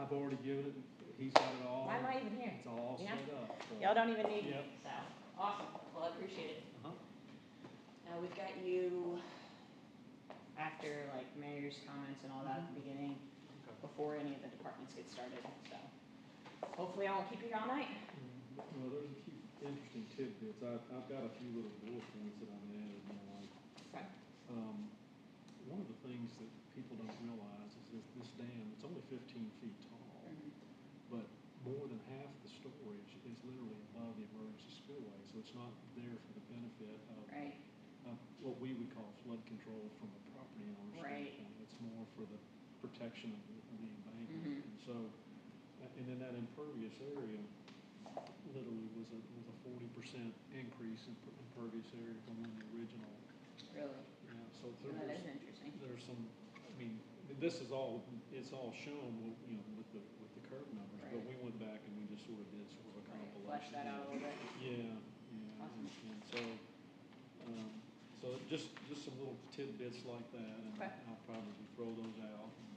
I've already given it, he's got it all. Why am I even here? It's all You know? set up. So. Y'all don't even need me, Yep. so, awesome, well, I appreciate it. Uh-huh. We've got you, after like mayor's comments and all that at the beginning, Okay. before any of the departments get started, so. Hopefully I won't keep you here all night. Well, there's a few interesting tidbits. I've got a few little bullet points that I've added, like, Okay. one of the things that people don't realize is that this dam, it's only 15 feet tall, but more than half the storage is literally above the emergency spillway, so it's not there for the benefit of what we would call flood control from a property owner standpoint. It's more for the protection of the embankment. And so, and then that impervious area literally was a 40% increase in impervious area from when the original. Really? Yeah, so That is interesting. there's some, I mean, this is all, it's all shown, you know, with the curve numbers, but we went back and we just sort of did sort of a compilation. Flesh that out a little bit. Yeah, Awesome. and so, so just some little tidbits like that, and I'll probably throw those out, and,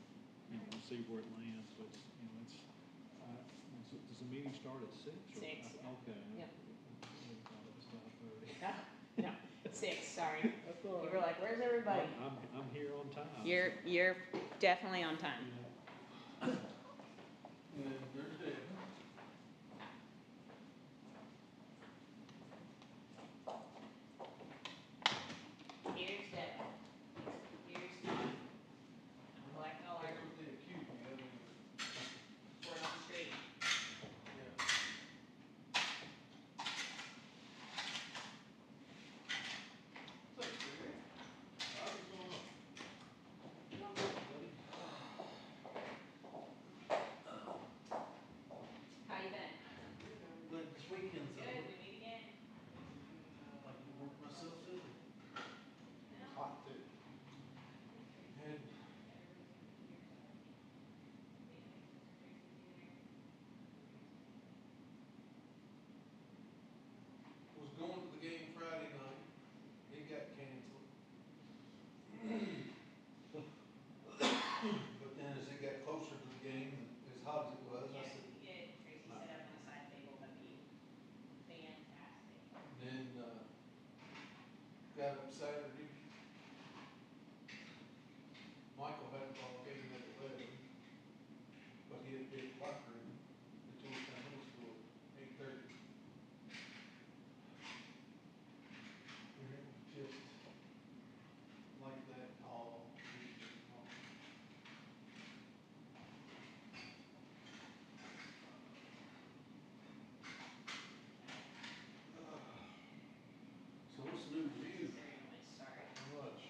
you know, we'll see where it lands, but, you know, it's, does the meeting start at 6? Or? 6. Okay. Yep. I thought it was 5:30. No, 6, sorry. That's all right. You were like, where's everybody? I'm here on time. You're definitely on time. Yeah. And then there's David. Here's Deb. Here's Tom. Black collar. We're on the street. How you been? Good this weekend, so. Good, we meet again. I like to work myself too. Hot too. And was going to the game Friday night. It got canceled. But then as it got closer to the game, as hot as it was, I said, You get Tracy set up on the side table, that'd be fantastic. then, got up Saturday. Michael had a ball game at 11, but he had a big locker room at Georgetown Middle School at 8:30. And it was just like that all weekend long. So what's new with you? Very nice, sorry. How much?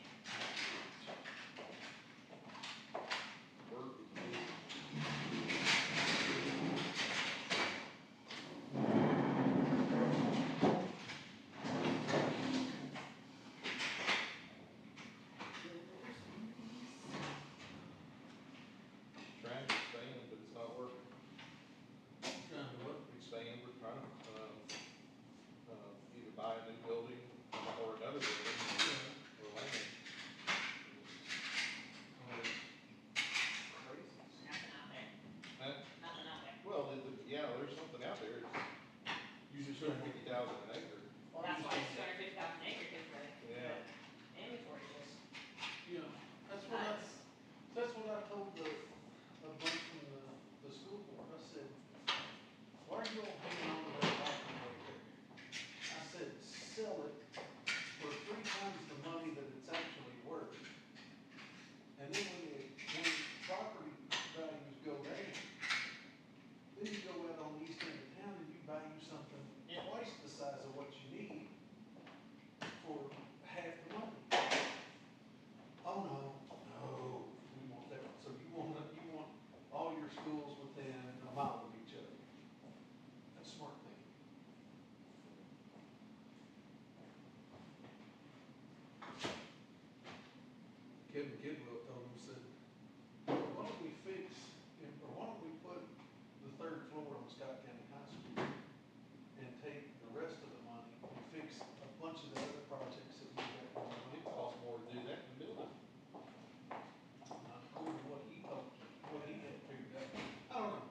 Trying to expand, but it's not working. Trying to what? Expand, we're trying to, either buy a new building or another building or land. Crazy. Nothing out there. Huh? Nothing out there. Well, yeah, there's something out there. It's usually 250,000 an acre. Well, that's why it's 250,000 acre, because Yeah. the inventory is Yeah, that's what I told a bunch from the school board. I said, why are you all hanging on to that property right there? I said, sell it for 3 times the money that it's actually worth. And then when property values go down, then you go out on the east end of town and you buy you something twice the size of what you need for half the money. Oh, no, we want that. So you want all your schools within a mile of each other. That's smart thing. Kevin Kidwell told him, said, why don't we why don't we put the 3rd floor on Scott County High School and take the rest of the money and fix a bunch of the other projects that we got going on. It costs more to do that than build it. Not according to what he told, what he had figured out. I don't know.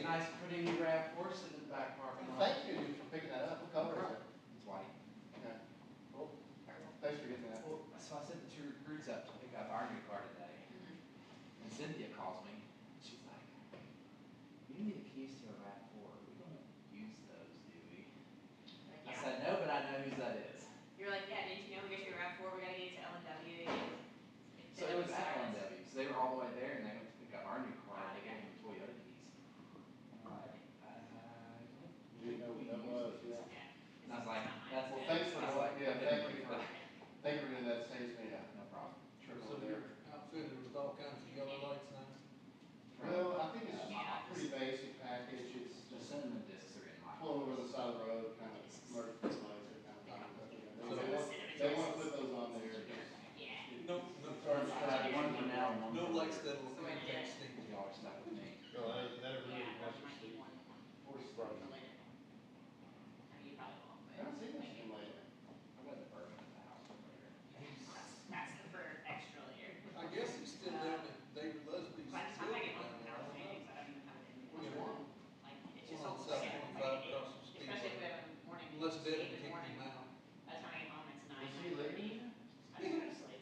nice pretty new RAV4 sitting in the back parking lot. Thank you for picking that up. What color is it? It's white. Okay. Cool. Thanks for getting that. Well, so I sent the two recruits up to pick up our new car today. And Cynthia calls me. She's like, you need the keys to a RAV4. We don't use those, do we? I said, no, but I know whose that is. You're like, yeah, didn't you know we got your RAV4, we gotta get it to LNW. So it was at LNW. So they were all the way there and they went to pick up our new car and they gave me the Toyota keys. And I'm like, You know what that was, yeah. and I was like, that's Well, it. thanks for, I was like, yeah, I didn't bring it back. thank you for doing that. Saves me a No problem. trip So over you're there. outfitted with all kinds of yellow lights now? Well, I think it's my a office. pretty basic package. It's The just cinnamon discs are in my pull over office. the side of the road, kind of emergency lights, that kind of thing. So They want to put those on there. Yeah. No, Turn straight. One for now and one no for lights later. that'll irritate Steve. Y'all are stuck with me. No, that really Yeah, mess might with need Steve. one Force for right. later. I mean, you probably won't, I but haven't seen this maybe. thing lately. I got the bourbon at the house for later. That's the for extra later. I guess he's still down at David Lesby's. By the time I get home building from down house there. meetings, I don't even have it in Which there. one? Like, it's One just on all South scheduled. 25 across from Steve. Especially if we have a morning. Unless meeting Devin in the kicked morning. him out. By the time I get home, it's Was 9, he 9:30. living? I just go to sleep.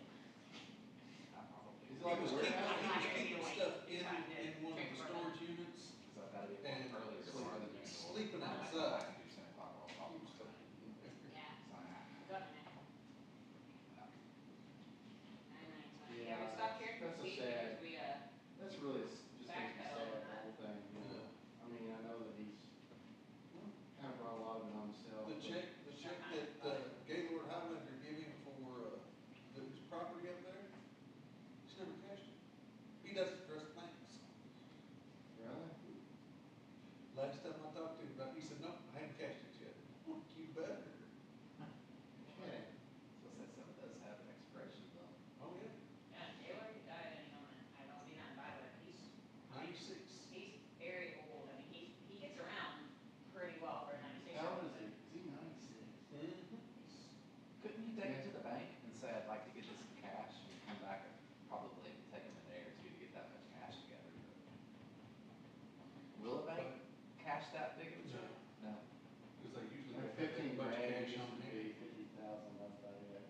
I probably. Is it He like a was warehouse? I'm not keeping gonna be awake. stuff He's trying to in one of drink the bourbon. storage units. Because I've got to be And earlier tomorrow than usual. sleeping I'm not outside. gonna do 10 o'clock roll call. He was So Yeah. I- Go to bed. Yeah, we stopped here. that's a We- sad- We, That's really just makes me Backpedal sad, on the that. whole thing, you know. I mean, I know that he's kind of brought a lot of it on himself. The but- check that Gaylord Highlander gave him for, his property up there, he's never cashed it. He doesn't trust banks. Really? Last time I talked to him about it, he said, no, I haven't cashed it yet. Well, you better. Okay. So since some of those have an expiration though. Oh, yeah, yeah, Taylor died, and I don't mean that bad, but he's 96. very old. I mean, he gets around pretty well for a 96. How old is he? Is he 96? Couldn't you take it to the bank and say, I'd like to get this in cash and come back and probably take them a day or two to get that much cash together? Will a bank cash that big of a check? No. Because they usually. Like have 15 much grand cash used on to hand. be 50,000 left by the way.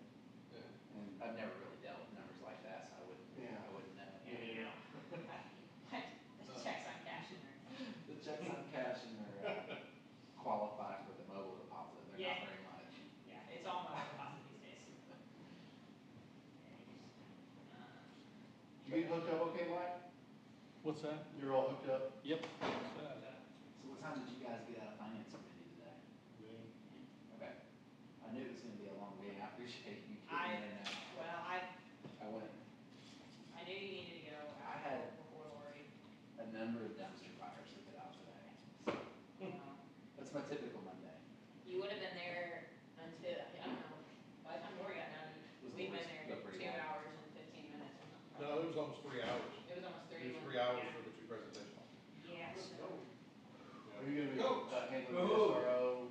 Yeah. And I've never really dealt with numbers like that, so I wouldn't know. Yeah, you know. The checks on cash in there. The checks on cash and they're qualify for the mobile deposit, they're Yeah. not very much. Yeah, it's all mobile deposit these days. you get hooked up okay, Mike? What's that? You're all hooked up? Yep. So what time did you guys get out of finance committee today? Okay. I knew it was gonna be a long meeting, I appreciate you getting in there now. Well, I went, I knew you needed to go I had- before Lori. a number of dumpster fires to get out today. So that's my typical Monday. You would have been there until, I don't know, by the time Lori got done, we'd been there Look pretty 2 bad. hours and 15 minutes or something. No, it was almost 3 hours. It was almost 3. It was 3 hours for the two presentations. Yeah, so. Are you gonna be Coach. handling the SRO,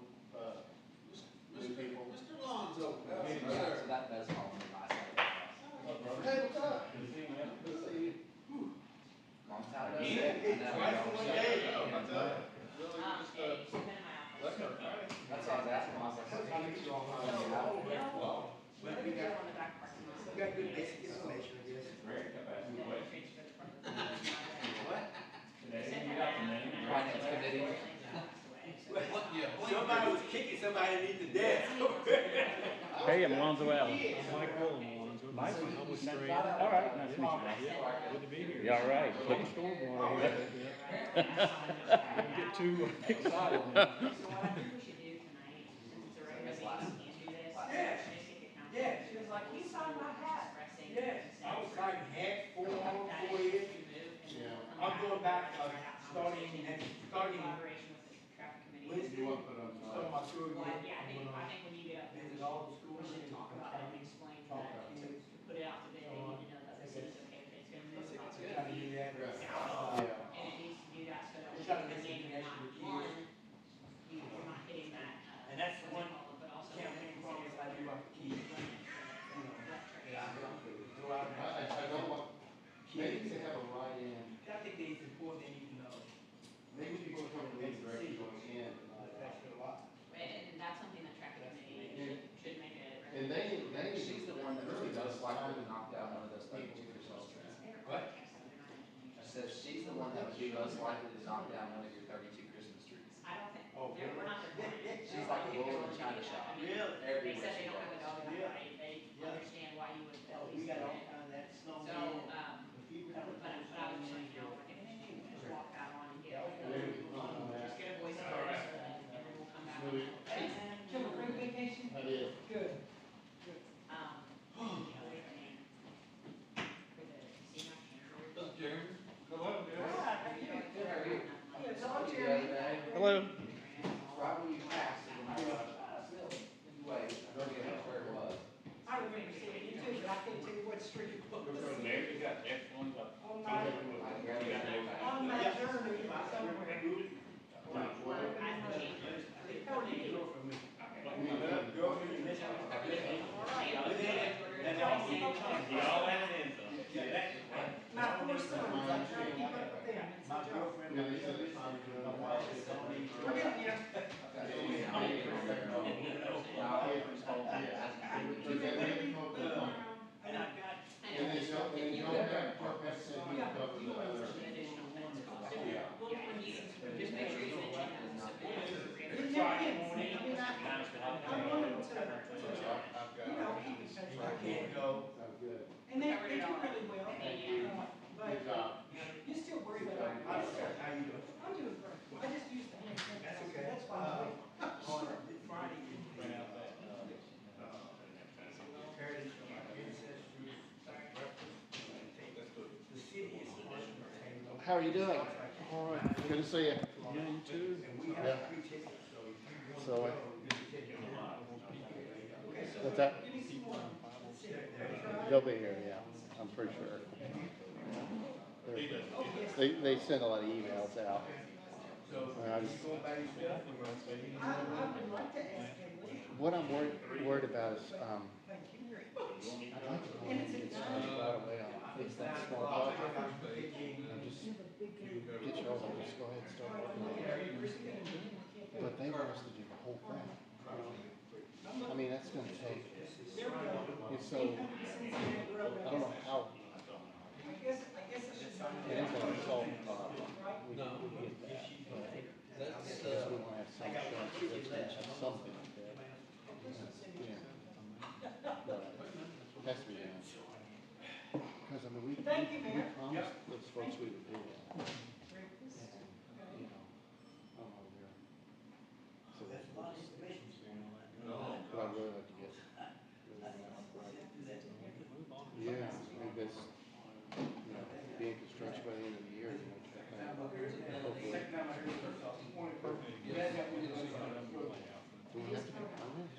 new Mr. people? Mr. Lonzo, how's it, So sir? that does fall under my side of the house. Hey, what's up? Good to see you, man. Good to see you. Long time no see. I know. Twice in one day. I tell you. Really, Yeah, just, she's been in my office. that's our Friday. That's what I was asking, I was like, how do you all find me out? We have a good deal on the back parking lot. We got good basic information, I guess. Yeah, we transfer the front of the- What? They sent that out, and I- Finance committee. Lori passed away, so it's not- Yeah. Somebody was kicking somebody underneath the desk. Hey, I'm Lonzo Allen. I'm Mike Alonzo. Mike? I was straight. All right, nice to meet you. Yeah, good to be here. You all right? Put the store water here. Don't get too excited. So what I think we should do tonight, since it's a regular meeting, we can do this. Yeah. Just take account. Yeah, she was like, "You signed my hat." Expressing Yes, consent I was for signing hats, that forearm, if forehead. you move, and Yeah. we'll come I'm going back, and write out starting conversations starting in collaboration with the traffic committee. Wednesday. You want to put on, Starting my tour Well, again. yeah, I'm gonna I think when you get up there, visit all the schools. we should talk about it and explain Talk that about to kids. put it out to bid, they need to know that the city's okay with it, it's gonna move. That's about good. Trying to do that. Yeah. And it needs to do that so that We're when trying to you're make you're it not, national one, kids. you're not hitting that, And that's the what one they call it, but also. campaign promise I do about the kids. You know, yeah, I go out and I don't want, maybe kids. to have a write-in, I think it's important they need to know. maybe People be most likely to knock down one of your 32 Christmas trees. I don't think, Oh, we're not their client. She's like a bull in a china shop. I mean, Really? They Everywhere said she they don't have a goes. dog in the Yeah. fight, they Yeah. understand why you would at Oh, we least got do all it. kinds of that snowman. So, The fever. but I was just like, you know, like, anything you just walk out on and get like just get a voice first, and then we'll come back. Smoothie. And then, Did you have a great vacation? I did. Good. the other thing, for the casino camper. That's Jeremy. Hello, Hi, how are you? Good, how are you? Yeah, it's all The Jeremy. other day, Hello. right when you passed, it went, you wait, I forget where it was. I remember seeing you too, but I can't tell you what street it was. There, you got next one, but. On my, I can grab it. on my journey somewhere. How are you? My four sons, I'm trying to keep up with them, it's a job. We're getting there. And I've got, And then you don't have to say you cover the other. Just make sure you mention that. it never ends. I mean, I wanted to, I've got. you know, keep it pace. I can't go. I'm good. And they do really well, but Good job. you still worry about it. How you doing? I'm doing great. I just use the hand sanitizer. That's okay. That's fine. On Friday, Heritage of our ancestors, breakfast, the city is sponsoring. How are you doing? All right. Good to see you. Yeah, you too. And we Yeah. have free tickets, so if you want to So, go, you can take your Okay, so What's that? give me some more. Let's see. They'll be here, yeah, I'm pretty sure. They send a lot of emails out. So, And I just- you go back and forth from us, so you I would like to ask Haley. What I'm worried about is, Thank you. I'd like to get started right away on fix that small project. And just get you over, just go ahead and start working on it. But they want us to do the whole thing. I mean, that's gonna take, it's so, I don't know how, I guess it should be. it ain't gonna solve the problem. We get that, but I guess we wanna have some assurance that it's gonna have something like that. Yeah. But it has to be done. Because, I mean, we promised those folks we would do that. You know, I don't know, they're, so that's what but I'd really like to get. Yeah, I think that's, you know, being construction by the end of the year, you know, hopefully. Do we have to be permanent?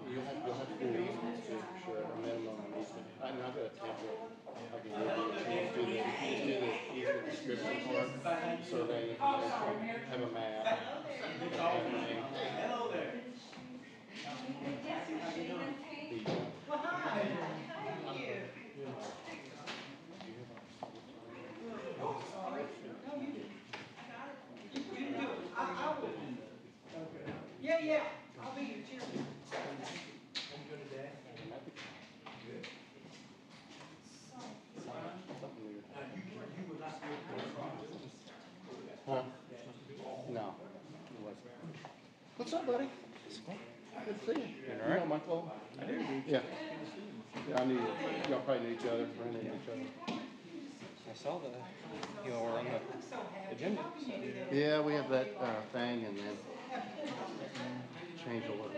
You'll have to do easements too, for sure, a minimum easement. I mean, I've got a template. I can just do the easement description part, survey information, have a map. Hello there. Well, hi. How are you? Oh, sorry. No, you didn't. You do it. I will. Yeah, I'll be your cheerleader. Huh? No, it wasn't. What's up, buddy? Good to see you. You know Michael? I do. Yeah. Yeah, I knew you. Y'all probably knew each other, ran into each other. I saw the, you know, we're on the agenda. Yeah, we have that thing and then change a little.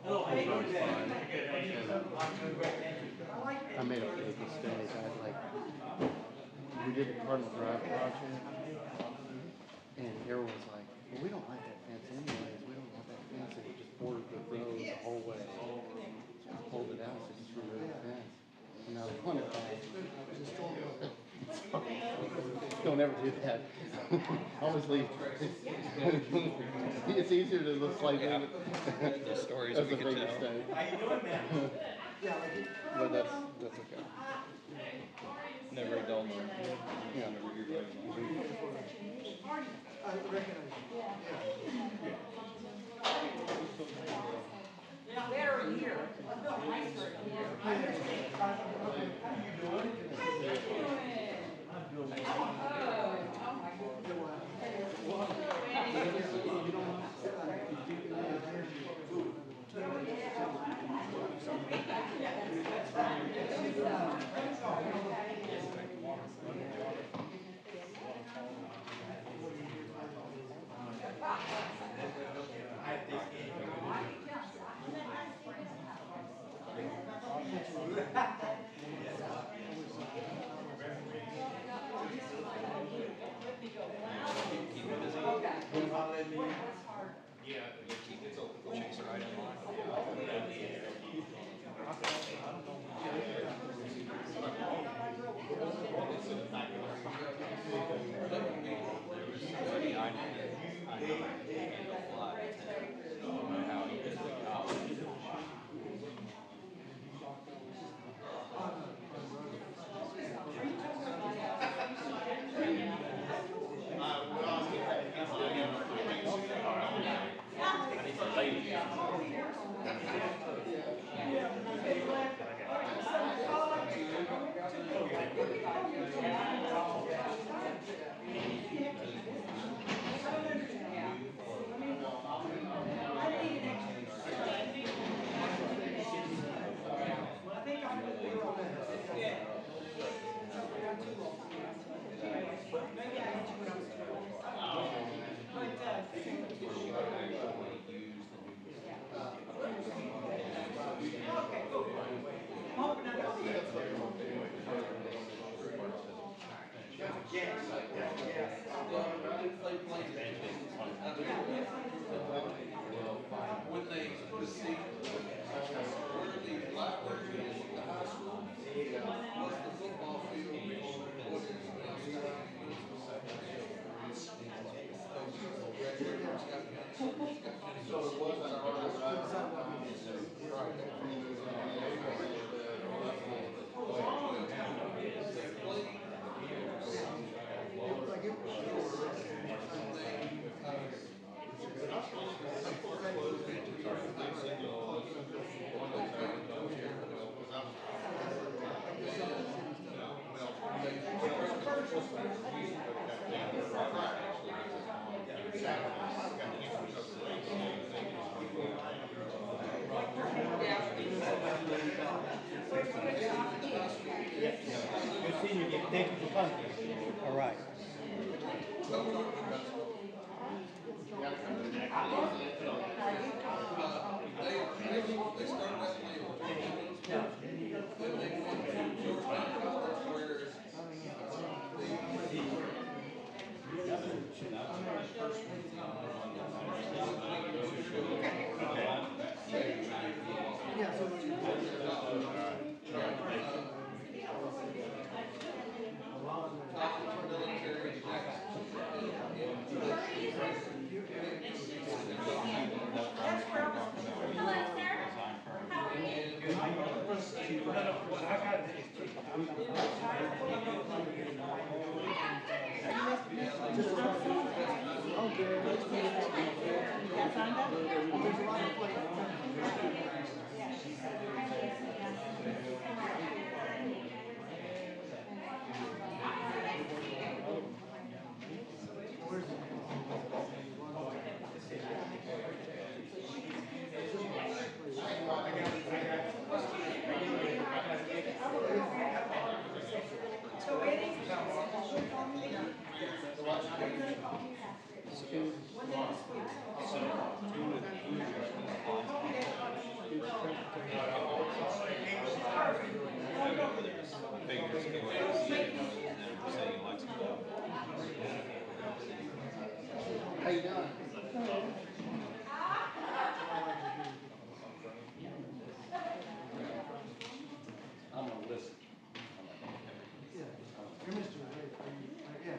Hello, how you doing today? And, I made a big mistake. I like, we did the Cardinal Drive project, and everyone was like, well, we don't like that fence anyways. We don't want that fence. And it just bordered the road the whole way. So I pulled it out and just removed the fence. And I was wondering, don't ever do that. Always leave. It's easier to look like that. The stories That's we a could big tell. mistake. How you doing, man? But that's okay. Never a dull moment. Yeah. Never hear about it. I recognize you. They're in here. How you doing? When they receive where the library is at the high school, what's the football field on what is now Scott County? So it was Good seeing you again. Thank you for coming. All right. They started out then they went to Georgetown College where How you doing? I'm gonna listen. You're Mr. Ray. Yeah.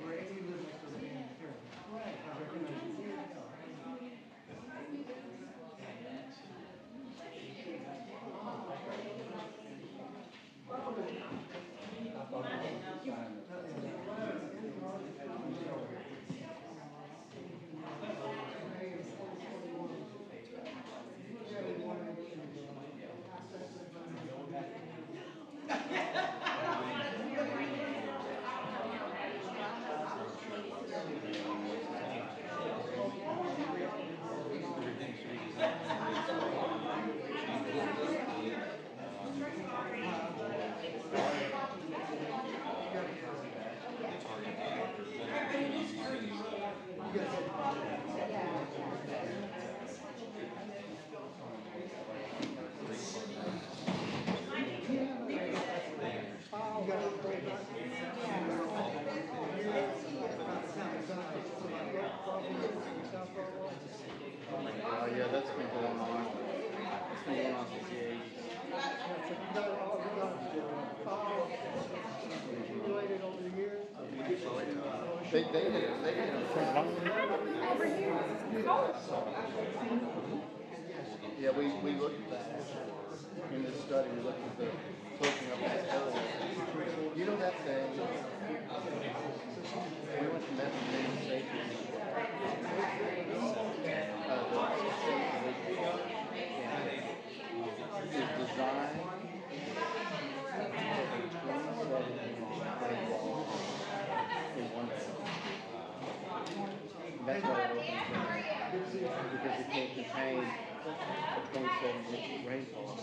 We're 80 live next to the man here. Right. I recognize you. They yeah, we looked at that in this study. We looked at the closing up that hole. You know that thing? We went to methane safety. Is designed in one day. That's why it opens because it can't contain 27 inch rainfall.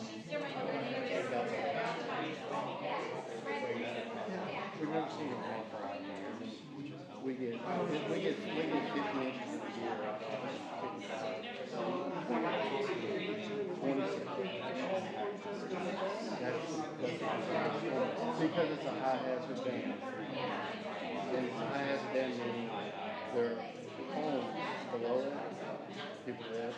We've never seen a rainfall out here. We get 50 inches in a year out of 26. Because it's a high hazard dam. And it's a high hazard dam meaning there are homes below it, people live.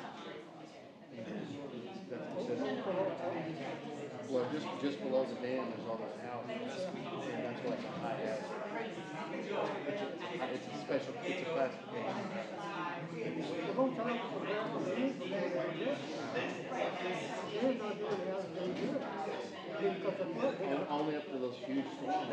Well, just below the dam there's all those houses, and that's why it's a high hazard. It's a special, it's a classification. Only up to those huge storms.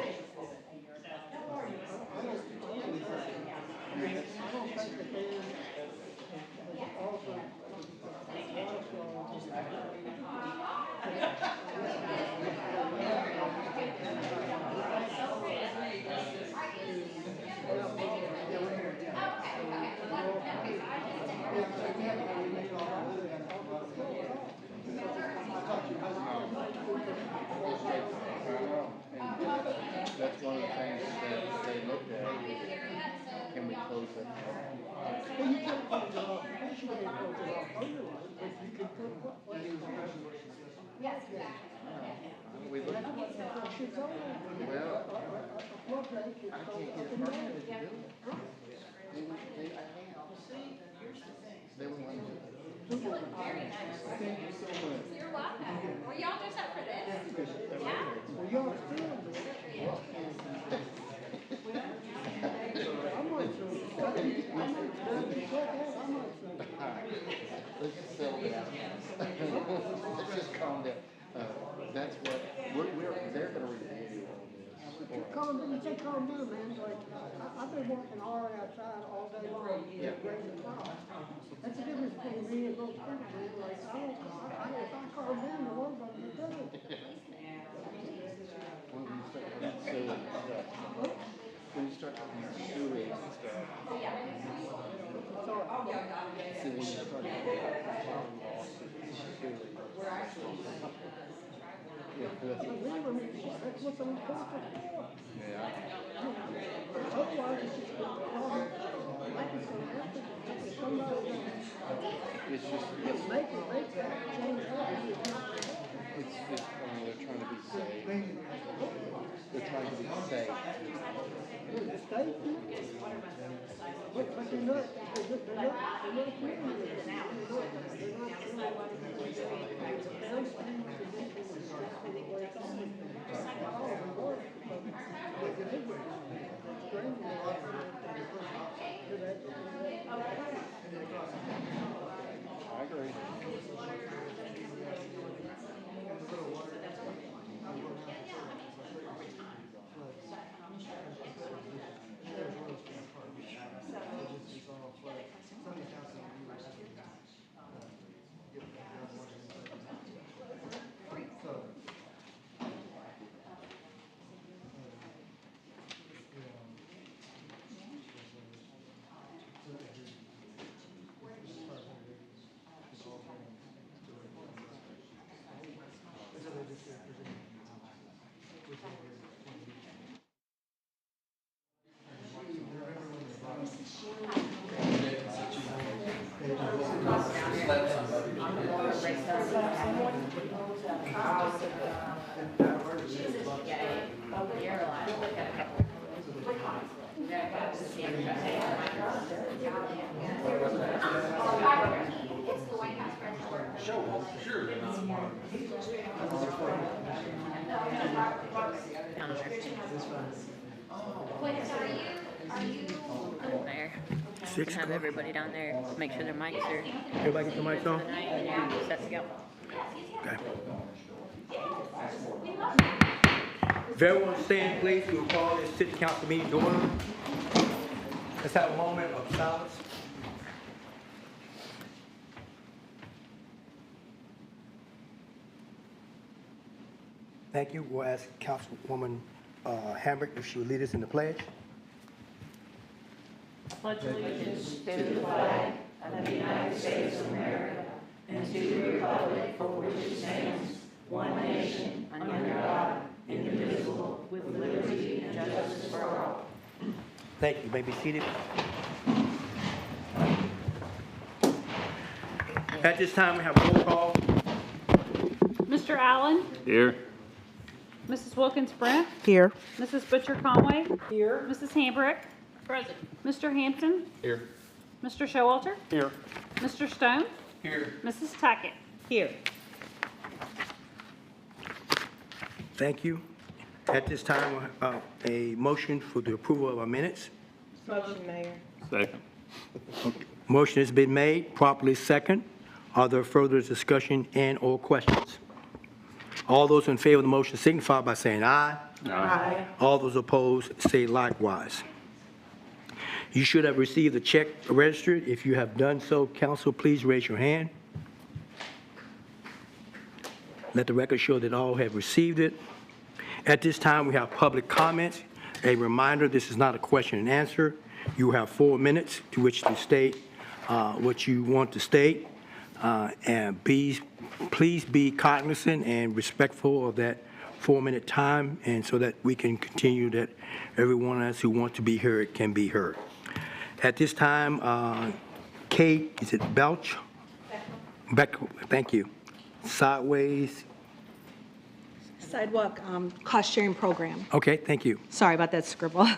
That's one of the things that they looked at. Can we close that? Well, you can't close it off. You can't close it off otherwise, but you can put what? We looked. Well, I can't get a permit to do it. They were one. Very nice. You're welcome. Were y'all just up for this? Yeah. Well, y'all still do it. Let's just settle down. Let's just calm down. That's what they're going to review all this. Calm down, you say calm down, man. Like, I've been working hard outside all day long. Yeah. Raising crops. That's the difference between me and most people. Like, if I calm down, the world doesn't get better. When you start talking about sewage and stuff, see when you start talking about sewage. Yeah, That's what's on the culture for. yeah. Otherwise, it's just It's just make that change. they're trying to be safe. They're trying to be safe. But they're not I agree. Wait, so are you Six have o'clock. everybody down there, make sure their mics are Everybody get the mics on? tonight, and they're set to go. Okay. If everyone stand, please, we'll call this city council meeting to order. Let's have a moment of silence. Thank you. We'll ask Councilwoman Hambrick if she would lead us in the pledge. Pledge allegiance to the flag of the United States of America and to the republic for which it stands, one nation, under God, indivisible, with liberty and justice for all. Thank you. You may be seated. At this time, we have a roll call. Mr. Allen? Here. Mrs. Wilkins Brent? Here. Mrs. Butcher Conway? Here. Mrs. Hambrick? Present. Mr. Hampton? Here. Mr. Showalter? Here. Mr. Stone? Here. Mrs. Tackett? Here. Thank you. At this time, a motion for the approval of our minutes. Motion, Mayor. Second. Motion has been made, properly second. Are there further discussion and/or questions? All those in favor of the motion signify by saying aye. Aye. All those opposed say likewise. You should have received the check registered. If you have done so, council, please raise your hand. Let the record show that all have received it. At this time, we have public comments. A reminder, this is not a question and answer. You have 4 minutes to which to state what you want to state. And please be cognizant and respectful of that 4-minute time, and so that we can continue, that everyone else who wants to be heard can be heard. At this time, Kate, is it Belch? Beck, thank you. Sideways. Sidewalk cost sharing program. Okay, thank you. Sorry about that scribble.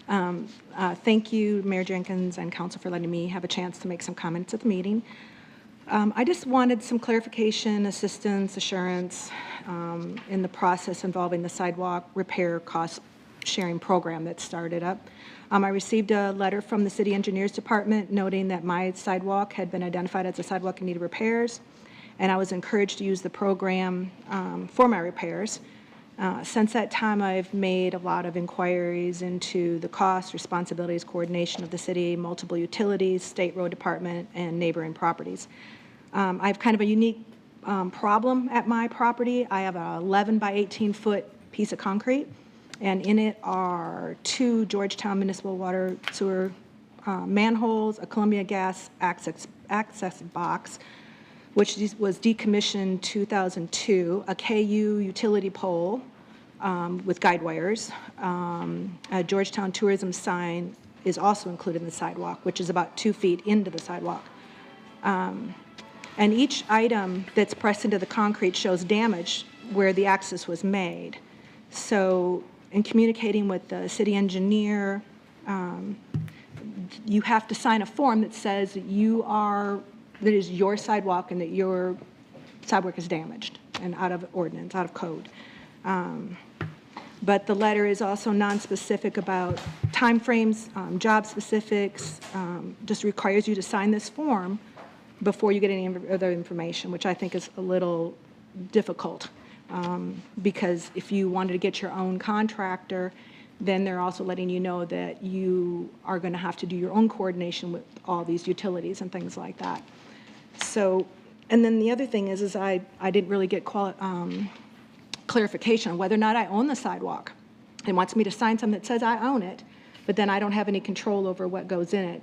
Thank you, Mayor Jenkins and council, for letting me have a chance to make some comments at the meeting. I just wanted some clarification, assistance, assurance in the process involving the sidewalk repair cost sharing program that started up. I received a letter from the city engineers department noting that my sidewalk had been identified as a sidewalk in need of repairs, and I was encouraged to use the program for my repairs. Since that time, I've made a lot of inquiries into the cost, responsibilities, coordination of the city, multiple utilities, state road department, and neighboring properties. I have kind of a unique problem at my property. I have an 11 by 18 foot piece of concrete, and in it are 2 Georgetown municipal water sewer manholes, a Columbia gas access box, which was decommissioned 2002, a KU utility pole with guide wires. A Georgetown tourism sign is also included in the sidewalk, which is about 2 feet into the sidewalk. And each item that's pressed into the concrete shows damage where the access was made. So in communicating with the city engineer, you have to sign a form that says that that is your sidewalk and that your sidewalk is damaged and out of ordinance, out of code. But the letter is also non-specific about timeframes, job specifics, just requires you to sign this form before you get any other information, which I think is a little difficult. Because if you wanted to get your own contractor, then they're also letting you know that you are going to have to do your own coordination with all these utilities and things like that. So, and then the other thing is I didn't really get clarification on whether or not I own the sidewalk. It wants me to sign something that says I own it, but then I don't have any control over what goes in it.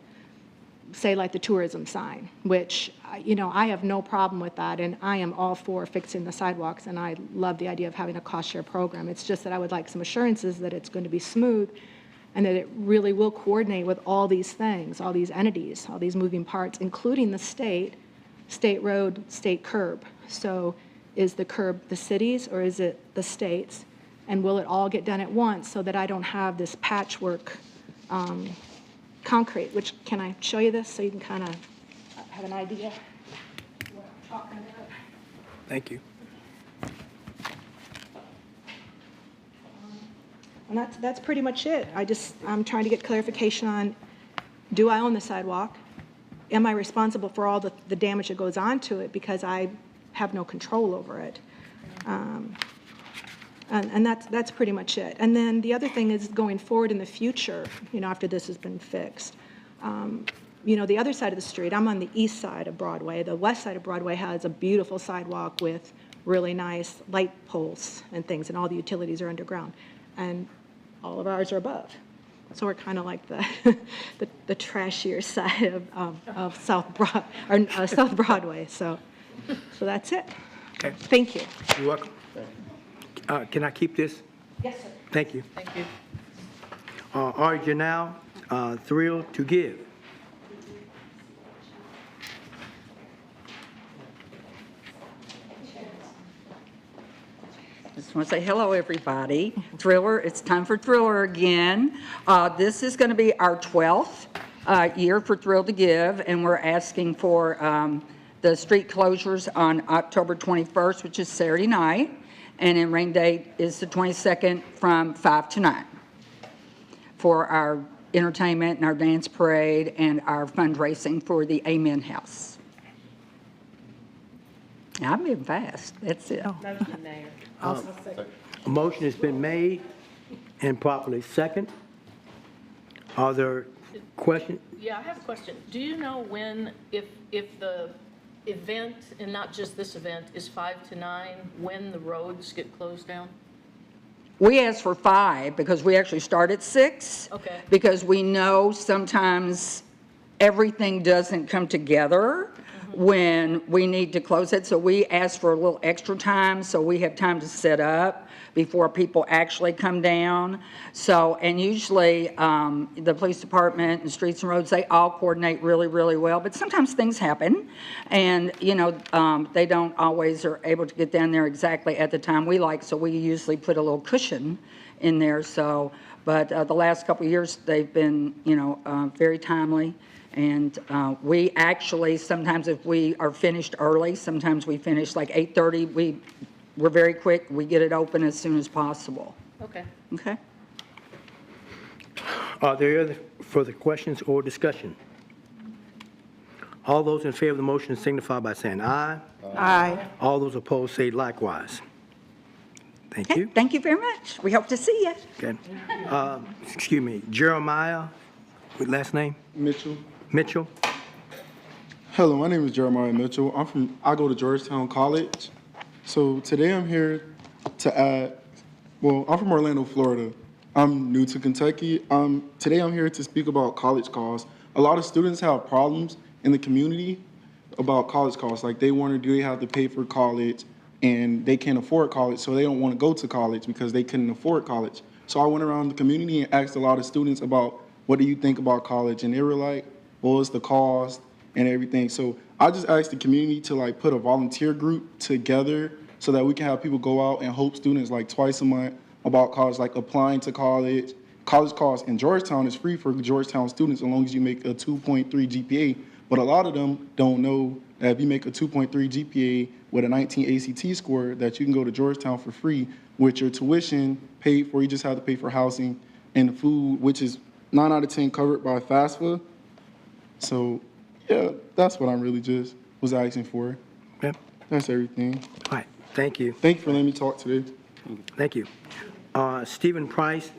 Say like the tourism sign, which, I have no problem with that, and I am all for fixing the sidewalks, and I love the idea of having a cost share program. It's just that I would like some assurances that it's going to be smooth and that it really will coordinate with all these things, all these entities, all these moving parts, including the state road, state curb. So is the curb the cities or is it the states? And will it all get done at once so that I don't have this patchwork concrete, which, can I show you this so you can kind of have an idea what I'm talking about? Thank you. And that's pretty much it. I'm trying to get clarification on Do I own the sidewalk? Am I responsible for all the damage that goes on to it because I have no control over it? And that's pretty much it. And then the other thing is going forward in the future, after this has been fixed. The other side of the street, I'm on the east side of Broadway. The west side of Broadway has a beautiful sidewalk with really nice light poles and things, and all the utilities are underground. And all of ours are above. So we're kind of like the trashier side of South Broadway. So that's it. Okay. Thank you. You're welcome. Can I keep this? Yes, sir. Thank you. Thank you. Are you now thrilled to give? Just want to say hello, everybody. Thriller, it's time for Thriller again. This is going to be our 12th year for Thrill to Give, and we're asking for the street closures on October 21st, which is Saturday night, and then rain date is the 22nd from 5 to 9 for our entertainment and our dance parade and our fundraising for the Amen House. I'm moving fast. That's it. A motion has been made and properly second. Are there questions? Yeah, I have a question. Do you know when, if the event, and not just this event, is 5 to 9, when the roads get closed down? We asked for 5 because we actually start at 6. Okay. Because we know sometimes everything doesn't come together when we need to close it. So we asked for a little extra time so we have time to set up before people actually come down. So, and usually the police department and streets and roads, they all coordinate really, really well. But sometimes things happen and, they don't always are able to get down there exactly at the time we like. So we usually put a little cushion in there. So, but the last couple of years, they've been, very timely. And we actually, sometimes if we are finished early, sometimes we finish like 8:30. We're very quick. We get it open as soon as possible. Okay. Okay? Are there other further questions or discussion? All those in favor of the motion signify by saying aye. Aye. All those opposed say likewise. Thank Okay, you. thank you very much. We hope to see you. Okay. Excuse me, Jeremiah, with last name? Mitchell. Mitchell? Hello, my name is Jeremiah Mitchell. I go to Georgetown College. So today I'm here to add, I'm from Orlando, Florida. I'm new to Kentucky. Today I'm here to speak about college costs. A lot of students have problems in the community about college costs. Like they wonder, do they have to pay for college? And they can't afford college, so they don't want to go to college because they couldn't afford college. So I went around the community and asked a lot of students about, what do you think about college? And they were like, well, it's the cost and everything. So I just asked the community to put a volunteer group together so that we can have people go out and help students twice a month about college, applying to college. College costs in Georgetown is free for Georgetown students as long as you make a 2.3 GPA. But a lot of them don't know that if you make a 2.3 GPA with a 19 ACT score, that you can go to Georgetown for free with your tuition paid for. You just have to pay for housing and the food, which is 9 out of 10 covered by FAFSA. So, yeah, that's what I really just was asking for. Okay. That's everything. All right, thank you. Thank you for letting me talk today. Thank you. Stephen Price?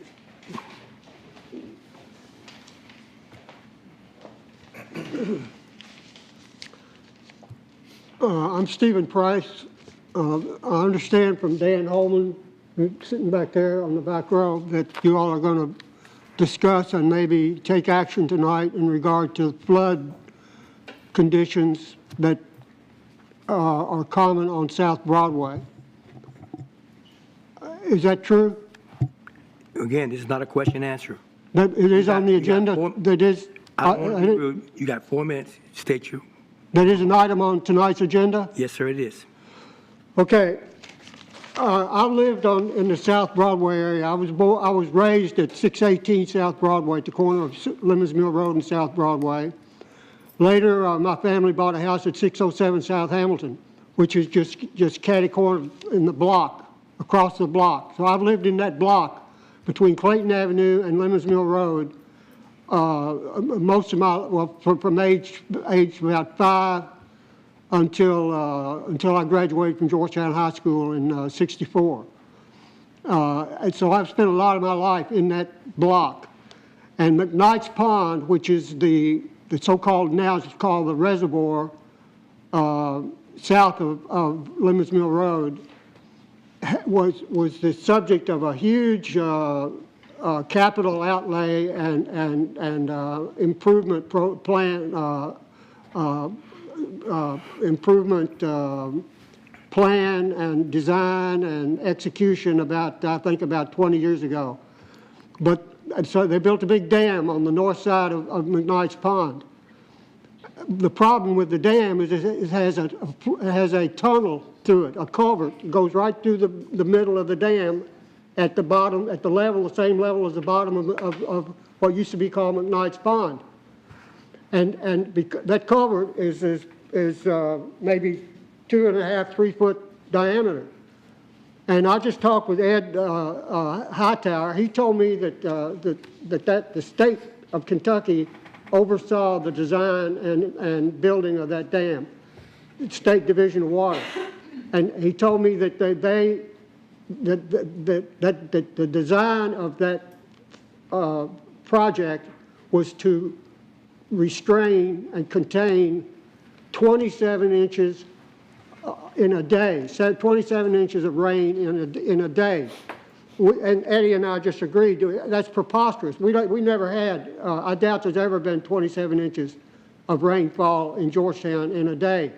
I'm Stephen Price. I understand from Dan Holman, sitting back there on the back row, that you all are going to discuss and maybe take action tonight in regard to flood conditions that are common on South Broadway. Is that true? Again, this is not a question and answer. That it is on the agenda? That is. You got 4 minutes. State you. That is an item on tonight's agenda? Yes, sir, it is. Okay. I lived in the South Broadway area. I was raised at 618 South Broadway, at the corner of Lemons Mill Road and South Broadway. Later, my family bought a house at 607 South Hamilton, which is just catty-corner in the block, across the block. So I've lived in that block between Clayton Avenue and Lemons Mill Road most of my, well, from age about 5 until I graduated from Georgetown High School in '64. And so I've spent a lot of my life in that block. And McKnight's Pond, which is the so-called, now it's called the reservoir, south of Lemons Mill Road, was the subject of a huge capital outlay and improvement plan, plan and design and execution about, I think, about 20 years ago. And so they built a big dam on the north side of McKnight's Pond. The problem with the dam is it has a tunnel through it, a culvert. It goes right through the middle of the dam at the bottom, at the level, the same level as the bottom of what used to be called McKnight's Pond. And that culvert is maybe 2.5, 3 foot diameter. And I just talked with Ed Hightower. He told me that the state of Kentucky oversaw the design and building of that dam, State Division of Water. And he told me that the design of that project was to restrain and contain 27 inches in a day, 27 inches of rain in a day. And Eddie and I just agreed, that's preposterous. We never had, I doubt there's ever been 27 inches of rainfall in Georgetown in a day.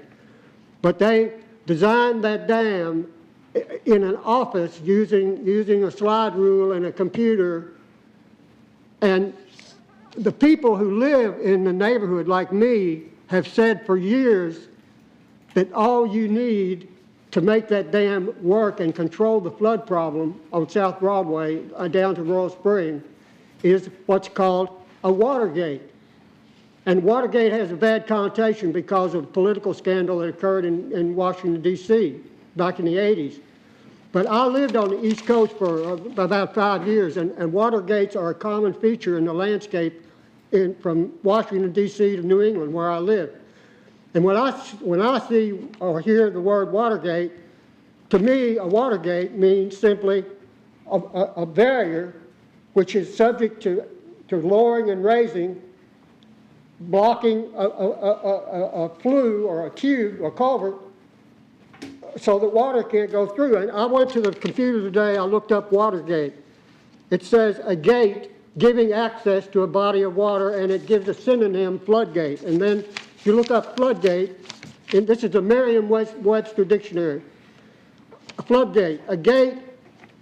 But they designed that dam in an office using a slide rule and a computer. And the people who live in the neighborhood, like me, have said for years that all you need to make that dam work and control the flood problem on South Broadway down to Royal Spring is what's called a water gate. And Watergate has a bad connotation because of the political scandal that occurred in Washington, D.C. back in the 80s. But I lived on the East Coast for about 5 years, and water gates are a common feature in the landscape from Washington, D.C. to New England, where I live. And when I see or hear the word Watergate, to me, a Watergate means simply a barrier which is subject to lowering and raising, blocking a flue or a tube or culvert so that water can't go through. And I went to the computer today, I looked up Watergate. It says a gate giving access to a body of water, and it gives a synonym, floodgate. And then if you look up floodgate, and this is the Merriam-Webster dictionary, a floodgate, a gate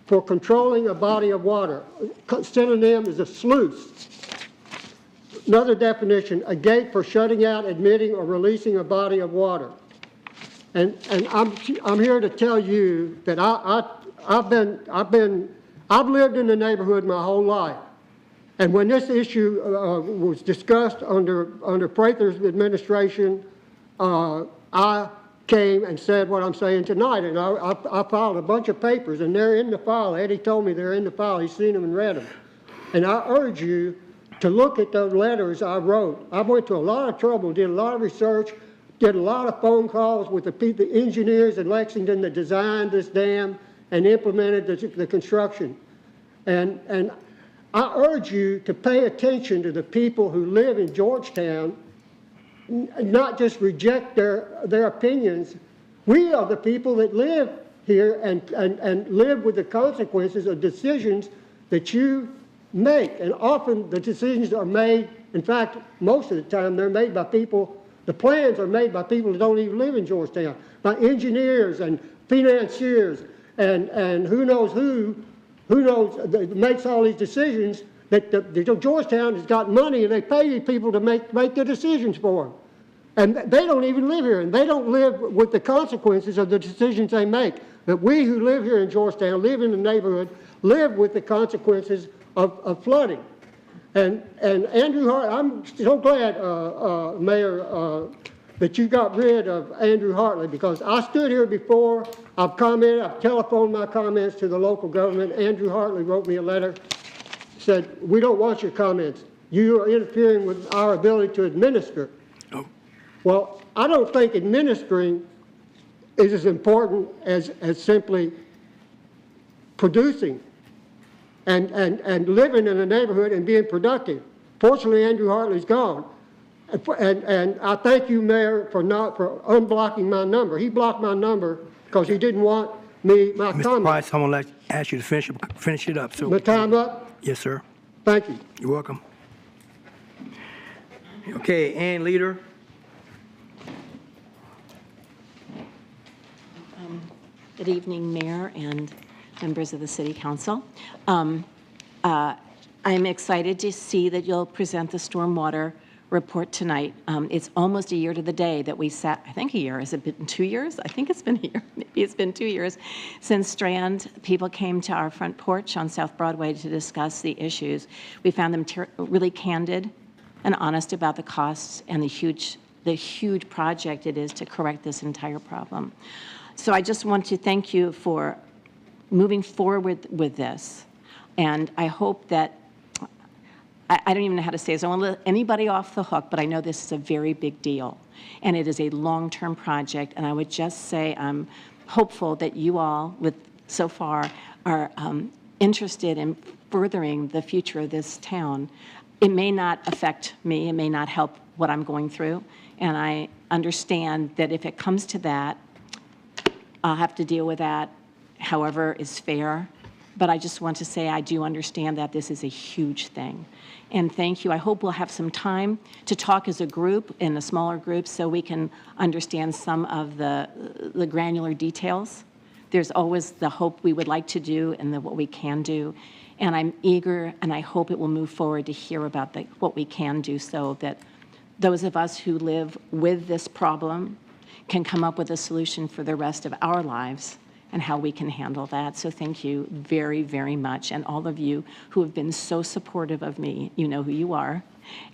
for controlling a body of water. Synonym is a sluice. Another definition, a gate for shutting out, admitting, or releasing a body of water. And I'm here to tell you that I've lived in the neighborhood my whole life. And when this issue was discussed under Prather's administration, I came and said what I'm saying tonight. And I filed a bunch of papers, and they're in the file. Eddie told me they're in the file. He's seen them and read them. And I urge you to look at those letters I wrote. I went to a lot of trouble, did a lot of research, did a lot of phone calls with the engineers in Lexington that designed this dam and implemented the construction. And I urge you to pay attention to the people who live in Georgetown, not just reject their opinions. We are the people that live here and live with the consequences of decisions that you make. And often the decisions are made, in fact, most of the time they're made by people, the plans are made by people that don't even live in Georgetown, by engineers and financiers and who knows makes all these decisions. That Georgetown has got money and they pay these people to make the decisions for them. And they don't even live here, and they don't live with the consequences of the decisions they make. But we who live here in Georgetown, live in the neighborhood, live with the consequences of flooding. And Andrew Hart, I'm so glad, Mayor, that you got rid of Andrew Hartley, because I stood here before, I've commented, I've telephoned my comments to the local government. Andrew Hartley wrote me a letter, said, we don't want your comments. you are interfering with our ability to administer. Oh. Well, I don't think administering is as important as simply producing and living in a neighborhood and being productive. Fortunately, Andrew Hartley's gone. And I thank you, Mayor, for unblocking my number. He blocked my number because he didn't want my Mr. comment. Price, I'm going to ask you to finish it up. So, My time up? yes, sir. Thank you. You're welcome. Okay, Ann Leader. Good evening, Mayor and members of the City Council. I'm excited to see that you'll present the stormwater report tonight. It's almost a year to the day that we sat, I think a year, has it been 2 years? I think it's been a year, maybe it's been 2 years since Strand people came to our front porch on South Broadway to discuss the issues. We found them really candid and honest about the costs and the huge project it is to correct this entire problem. So I just want to thank you for moving forward with this. And I hope that, I don't even know how to say this, I don't want to let anybody off the hook, but I know this is a very big deal. And it is a long-term project. And I would just say I'm hopeful that you all, so far, are interested in furthering the future of this town. It may not affect me, it may not help what I'm going through. And I understand that if it comes to that, I'll have to deal with that however is fair. But I just want to say I do understand that this is a huge thing. And thank you. I hope we'll have some time to talk as a group, in a smaller group, so we can understand some of the granular details. There's always the hope we would like to do and what we can do. And I'm eager, and I hope it will move forward to hear about what we can do so that those of us who live with this problem can come up with a solution for the rest of our lives and how we can handle that. So thank you very, very much. And all of you who have been so supportive of me, you know who you are.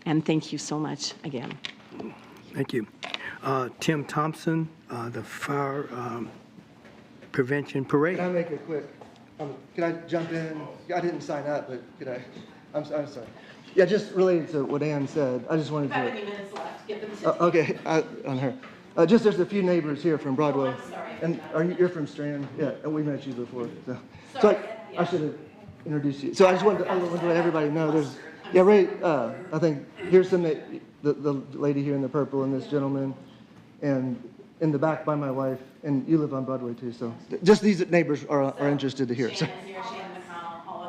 And thank you so much again. Thank you. Tim Thompson, the Fire Prevention Parade. Can I make it quick? Can I jump in? I didn't sign up, but could I? I'm sorry. Yeah, just related to what Ann said, I just wanted to. 5 minutes left. Give them to Okay, on her. Just there's a few neighbors here from Broadway. I'm sorry. And you're from Strand? Yeah, and we met you before. So I should have introduced you. So I wanted to let everybody know there's, yeah, Ray, I think here's some, the lady here in the purple and this gentleman, and in the back by my wife, and you live on Broadway too, so just these neighbors are interested to hear. So.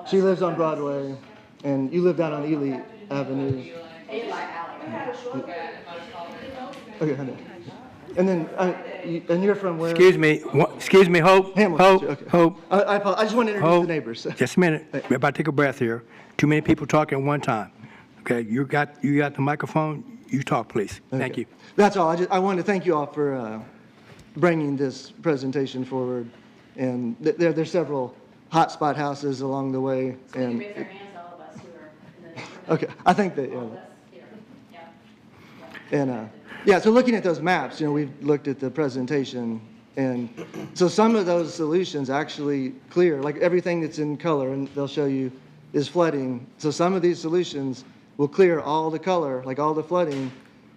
She lives on Broadway, and you live down on Ely Avenue. Okay, honey. And then, and you're from where? Excuse me, Hope. Hamilton. Hope. Okay. Hope. I just want to introduce Hope. the neighbors. Just a minute. We're about to take a breath here. Too many people talking at one time. Okay, you got the microphone. You talk, please. Thank you. That's all. I wanted to thank you all for bringing this presentation forward. And there's several hotspot houses along the way. And Raise our hands, all of us who are in the. okay, I think that. And yeah, so looking at those maps, we've looked at the presentation, and so some of those solutions actually clear, like everything that's in color, and they'll show you, is flooding. So some of these solutions will clear all the color, like all the flooding,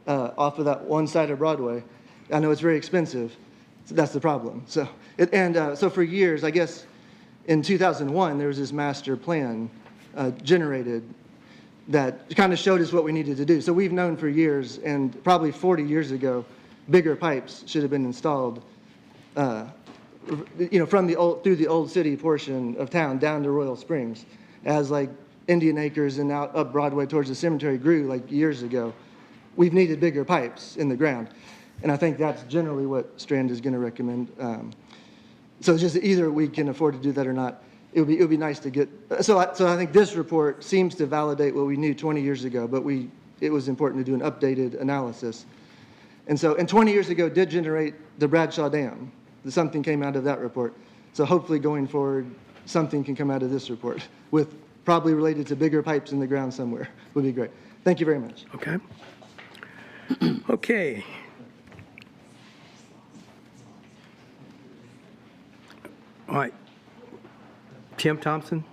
off of that one side of Broadway. I know it's very expensive. So that's the problem. So so for years, I guess in 2001, there was this master plan generated that kind of showed us what we needed to do. So we've known for years, and probably 40 years ago, bigger pipes should have been installed, from through the old city portion of town down to Royal Springs, as like Indian Acres and out up Broadway towards the cemetery grew like years ago. We've needed bigger pipes in the ground, and I think that's generally what Strand is going to recommend. So it's just either we can afford to do that or not. It would be nice to get, so I think this report seems to validate what we knew 20 years ago, but it was important to do an updated analysis. And 20 years ago did generate the Bradshaw Dam. Something came out of that report. So hopefully going forward, something can come out of this report with probably related to bigger pipes in the ground somewhere. Would be great. Thank you very much. Okay. Okay. All right. Tim Thompson.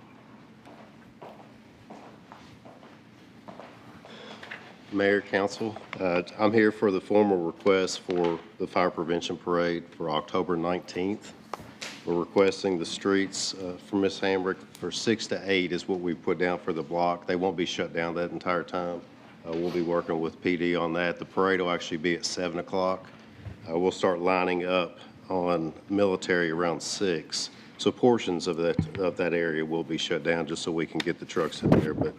Mayor, Council. I'm here for the formal request for the fire prevention parade for October 19th. We're requesting the streets from Ms. Hamrick for 6 to 8 is what we put down for the block. They won't be shut down that entire time. We'll be working with PD on that. The parade will actually be at 7 o'clock. We'll start lining up on Military around 6. So portions of that area will be shut down just so we can get the trucks in there. But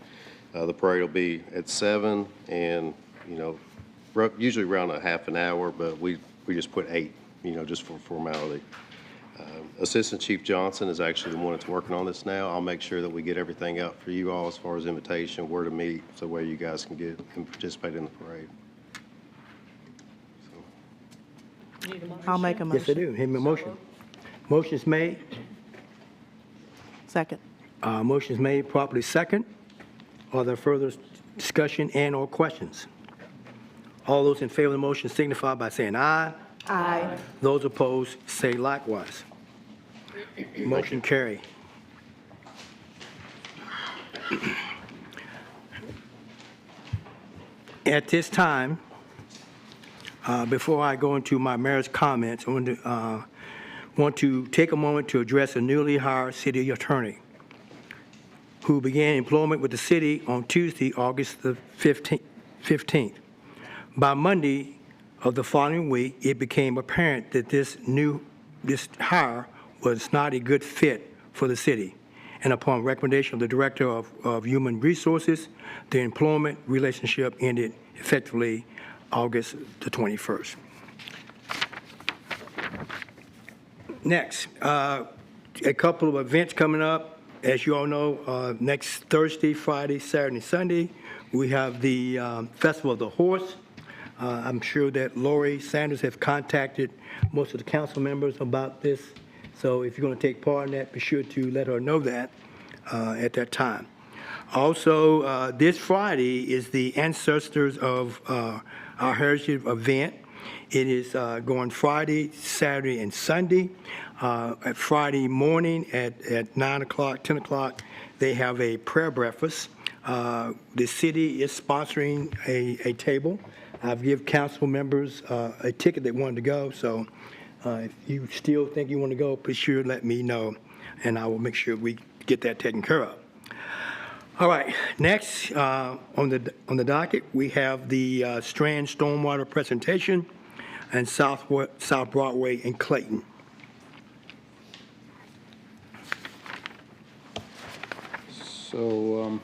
the parade will be at 7 and, you know, usually around a half an hour, but we just put 8, you know, just for formality. Assistant Chief Johnson is actually the one that's working on this now. I'll make sure that we get everything out for you all as far as invitation, where to meet, so where you guys can get and participate in the parade. I'll make a motion. Yes, I do. Have a motion. Motion's made. Second. Motion's made, properly second. Are there further discussion and/or questions? All those in favor of the motion signify by saying aye. Aye. Those opposed, say likewise. Motion carry. At this time, before I go into my mayor's comments, I want to take a moment to address a newly hired city attorney who began employment with the city on Tuesday, August the 15th. By Monday of the following week, it became apparent that this hire was not a good fit for the city. And upon recommendation of the Director of Human Resources, the employment relationship ended effectively August the 21st. Next, a couple of events coming up. As you all know, next Thursday, Friday, Saturday, Sunday, we have the Festival of the Horse. I'm sure that Lori Sanders have contacted most of the council members about this. So if you're going to take part in that, be sure to let her know that at that time. Also, this Friday is the Ancestors of our Heritage event. It is going Friday, Saturday, and Sunday. At Friday morning at 9 o'clock, 10 o'clock, they have a prayer breakfast. The city is sponsoring a table. I've given council members a ticket that wanted to go, so if you still think you want to go, be sure to let me know, and I will make sure we get that taken care of. All right, next on the docket, we have the Strand Stormwater presentation and South Broadway in Clayton. So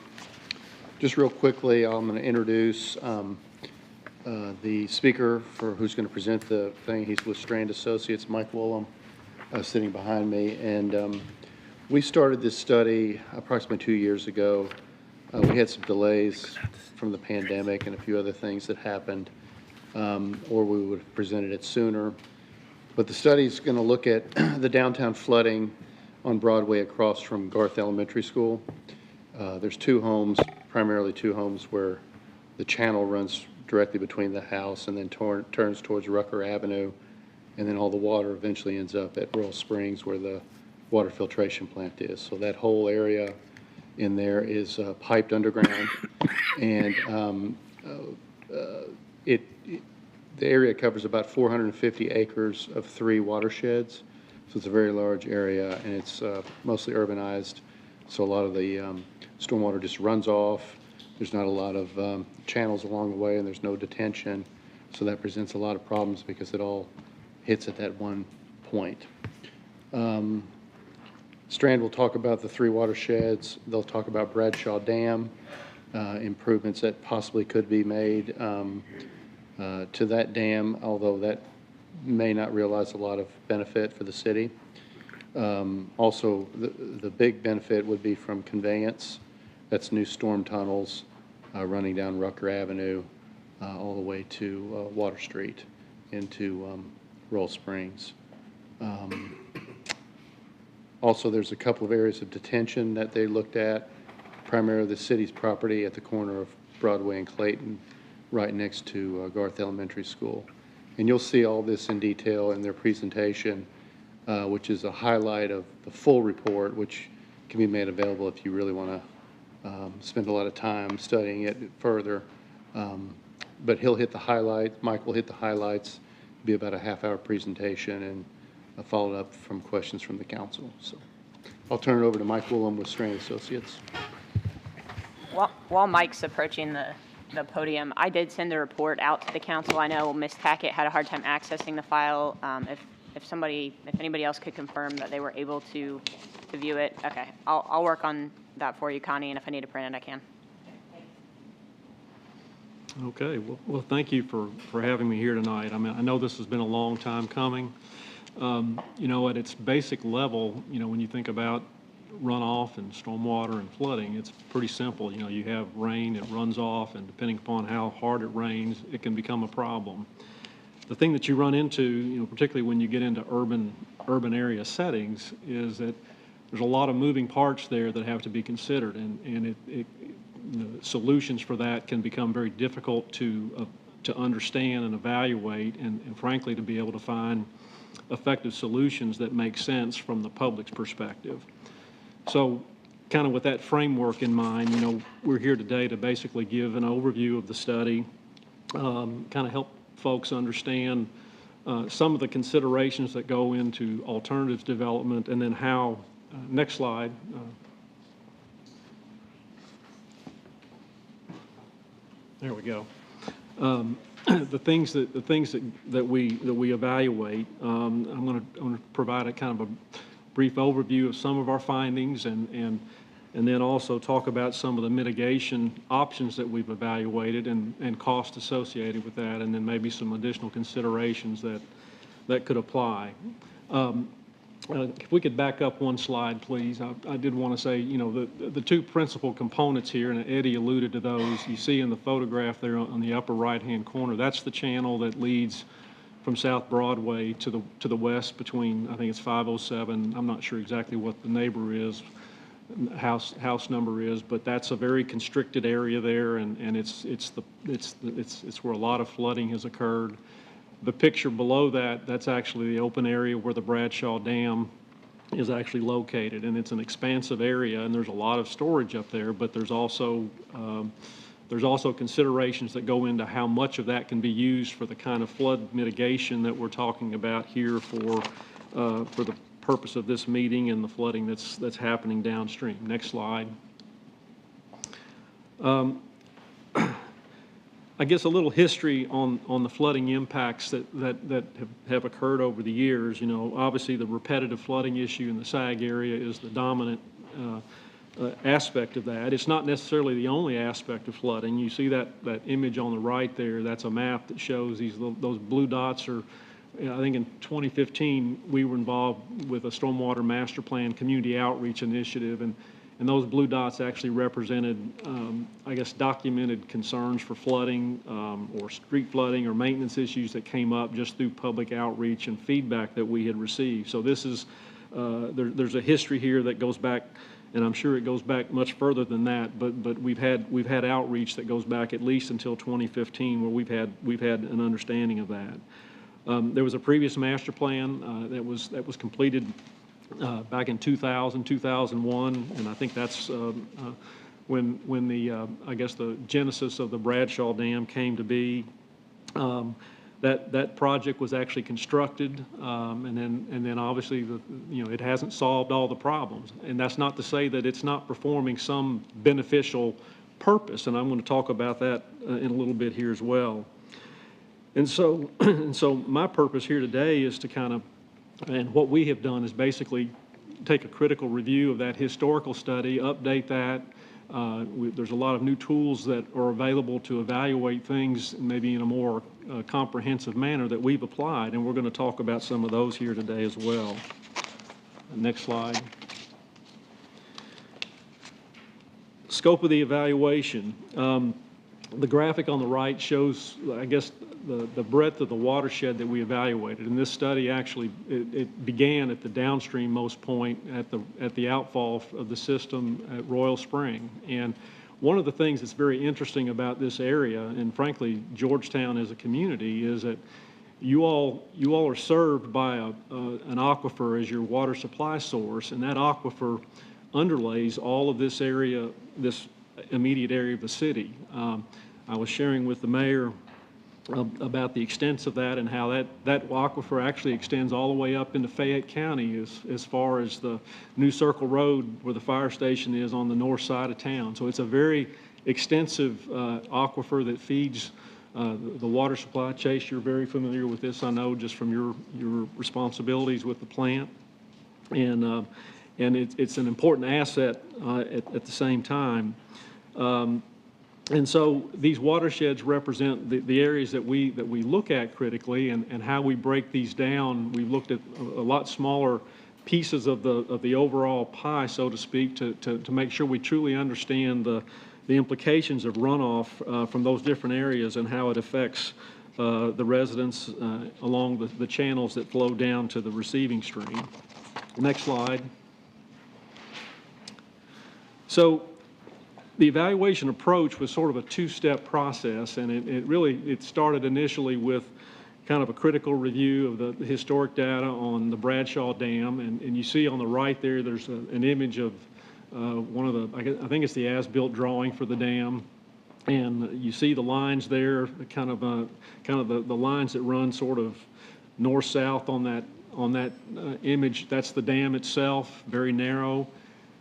just real quickly, I'm going to introduce the speaker for who's going to present the thing. He's with Strand Associates, Mike Woolham, sitting behind me. And we started this study approximately 2 years ago. We had some delays from the pandemic and a few other things that happened, or we would have presented it sooner. But the study is going to look at the downtown flooding on Broadway across from Garth Elementary School. There's primarily two homes where the channel runs directly between the house and then turns towards Rucker Avenue, and then all the water eventually ends up at Royal Springs where the water filtration plant is. So that whole area in there is piped underground, and the area covers about 450 acres of 3 watersheds. So it's a very large area, and it's mostly urbanized. So a lot of the stormwater just runs off. There's not a lot of channels along the way, and there's no detention. So that presents a lot of problems because it all hits at that one point. Strand will talk about the 3 watersheds. They'll talk about Bradshaw Dam, improvements that possibly could be made to that dam, although that may not realize a lot of benefit for the city. Also, the big benefit would be from conveyance. That's new storm tunnels running down Rucker Avenue all the way to Water Street into Royal Springs. Also, there's a couple of areas of detention that they looked at, primarily the city's property at the corner of Broadway and Clayton, right next to Garth Elementary School. And you'll see all this in detail in their presentation, which is a highlight of the full report, which can be made available if you really want to spend a lot of time studying it further. But he'll hit the highlights, Mike will hit the highlights, be about a half-hour presentation, and followed up from questions from the council. So I'll turn it over to Mike Woolham with Strain Associates. While Mike's approaching the podium, I did send the report out to the council. I know Ms. Tackett had a hard time accessing the file. If anybody else could confirm that they were able to view it, okay. I'll work on that for you, Connie, and if I need to print it, I can. Okay, well, thank you for having me here tonight. I mean, I know this has been a long time coming. You know, at its basic level, you know, when you think about runoff and stormwater and flooding, it's pretty simple. You know, you have rain, it runs off, and depending upon how hard it rains, it can become a problem. The thing that you run into, you know, particularly when you get into urban area settings, is that there's a lot of moving parts there that have to be considered, and solutions for that can become very difficult to understand and evaluate, and frankly, to be able to find effective solutions that make sense from the public's perspective. So kind of with that framework in mind, you know, we're here today to basically give an overview of the study, kind of help folks understand some of the considerations that go into alternatives development, and then how, next slide, there we go. The things that we evaluate. I'm going to provide a kind of a brief overview of some of our findings, and then also talk about some of the mitigation options that we've evaluated and costs associated with that, and then maybe some additional considerations that could apply. If we could back up one slide, please. I did want to say, you know, the two principal components here, and Eddie alluded to those. You see in the photograph there on the upper right-hand corner, that's the channel that leads from South Broadway to the west between, I think it's 507. I'm not sure exactly what the neighbor is, house number is, but that's a very constricted area there, and it's where a lot of flooding has occurred. The picture below that, that's actually the open area where the Bradshaw Dam is actually located, and it's an expansive area, and there's a lot of storage up there, but there's also considerations that go into how much of that can be used for the kind of flood mitigation that we're talking about here for the purpose of this meeting and the flooding that's happening downstream. Next slide. I guess a little history on the flooding impacts that have occurred over the years. You know, obviously the repetitive flooding issue in the SAG area is the dominant aspect of that. It's not necessarily the only aspect of flooding. You see that image on the right there, that's a map that shows those blue dots are, I think in 2015 we were involved with a stormwater master plan community outreach initiative, and those blue dots actually represented, I guess, documented concerns for flooding or street flooding or maintenance issues that came up just through public outreach and feedback that we had received. So this is, there's a history here that goes back, and I'm sure it goes back much further than that, but we've had outreach that goes back at least until 2015 where we've had an understanding of that. There was a previous master plan that was completed back in 2000, 2001, and I think that's when the I guess the genesis of the Bradshaw Dam came to be. That project was actually constructed, and then obviously it hasn't solved all the problems, and that's not to say that it's not performing some beneficial purpose, and I'm going to talk about that in a little bit here as well. And so my purpose here today is to kind of, and what we have done is basically take a critical review of that historical study, update that. There's a lot of new tools that are available to evaluate things maybe in a more comprehensive manner that we've applied, and we're going to talk about some of those here today as well. Next slide. Scope of the evaluation. The graphic on the right shows, I guess, the breadth of the watershed that we evaluated. And this study actually, it began at the downstream-most point at the outfall of the system at Royal Spring. And one of the things that's very interesting about this area, and frankly Georgetown as a community, is that you all are served by an aquifer as your water supply source, and that aquifer underlays all of this area, this immediate area of the city. I was sharing with the mayor about the extents of that and how that aquifer actually extends all the way up into Fayette County as far as the New Circle Road where the fire station is on the north side of town. So it's a very extensive aquifer that feeds the water supply. Chase, you're very familiar with this, I know, just from your responsibilities with the plant. And it's an important asset at the same time. And so these watersheds represent the areas that we look at critically, and how we break these down. We've looked at a lot smaller pieces of the overall pie, so to speak, to make sure we truly understand the implications of runoff from those different areas and how it affects the residents along the channels that flow down to the receiving stream. Next slide. So the evaluation approach was sort of a two-step process, and it started initially with kind of a critical review of the historic data on the Bradshaw Dam, and you see on the right there's an image of one of the, I think it's the as-built drawing for the dam, and you see the lines there, kind of the lines that run sort of north-south on that image. That's the dam itself, very narrow,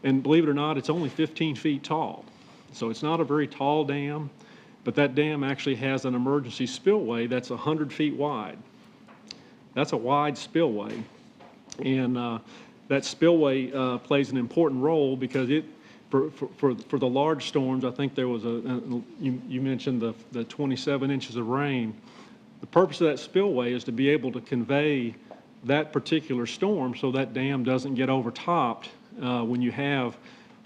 and believe it or not, it's only 15 feet tall. So it's not a very tall dam, but that dam actually has an emergency spillway that's 100 feet wide. That's a wide spillway, and that spillway plays an important role because for the large storms, I think there was you mentioned the 27 inches of rain. The purpose of that spillway is to be able to convey that particular storm so that dam doesn't get overtopped when you have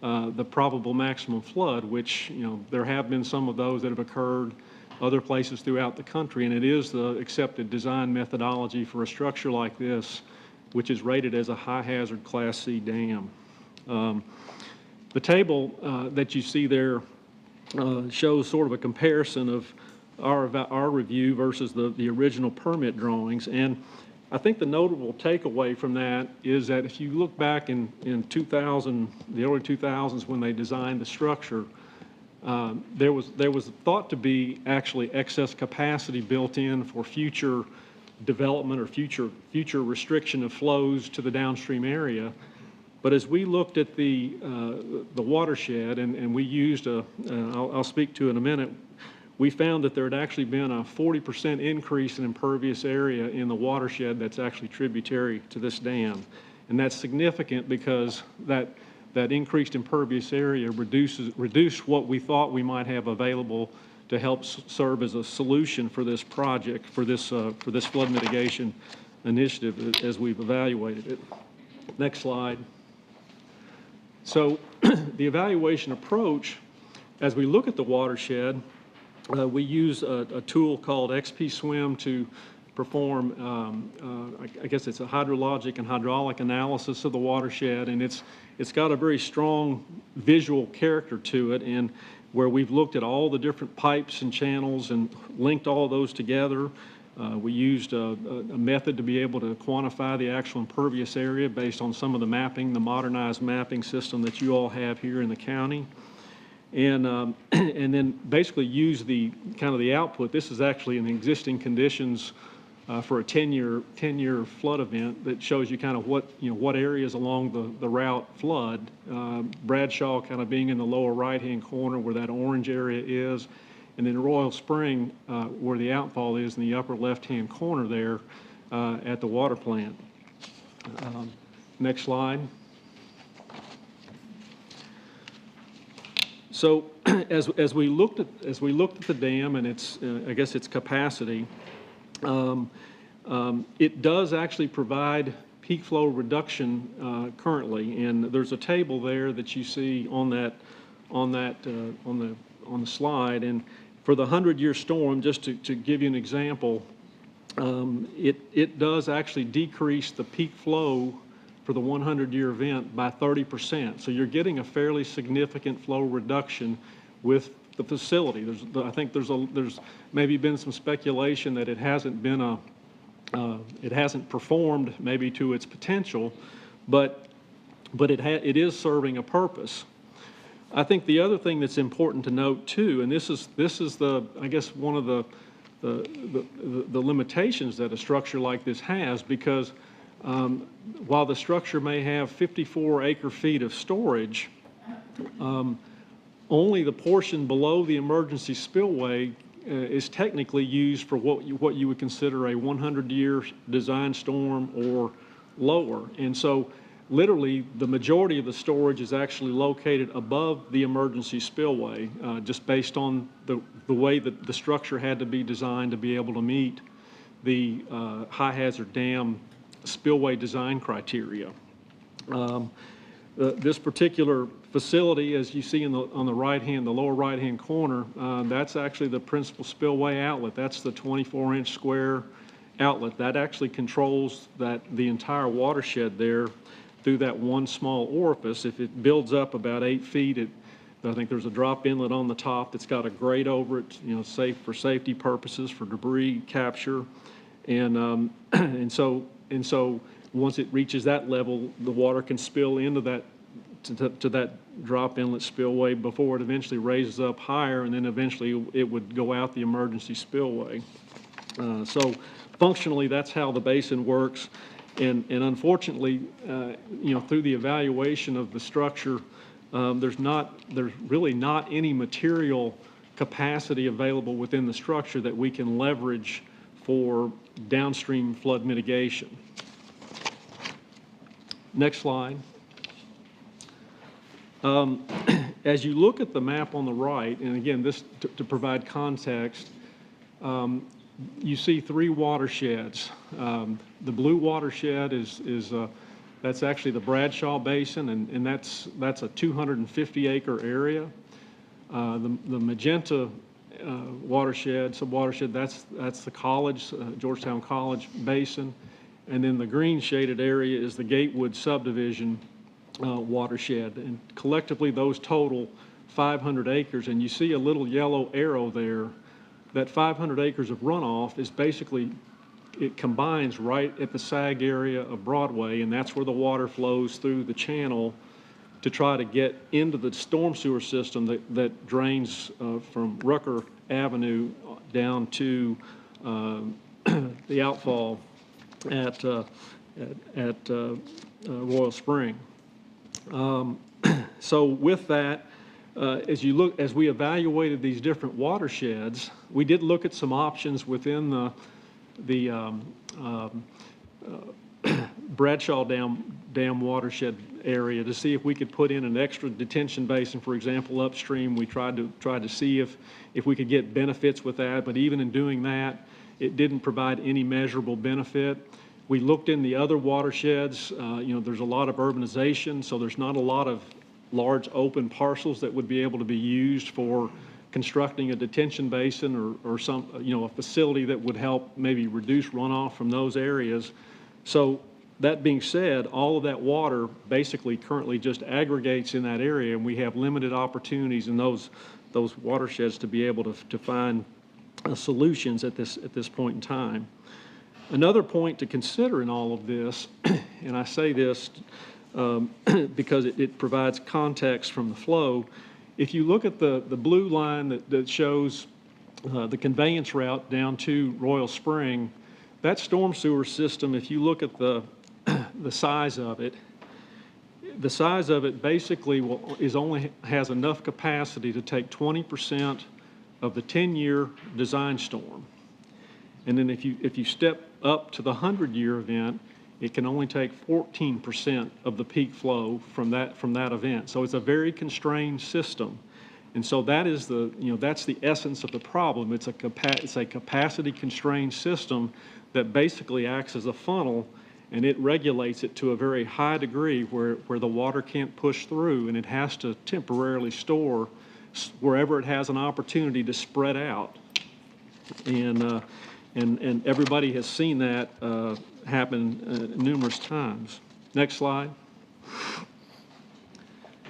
the probable maximum flood, which, there have been some of those that have occurred other places throughout the country, and it is the accepted design methodology for a structure like this, which is rated as a high hazard Class C dam. The table that you see there shows sort of a comparison of our review versus the original permit drawings, and I think the notable takeaway from that is that if you look back in 2000, the early 2000s when they designed the structure, there was thought to be actually excess capacity built in for future development or future restriction of flows to the downstream area. But as we looked at the watershed and we used I'll speak to in a minute, we found that there had actually been a 40% increase in impervious area in the watershed that's actually tributary to this dam. And that's significant because that increased impervious area reduced what we thought we might have available to help serve as a solution for this project, for this flood mitigation initiative as we've evaluated it. Next slide. So the evaluation approach, as we look at the watershed, we use a tool called XP Swim to perform, I guess it's a hydrologic and hydraulic analysis of the watershed, and it's got a very strong visual character to it, and where we've looked at all the different pipes and channels and linked all those together. We used a method to be able to quantify the actual impervious area based on some of the mapping, the modernized mapping system that you all have here in the county. And then basically use the output. This is actually an existing conditions for a 10-year flood event that shows you kind of what areas along the route flood. Bradshaw kind of being in the lower right-hand corner where that orange area is, and then Royal Spring where the outfall is in the upper left-hand corner there at the water plant. Next slide. So as we looked at the dam and its I guess its capacity, it does actually provide peak flow reduction currently, and there's a table there that you see on the slide. And for the 100-year storm, just to give you an example, it does actually decrease the peak flow for the 100-year event by 30%. So you're getting a fairly significant flow reduction with the facility. I think there's maybe been some speculation that it hasn't performed maybe to its potential, but it is serving a purpose. I think the other thing that's important to note too, and this is the, I guess, one of the limitations that a structure like this has, because while the structure may have 54 acre-feet of storage, only the portion below the emergency spillway is technically used for what you would consider a 100-year design storm or lower. And so literally the majority of the storage is actually located above the emergency spillway, just based on the way that the structure had to be designed to be able to meet the high hazard dam spillway design criteria. This particular facility, as you see on the right-hand, the lower right-hand corner, that's actually the principal spillway outlet. That's the 24-inch square outlet. That actually controls the entire watershed there through that one small orifice. If it builds up about 8 feet, I think there's a drop inlet on the top that's got a grate over it, safe for safety purposes, for debris capture, and so once it reaches that level, the water can spill into that to that drop inlet spillway before it eventually raises up higher, and then eventually it would go out the emergency spillway. So functionally, that's how the basin works, and unfortunately, through the evaluation of the structure, there's really not any material capacity available within the structure that we can leverage for downstream flood mitigation. Next slide. As you look at the map on the right, and again, this to provide context, you see 3 watersheds. The blue watershed that's actually the Bradshaw Basin, and that's a 250-acre area. The magenta subwatershed, that's the college, Georgetown College Basin, and then the green shaded area is the Gatewood subdivision watershed, and collectively those total 500 acres, and you see a little yellow arrow there. That 500 acres of runoff is basically, it combines right at the sag area of Broadway, and that's where the water flows through the channel to try to get into the storm sewer system that drains from Rucker Avenue down to the outfall at Royal Spring. So with that, as we evaluated these different watersheds, we did look at some options within the Bradshaw Dam watershed area to see if we could put in an extra detention basin, for example, upstream. We tried to see if we could get benefits with that, but even in doing that, it didn't provide any measurable benefit. We looked in the other watersheds. There's a lot of urbanization, so there's not a lot of large open parcels that would be able to be used for constructing a detention basin or some, a facility that would help maybe reduce runoff from those areas. So that being said, all of that water basically currently just aggregates in that area, and we have limited opportunities in those watersheds to be able to find solutions at this point in time. Another point to consider in all of this, and I say this because it provides context from the flow. If you look at the blue line that shows the conveyance route down to Royal Spring, that storm sewer system, if you look at the size of it, basically has enough capacity to take 20% of the 10-year design storm. And then if you step up to the 100-year event, it can only take 14% of the peak flow from that event. So it's a very constrained system, and so that's the essence of the problem. It's a capacity constrained system that basically acts as a funnel, and it regulates it to a very high degree where the water can't push through, and it has to temporarily store wherever it has an opportunity to spread out. And everybody has seen that happen numerous times. Next slide.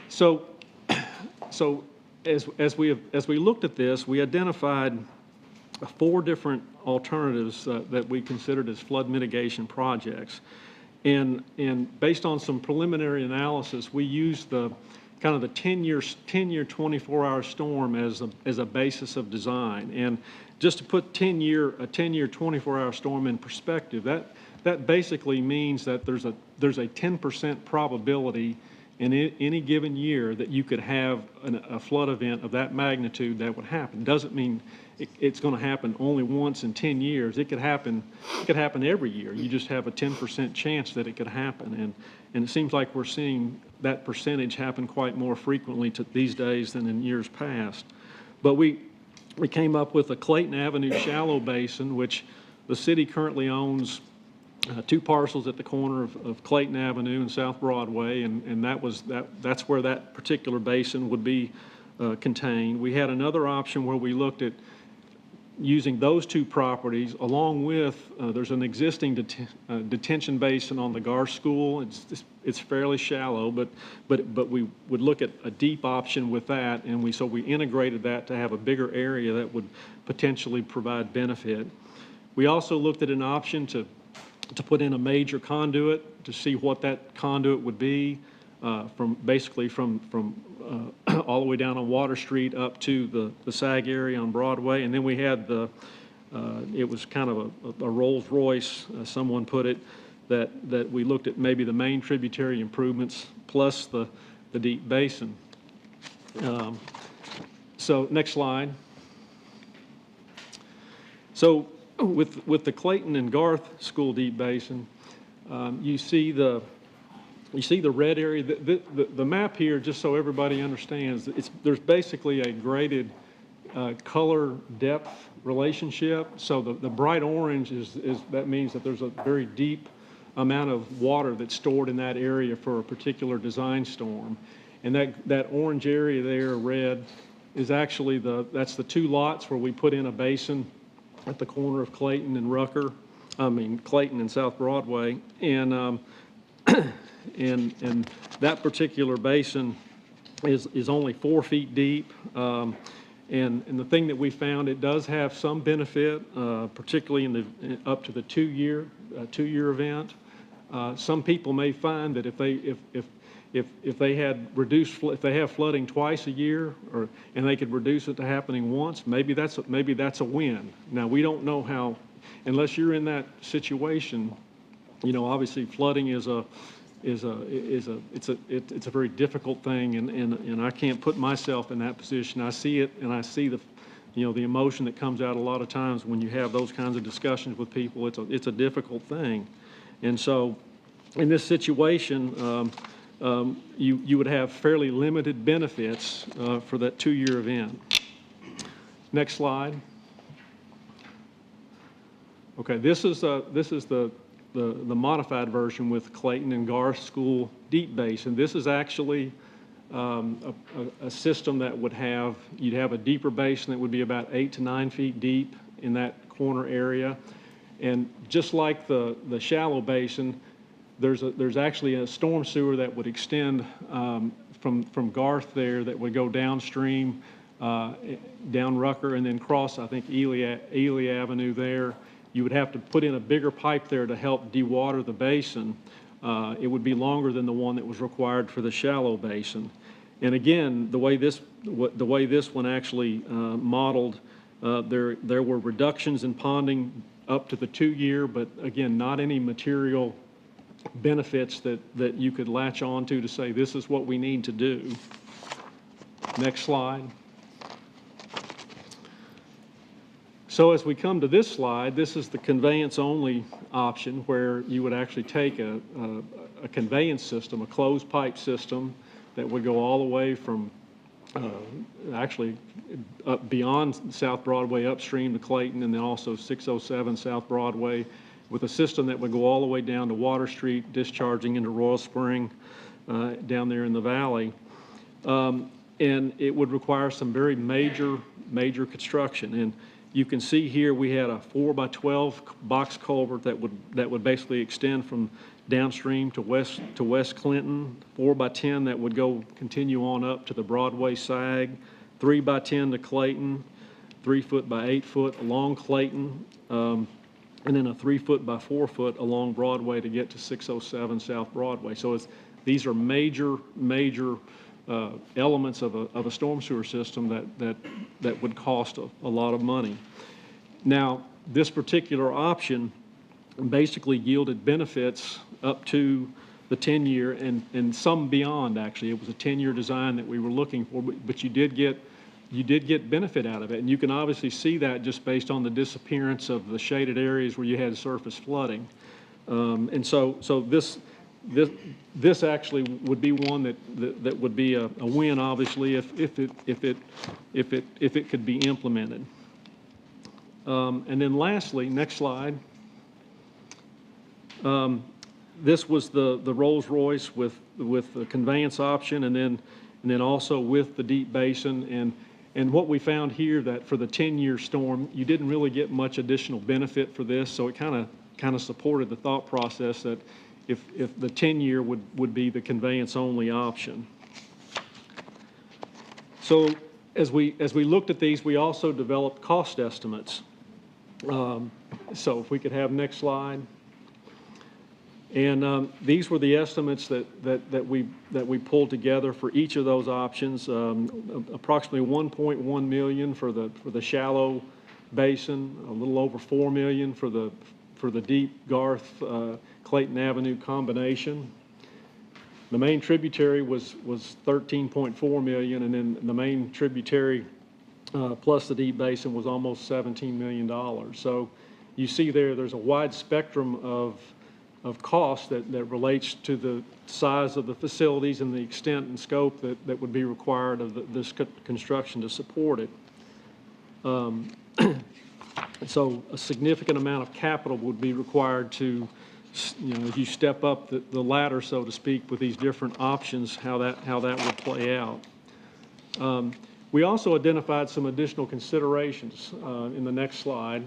So as we looked at this, we identified 4 different alternatives that we considered as flood mitigation projects. And based on some preliminary analysis, we used the kind of the 10-year 24-hour storm as a basis of design. And just to put a 10-year 24-hour storm in perspective, that basically means that there's a 10% probability in any given year that you could have a flood event of that magnitude that would happen. Doesn't mean it's going to happen only once in 10 years. It could happen every year. You just have a 10% chance that it could happen. And it seems like we're seeing that percentage happen quite more frequently these days than in years past. But we came up with a Clayton Avenue shallow basin, which the city currently owns 2 parcels at the corner of Clayton Avenue and South Broadway, and that's where that particular basin would be contained. We had another option where we looked at using those 2 properties along with there's an existing detention basin on the Gar School. It's fairly shallow, but we would look at a deep option with that, and so we integrated that to have a bigger area that would potentially provide benefit. We also looked at an option to put in a major conduit to see what that conduit would be from all the way down on Water Street up to the SAG area on Broadway. And then we had it was kind of a Rolls Royce, someone put it, that we looked at maybe the main tributary improvements plus the deep basin. So next slide. So with the Clayton and Garth School deep basin, you see the red area. The map here, just so everybody understands, there's basically a graded color depth relationship. So the bright orange that means that there's a very deep amount of water that's stored in that area for a particular design storm. And that orange area there, red, is actually that's the 2 lots where we put in a basin at the corner of Clayton and South Broadway. And and that particular basin is only 4 feet deep. And the thing that we found, it does have some benefit, particularly up to the 2-year event. Some people may find that if they have flooding twice a year, and they could reduce it to happening once, maybe that's a win. Now, we don't know how, unless you're in that situation. Obviously flooding it's a very difficult thing, and I can't put myself in that position. I see it, and I see the emotion that comes out a lot of times when you have those kinds of discussions with people. It's a difficult thing. And so in this situation, you would have fairly limited benefits for that 2-year event. Next slide. Okay, this is the modified version with Clayton and Garth School deep basin. This is actually a system that you'd have a deeper basin that would be about 8 to 9 feet deep in that corner area. And just like the shallow basin, there's actually a storm sewer that would extend from Garth there that would go downstream, down Rucker, and then cross, I think, Ely Avenue there. You would have to put in a bigger pipe there to help dewater the basin. It would be longer than the one that was required for the shallow basin. And again, the way this one actually modeled, there were reductions in ponding up to the 2-year, but again, not any material benefits that you could latch on to say this is what we need to do. Next slide. So as we come to this slide, this is the conveyance-only option where you would actually take a conveyance system, a closed pipe system that would go all the way from actually up beyond South Broadway upstream to Clayton, and then also 607 South Broadway, with a system that would go all the way down to Water Street, discharging into Royal Spring down there in the valley. And it would require some very major construction. And you can see here we had a 4x12 box culvert that would basically extend from downstream to West Clinton, 4x10 that would continue on up to the Broadway SAG, 3x10 to Clayton, 3 foot by 8 foot along Clayton, and then a 3 foot by 4 foot along Broadway to get to 607 South Broadway. So these are major elements of a storm sewer system that would cost a lot of money. Now, this particular option basically yielded benefits up to the 10-year and some beyond, actually. It was a 10-year design that we were looking for, but you did get benefit out of it. And you can obviously see that just based on the disappearance of the shaded areas where you had surface flooding. And so this actually would be one that would be a win, obviously, if it could be implemented. And then lastly, next slide. This was the Rolls-Royce with the conveyance option, and then also with the deep basin. And what we found here, that for the 10-year storm, you didn't really get much additional benefit for this, so it kind of supported the thought process that if the 10-year would be the conveyance only option. So as we looked at these, we also developed cost estimates. So if we could have next slide. And these were the estimates that we pulled together for each of those options. Approximately 1.1 million for the shallow basin, a little over 4 million for the deep Garth Clayton Avenue combination. The main tributary was 13.4 million, and then the main tributary plus the deep basin was almost $17 million. So you see there's a wide spectrum of cost that relates to the size of the facilities and the extent and scope that would be required of this construction to support it. So a significant amount of capital would be required to, as you step up the ladder, so to speak, with these different options, how that would play out. We also identified some additional considerations in the next slide.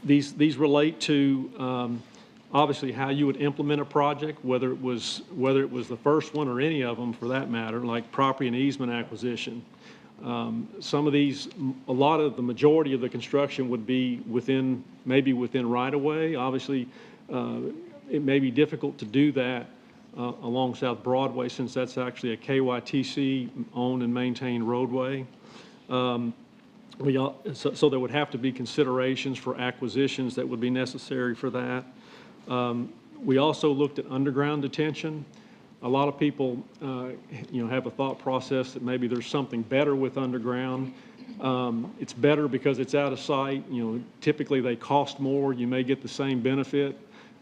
These relate to obviously how you would implement a project, whether it was the first one or any of them for that matter, like property and easement acquisition. Some of these, the majority of the construction would be maybe within right-of-way. Obviously, it may be difficult to do that along South Broadway, since that's actually a KYTC owned and maintained roadway. So there would have to be considerations for acquisitions that would be necessary for that. We also looked at underground detention. A lot of people, have a thought process that maybe there's something better with underground. It's better because it's out of sight. Typically they cost more. You may get the same benefit,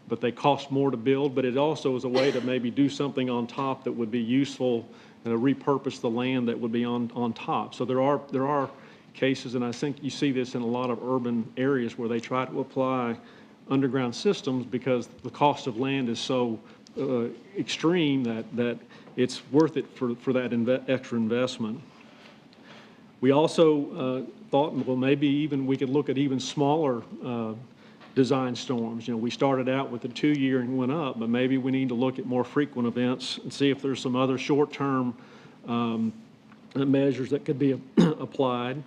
but they cost more to build. But it also is a way to maybe do something on top that would be useful and repurpose the land that would be on top. So there are cases, and I think you see this in a lot of urban areas where they try to apply underground systems because the cost of land is so extreme that it's worth it for that extra investment. We also thought, well, maybe even we could look at even smaller design storms. We started out with the 2-year and went up, but maybe we need to look at more frequent events and see if there's some other short-term measures that could be applied.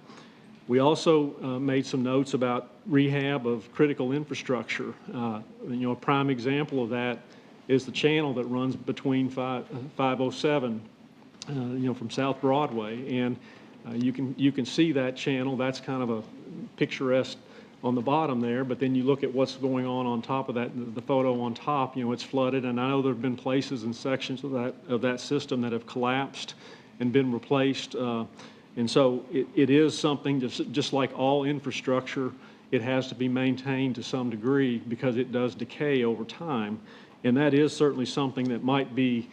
We also made some notes about rehab of critical infrastructure. A prime example of that is the channel that runs between 507, from South Broadway, and you can see that channel. That's kind of a picturesque on the bottom there, but then you look at what's going on top of that, the photo on top, it's flooded, and I know there have been places and sections of that system that have collapsed and been replaced. And so it is something, just like all infrastructure, it has to be maintained to some degree because it does decay over time. And that is certainly something that might be,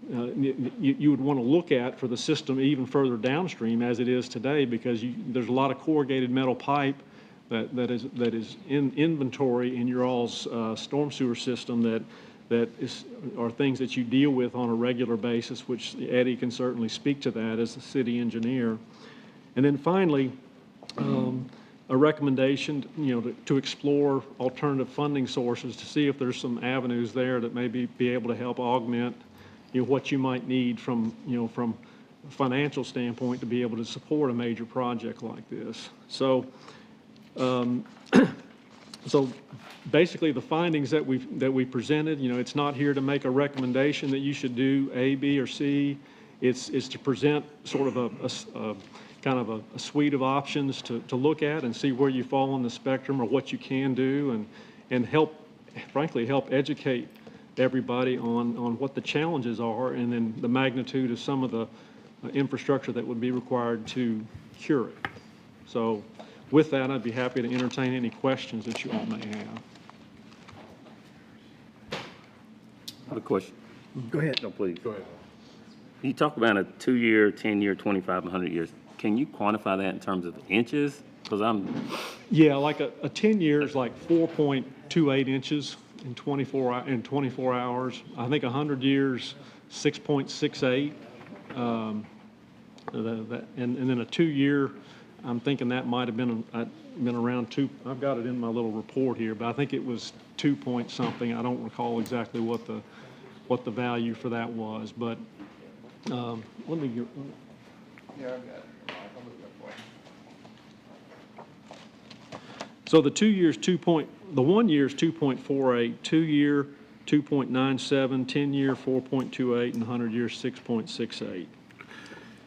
you would want to look at for the system even further downstream as it is today, because there's a lot of corrugated metal pipe that is in inventory in your all's storm sewer system are things that you deal with on a regular basis, which Eddie can certainly speak to that as the city engineer. And then finally, a recommendation, to explore alternative funding sources to see if there's some avenues there that maybe be able to help augment, what you might need from a financial standpoint to be able to support a major project like this. So So basically, the findings that we presented, it's not here to make a recommendation that you should do A, B, or C. It's to present sort of a kind of a suite of options to look at and see where you fall on the spectrum or what you can do, and help, frankly, help educate everybody on what the challenges are, and then the magnitude of some of the infrastructure that would be required to cure it. So with that, I'd be happy to entertain any questions that you all may have. I have a question. Go ahead. No, please. Go ahead. You talk about a 2-year, 10-year, 25, 100 years. Can you quantify that in terms of inches? Because Yeah, like a 10 years, like 4.28 inches in 24 hours. I think 100 years, 6.68. And then a 2-year, I'm thinking that might have been around 2. I've got it in my little report here, but I think it was 2 point something. I don't recall exactly what the value for that was, but let me get. Yeah, I've got it. I'll look it up for you. So the 2 years, the 1 year is 2.48, 2 year 2.97, 10 year 4.28, and 100 year 6.68.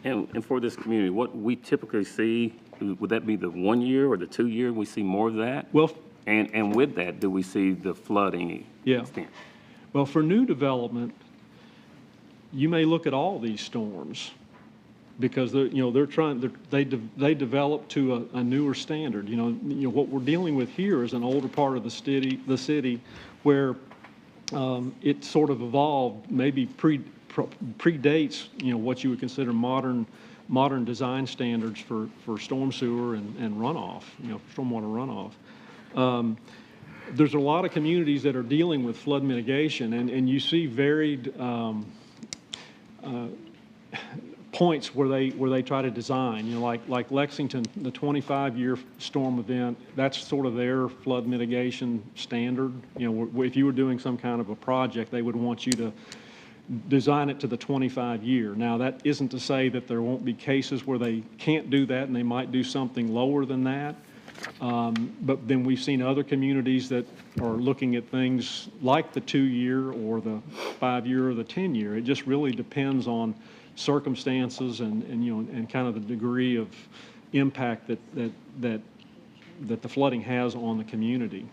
and for this community, what we typically see, would that be the 1 year or the 2 year? We see more of that? Well, and with that, do we see the flooding yeah. extent? Well, for new development, you may look at all these storms because they develop to a newer standard. What we're dealing with here is an older part of the city where it sort of evolved, maybe predates what you would consider modern design standards for storm sewer and runoff, stormwater runoff. There's a lot of communities that are dealing with flood mitigation, and you see varied points where they try to design. Like Lexington, the 25-year storm event, that's sort of their flood mitigation standard. If you were doing some kind of a project, they would want you to design it to the 25-year. Now, that isn't to say that there won't be cases where they can't do that and they might do something lower than that. But then we've seen other communities that are looking at things like the 2-year or the 5-year or the 10-year. It just really depends on circumstances and kind of the degree of impact that the flooding has on the community.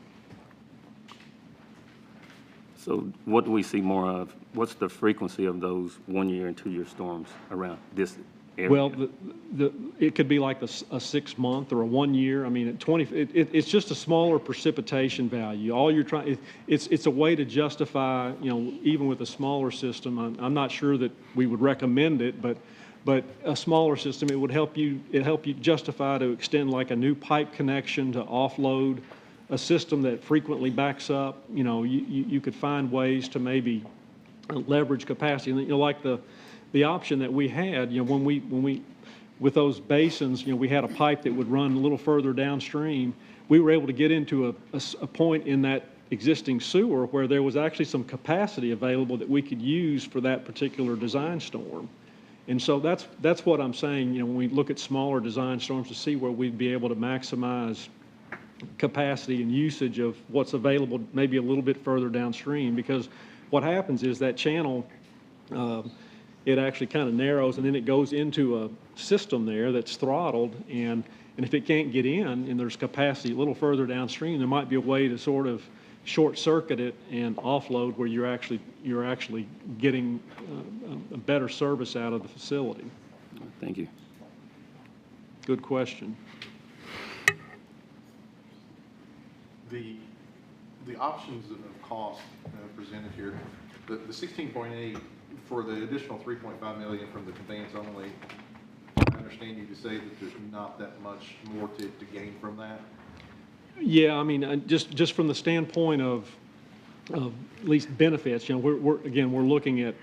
So what do we see more of? What's the frequency of those 1 year and 2 year storms around this area? Well, it could be like a 6 month or a 1 year. I mean, it's just a smaller precipitation value. All you're trying, it's a way to justify, even with a smaller system. I'm not sure that we would recommend it, but a smaller system, it would help you justify to extend like a new pipe connection to offload a system that frequently backs up. You could find ways to maybe leverage capacity. Like the option that we had, when we with those basins, we had a pipe that would run a little further downstream. We were able to get into a point in that existing sewer where there was actually some capacity available that we could use for that particular design storm. And so that's what I'm saying, when we look at smaller design storms, to see where we'd be able to maximize capacity and usage of what's available maybe a little bit further downstream, because what happens is that channel, it actually kind of narrows and then it goes into a system there that's throttled, and if it can't get in and there's capacity a little further downstream, there might be a way to sort of short circuit it and offload where you're actually getting a better service out of the facility. Thank you. Good question. The options of cost presented here, the 16.8 for the additional 3.5 million from the conveyance only, I understand you to say that there's not that much more to gain from that? Yeah, I mean, just from the standpoint of at least benefits, we're looking at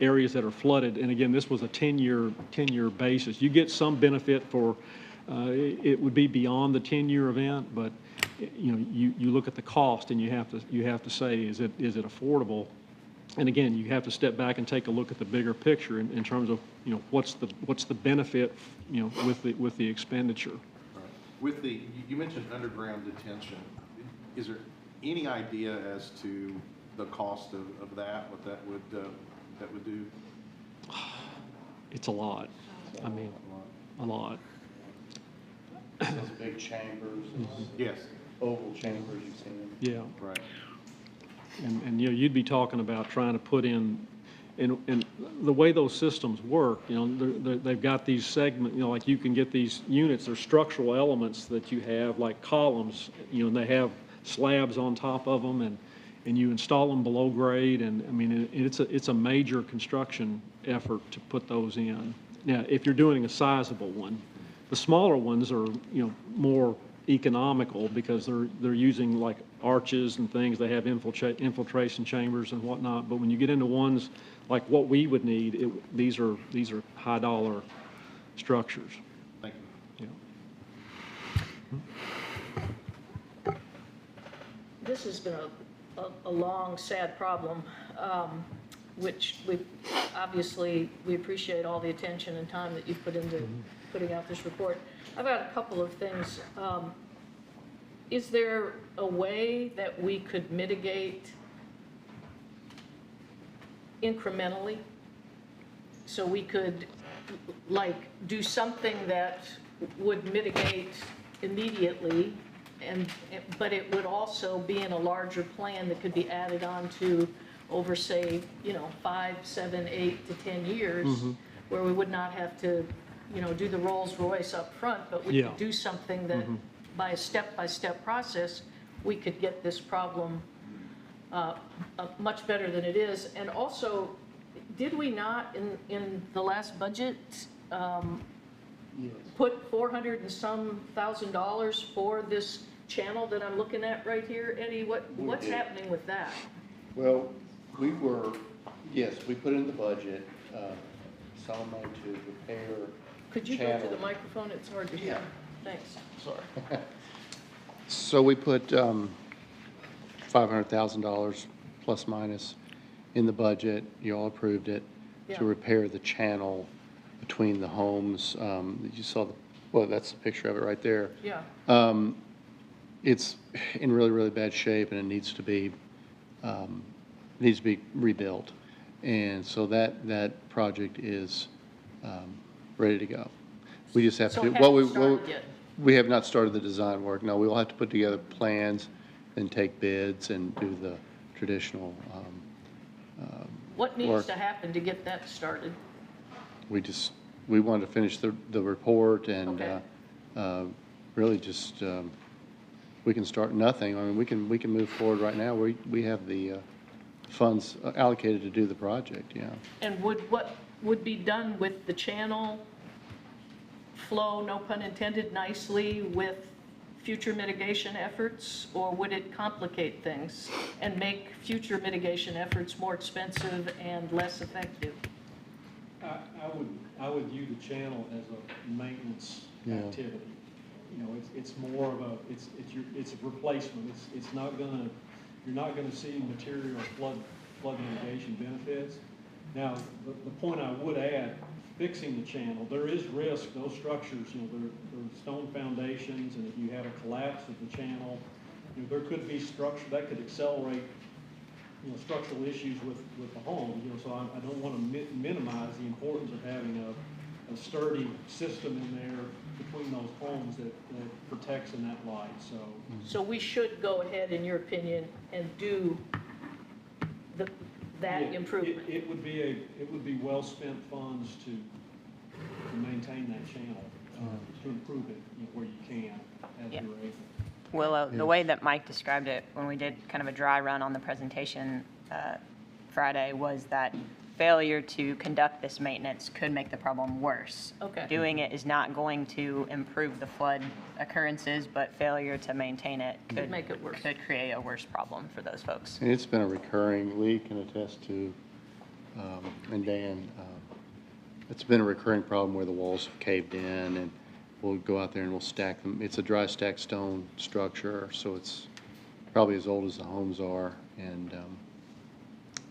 areas that are flooded, and again, this was a 10-year basis. You get some benefit for it would be beyond the 10-year event, but you look at the cost and you have to say, is it affordable? And again, you have to step back and take a look at the bigger picture in terms of what's the benefit with the expenditure. With the, you mentioned underground detention. Is there any idea as to the cost of that, what that would do? It's a lot. I mean, a lot. Those big chambers, Yes. oval chambers, you've seen them. Yeah. Right. And you know, you'd be talking about trying to put in, and the way those systems work, you know, they've got these segments, you know, like you can get these units, they're structural elements that you have, like columns, you know, and they have slabs on top of them, and you install them below grade, and I mean, it's a major construction effort to put those in. Now, if you're doing a sizable one, the smaller ones are, you know, more economical because they're using like arches and things. They have infiltration chambers and whatnot. But when you get into ones like what we would need, these are high dollar structures. Thank you. Yeah. This has been a long, sad problem, which we appreciate all the attention and time that you've put into putting out this report. I've got a couple of things. Is there a way that we could mitigate incrementally? So we could, like, do something that would mitigate immediately, but it would also be in a larger plan that could be added on to over, say, 5, 7, 8 to 10 years, where we would not have to, do the Rolls Royce up front, but we could do something that by a step-by-step process, we could get this problem much better than it is. And also, did we not in the last budget put $400 and some thousand for this channel that I'm looking at right here? Eddie, what's happening with that? Well, we put in the budget, some money to repair. Could you go to the microphone? It's hard to hear. Thanks. Sorry. So we put $500,000 plus minus in the budget. You all approved it to repair the channel between the homes. You saw that's the picture of it right there. Yeah. It's in really, really bad shape, and it needs to be rebuilt. And so that project is ready to go. We just have to. We have not started the design work. No, we will have to put together plans and take bids and do the traditional what needs work. to happen to get that started? We wanted to finish the report and really just we can start nothing. I mean, we can move forward right now. We have the funds allocated to do the project. Yeah. And what would be done with the channel flow, no pun intended, nicely with future mitigation efforts, or would it complicate things and make future mitigation efforts more expensive and less effective? I would view the channel as a maintenance activity. It's more of it's a replacement. You're not gonna see material flood mitigation benefits. Now, the point I would add, fixing the channel, there is risk. Those structures, they're stone foundations, and if you had a collapse of the channel, there could be structure that could accelerate, structural issues with the home. So I don't want to minimize the importance of having a sturdy system in there between those homes that protects in that light. So we should go ahead, in your opinion, and do that improvement. It would be well spent funds to maintain that channel, to improve it where you can as you're able. Willow, the way that Mike described it when we did kind of a dry run on the presentation Friday was that failure to conduct this maintenance could make the problem worse. Okay. Doing it is not going to improve the flood occurrences, but failure to maintain it could make it worse. Could create a worse problem for those folks. And it's been a recurring, Lee can attest to, and Dan, it's been a recurring problem where the walls have caved in, and we'll go out there and we'll stack them. It's a dry stack stone structure, so it's probably as old as the homes are, and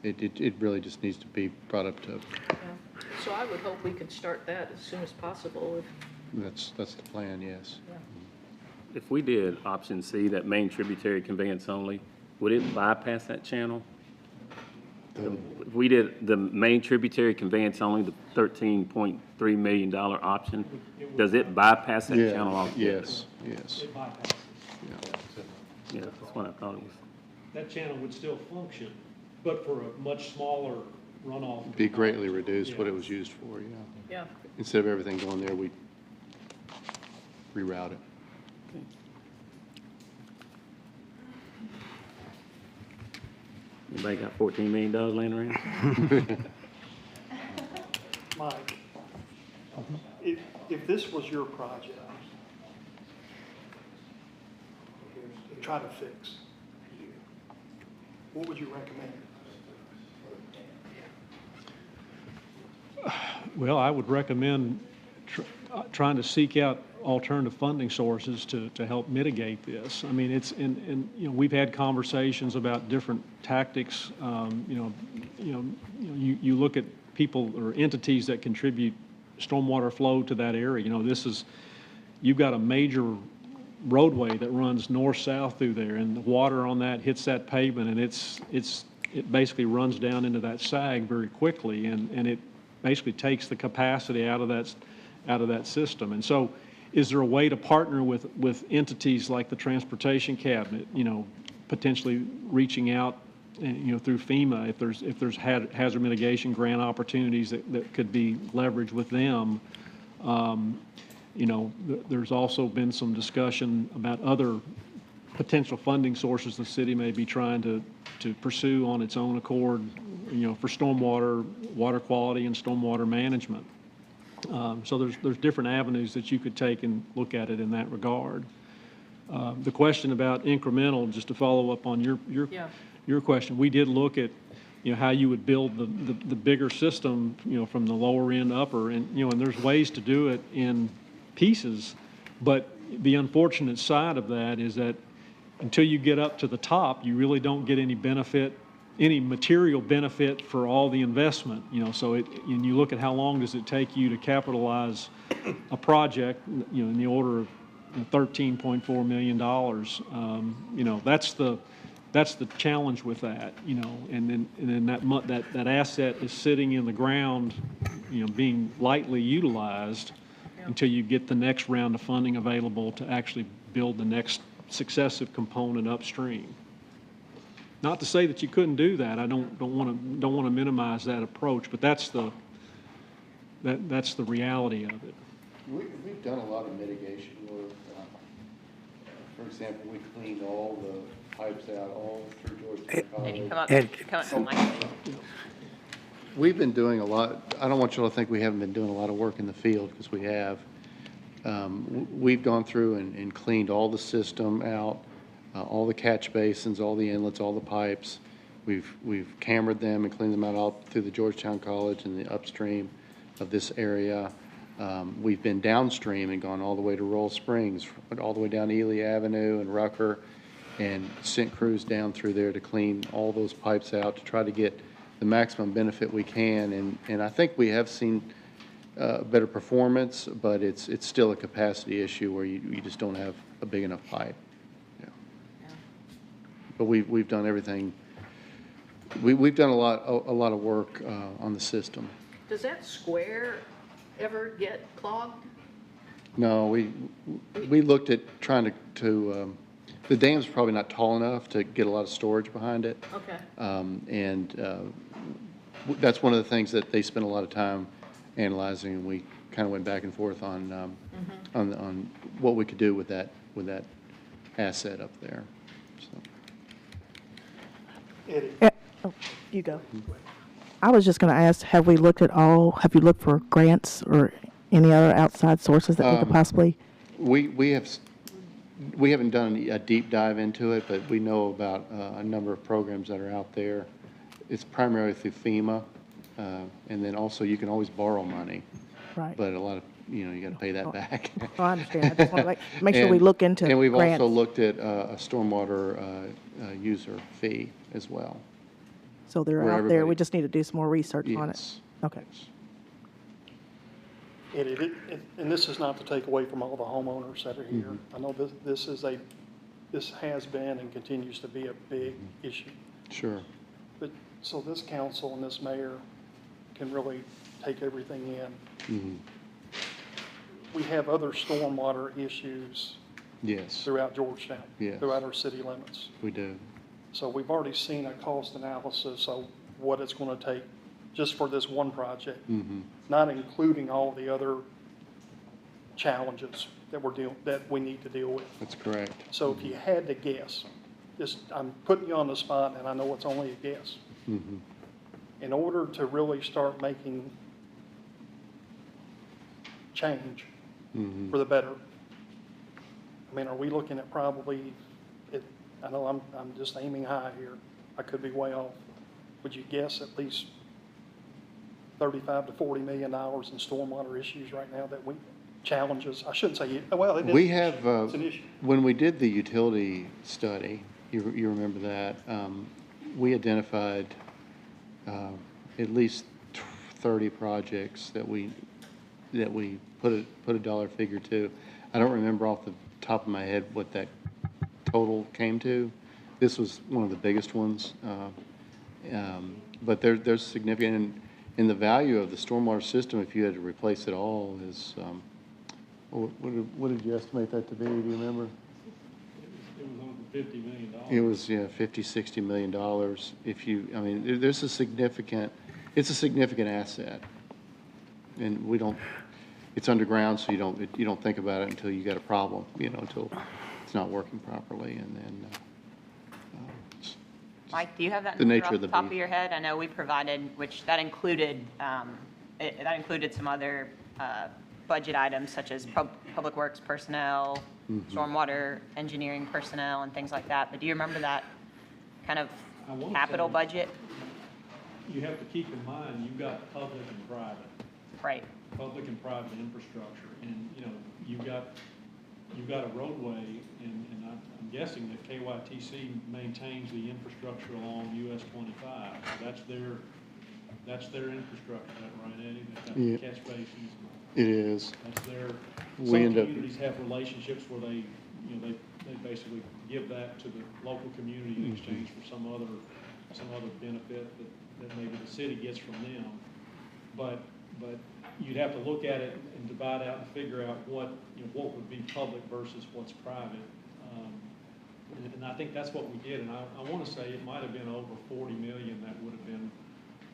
it really just needs to be brought up to. Yeah. So I would hope we could start that as soon as possible. That's the plan, yes. Yeah. if we did option C, that main tributary conveyance only, would it bypass that channel? If we did the main tributary conveyance only, the $13.3 million option, does it bypass that channel altogether? Yes, yes. It bypasses. Yeah, that's what I thought it was. That channel would still function, but for a much smaller runoff. Be greatly reduced what it was used for, yeah. Yeah. Instead of everything going there, we reroute it. Anybody got $14 million laying around? Mike, if this was your project, to try to fix, what would you recommend? Well, I would recommend trying to seek out alternative funding sources to help mitigate this. I mean, it's, and you know, we've had conversations about different tactics. You look at people or entities that contribute stormwater flow to that area. You know, you've got a major roadway that runs north-south through there, and the water on that hits that pavement, and it basically runs down into that sag very quickly, and it basically takes the capacity out of that system. And so, is there a way to partner with entities like the Transportation Cabinet, you know, potentially reaching out, you know, through FEMA, if there's hazard mitigation grant opportunities that could be leveraged with them? You know, there's also been some discussion about other potential funding sources the city may be trying to pursue on its own accord, you know, for stormwater, water quality, and stormwater management. So there's different avenues that you could take and look at it in that regard. The question about incremental, just to follow up on your question, we did look at, you know, how you would build the bigger system, you know, from the lower end upper, and you know, and there's ways to do it in pieces, but the unfortunate side of that is that until you get up to the top, you really don't get any benefit, any material benefit for all the investment, you know. So and you look at how long does it take you to capitalize a project, you know, in the order of $13.4 million. You know, that's the challenge with that, you know, and then that asset is sitting in the ground, you know, being lightly utilized until you get the next round of funding available to actually build the next successive component upstream. Not to say that you couldn't do that. I don't want to minimize that approach, but that's the reality of it. We've done a lot of mitigation work. For example, we cleaned all the pipes out all through Georgetown College. Come up to the mic. We've been doing a lot. I don't want you all to think we haven't been doing a lot of work in the field, because we have. We've gone through and cleaned all the system out, all the catch basins, all the inlets, all the pipes. We've cambered them and cleaned them out all through the Georgetown College and the upstream of this area. We've been downstream and gone all the way to Royal Springs, all the way down Ely Avenue and Rucker, and sent crews down through there to clean all those pipes out to try to get the maximum benefit we can. And I think we have seen better performance, but it's still a capacity issue where you just don't have a big enough pipe. Yeah. But we've done everything. We've done a lot of work on the system. Does that square ever get clogged? No, we looked at trying to the dam's probably not tall enough to get a lot of storage behind it. Okay. That's one of the things that they spent a lot of time analyzing, and we kind of went back and forth on on what we could do with that asset up there. So. Oh, you go. I was just going to ask, have you looked for grants or any other outside sources that we could possibly? We haven't done a deep dive into it, but we know about a number of programs that are out there. It's primarily through FEMA, and then also you can always borrow money. Right. But a lot of, you know, you got to pay that back. Oh, I understand. I just want to make sure we look into And we've grants. also looked at a stormwater user fee as well. So they're out there. We just need to do some more research on it. Okay. And this is not to take away from all the homeowners that are here. I know this has been and continues to be a big issue. Sure. But, so this council and this mayor can really take everything in. We have other stormwater issues Yes, throughout Georgetown, Yes. throughout our city limits. we do. So we've already seen a cost analysis of what it's going to take just for this one project, not including all the other challenges that we need to deal with. That's correct. So if you had to guess, I'm putting you on the spot, and I know it's only a guess. In order to really start making change for the better, I mean, are we looking at probably, I know I'm just aiming high here. I could be way off. Would you guess at least $35 to $40 million in stormwater issues right now that challenges? I shouldn't say, well, it is. We have, It's an issue. when we did the utility study, you remember that, we identified at least 30 projects that we put a dollar figure to. I don't remember off the top of my head what that total came to. This was one of the biggest ones, but there's significant, and the value of the stormwater system, if you had to replace it all, is, what did you estimate that to be? Do you remember? It was over $50 million. It was, yeah, $50–60 million. If you, I mean, there's a significant, it's a significant asset, and we don't. It's underground, so you don't think about it until you got a problem, until it's not working properly, and then. Mike, do you have that The number nature off of the the top beast. of your head? I know we provided, which that included some other budget items such as public works personnel, stormwater engineering personnel, and things like that. But do you remember that kind of capital budget? You have to keep in mind, you've got public and private. Right. Public and private infrastructure, and, you've got a roadway, and I'm guessing that KYTC maintains the infrastructure along US 25. So that's their infrastructure, is that right, Eddie? They've got Yeah. catch basins. It is. That's their, We some end up- communities have relationships where they basically give that to the local community in exchange for some other benefit that maybe the city gets from them. But you'd have to look at it and divide out and figure out what would be public versus what's private. And I think that's what we did, and I want to say it might have been over 40 million that would have been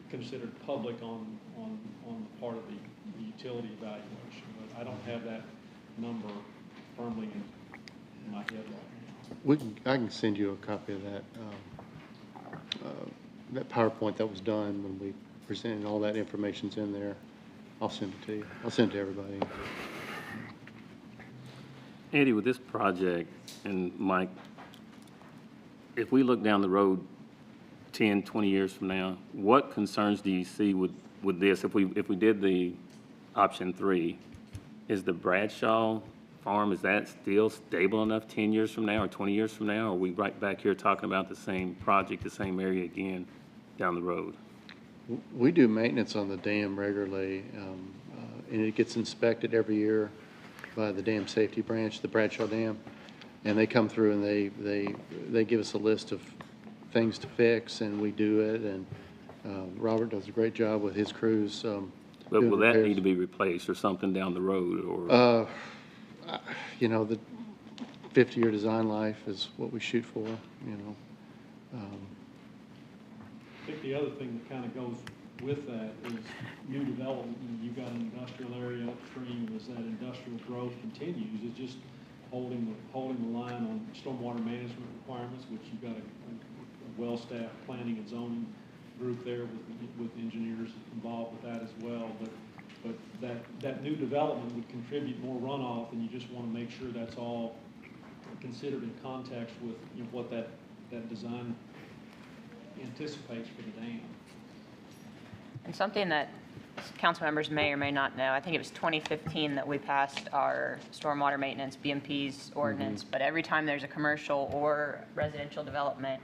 considered public on the part of the utility evaluation, but I don't have that number firmly in my head right now. I can send you a copy of that PowerPoint that was done when we presented. All that information's in there. I'll send it to you. I'll send it to everybody. Andy, with this project, and Mike, if we look down the road 10, 20 years from now, what concerns do you see with this? If we did the option 3, is the Bradshaw farm, is that still stable enough 10 years from now or 20 years from now? Or are we right back here talking about the same project, the same area again down the road? We do maintenance on the dam regularly, and it gets inspected every year by the dam safety branch, the Bradshaw Dam, and they come through and they give us a list of things to fix, and we do it. And Robert does a great job with his crews. But will that need to be replaced or something down the road, or? The 50-year design life is what we shoot for. I think the other thing that kind of goes with that is new development. You've got an industrial area upstream, and as that industrial growth continues, it's just holding the line on stormwater management requirements, which you've got a well-staffed planning and zoning group there with engineers involved with that as well. But that new development would contribute more runoff, and you just want to make sure that's all considered in context with what that design anticipates for the dam. And something that council members may or may not know, I think it was 2015 that we passed our stormwater maintenance BMP's ordinance, but every time there's a commercial or residential development,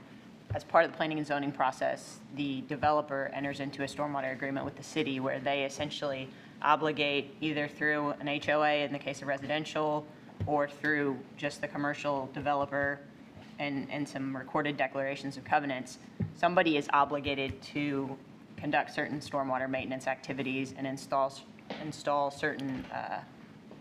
as part of the planning and zoning process, the developer enters into a stormwater agreement with the city where they essentially obligate either through an HOA in the case of residential or through just the commercial developer and some recorded declarations of covenants, somebody is obligated to conduct certain stormwater maintenance activities and install certain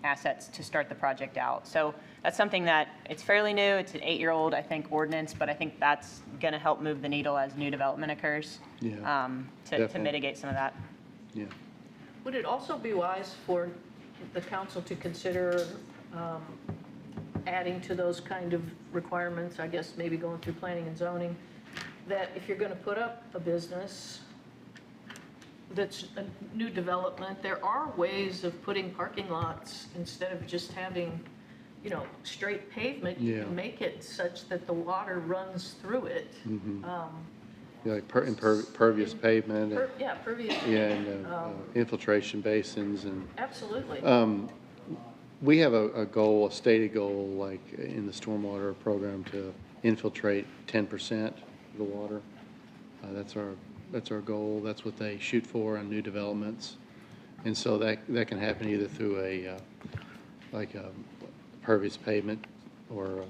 assets to start the project out. So that's something that it's fairly new. It's an 8-year-old, I think, ordinance, but I think that's going to help move the needle as new development occurs to mitigate some of that. Yeah. Would it also be wise for the council to consider adding to those kind of requirements, I guess maybe going through planning and zoning, that if you're going to put up a business that's a new development, there are ways of putting parking lots instead of just having, you know, straight pavement. You can make it such that the water runs through it. Yeah, like impervious pavement. Pervious. Yeah, and infiltration basins and. Absolutely. We have a goal, a stated goal, like in the stormwater program, to infiltrate 10% of the water. That's our goal. That's what they shoot for on new developments, and so that can happen either through a pervious pavement or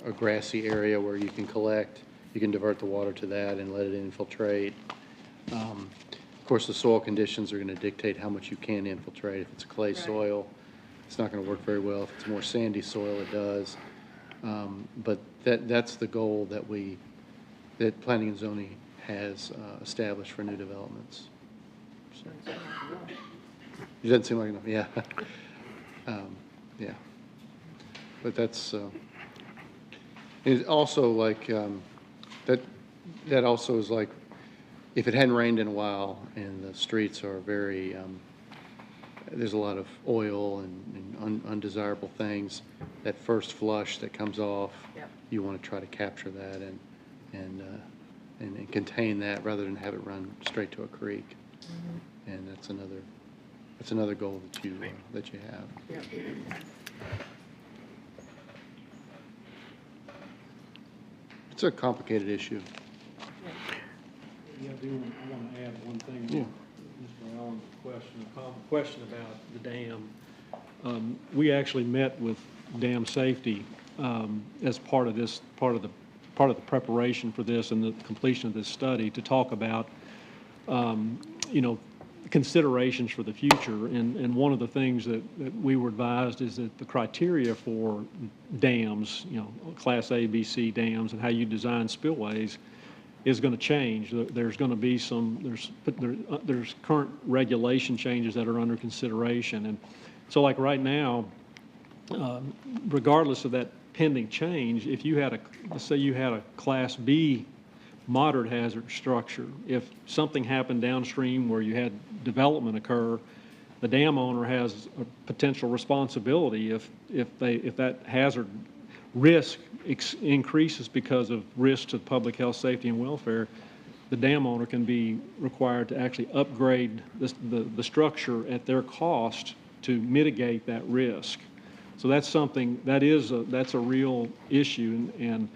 a grassy area where you can collect. You can divert the water to that and let it infiltrate. Of course, the soil conditions are going to dictate how much you can infiltrate. If it's a clay soil, it's not going to work very well. If it's more sandy soil, it does. But that's the goal that planning and zoning has established for new developments. So, it doesn't seem like enough, yeah. Yeah. But that's, it's also like, that also is like, if it hadn't rained in a while and the streets are very, there's a lot of oil and undesirable things, that first flush that comes off, you want to try to capture that and contain that rather than have it run straight to a creek. And that's another goal that you have. It's a complicated issue. Yeah, I want to add one thing. Yeah. Mr. Allen's question about the dam. We actually met with dam safety as part of the preparation for this and the completion of this study to talk about, considerations for the future. And one of the things that we were advised is that the criteria for dams, Class A, B, C dams, and how you design spillways is going to change. There's going to be there's current regulation changes that are under consideration. And so like right now, regardless of that pending change, if you had let's say you had a Class B moderate hazard structure, if something happened downstream where you had development occur, the dam owner has a potential responsibility if that hazard risk increases because of risk to public health, safety, and welfare. The dam owner can be required to actually upgrade the structure at their cost to mitigate that risk. So that's something that's a real issue, and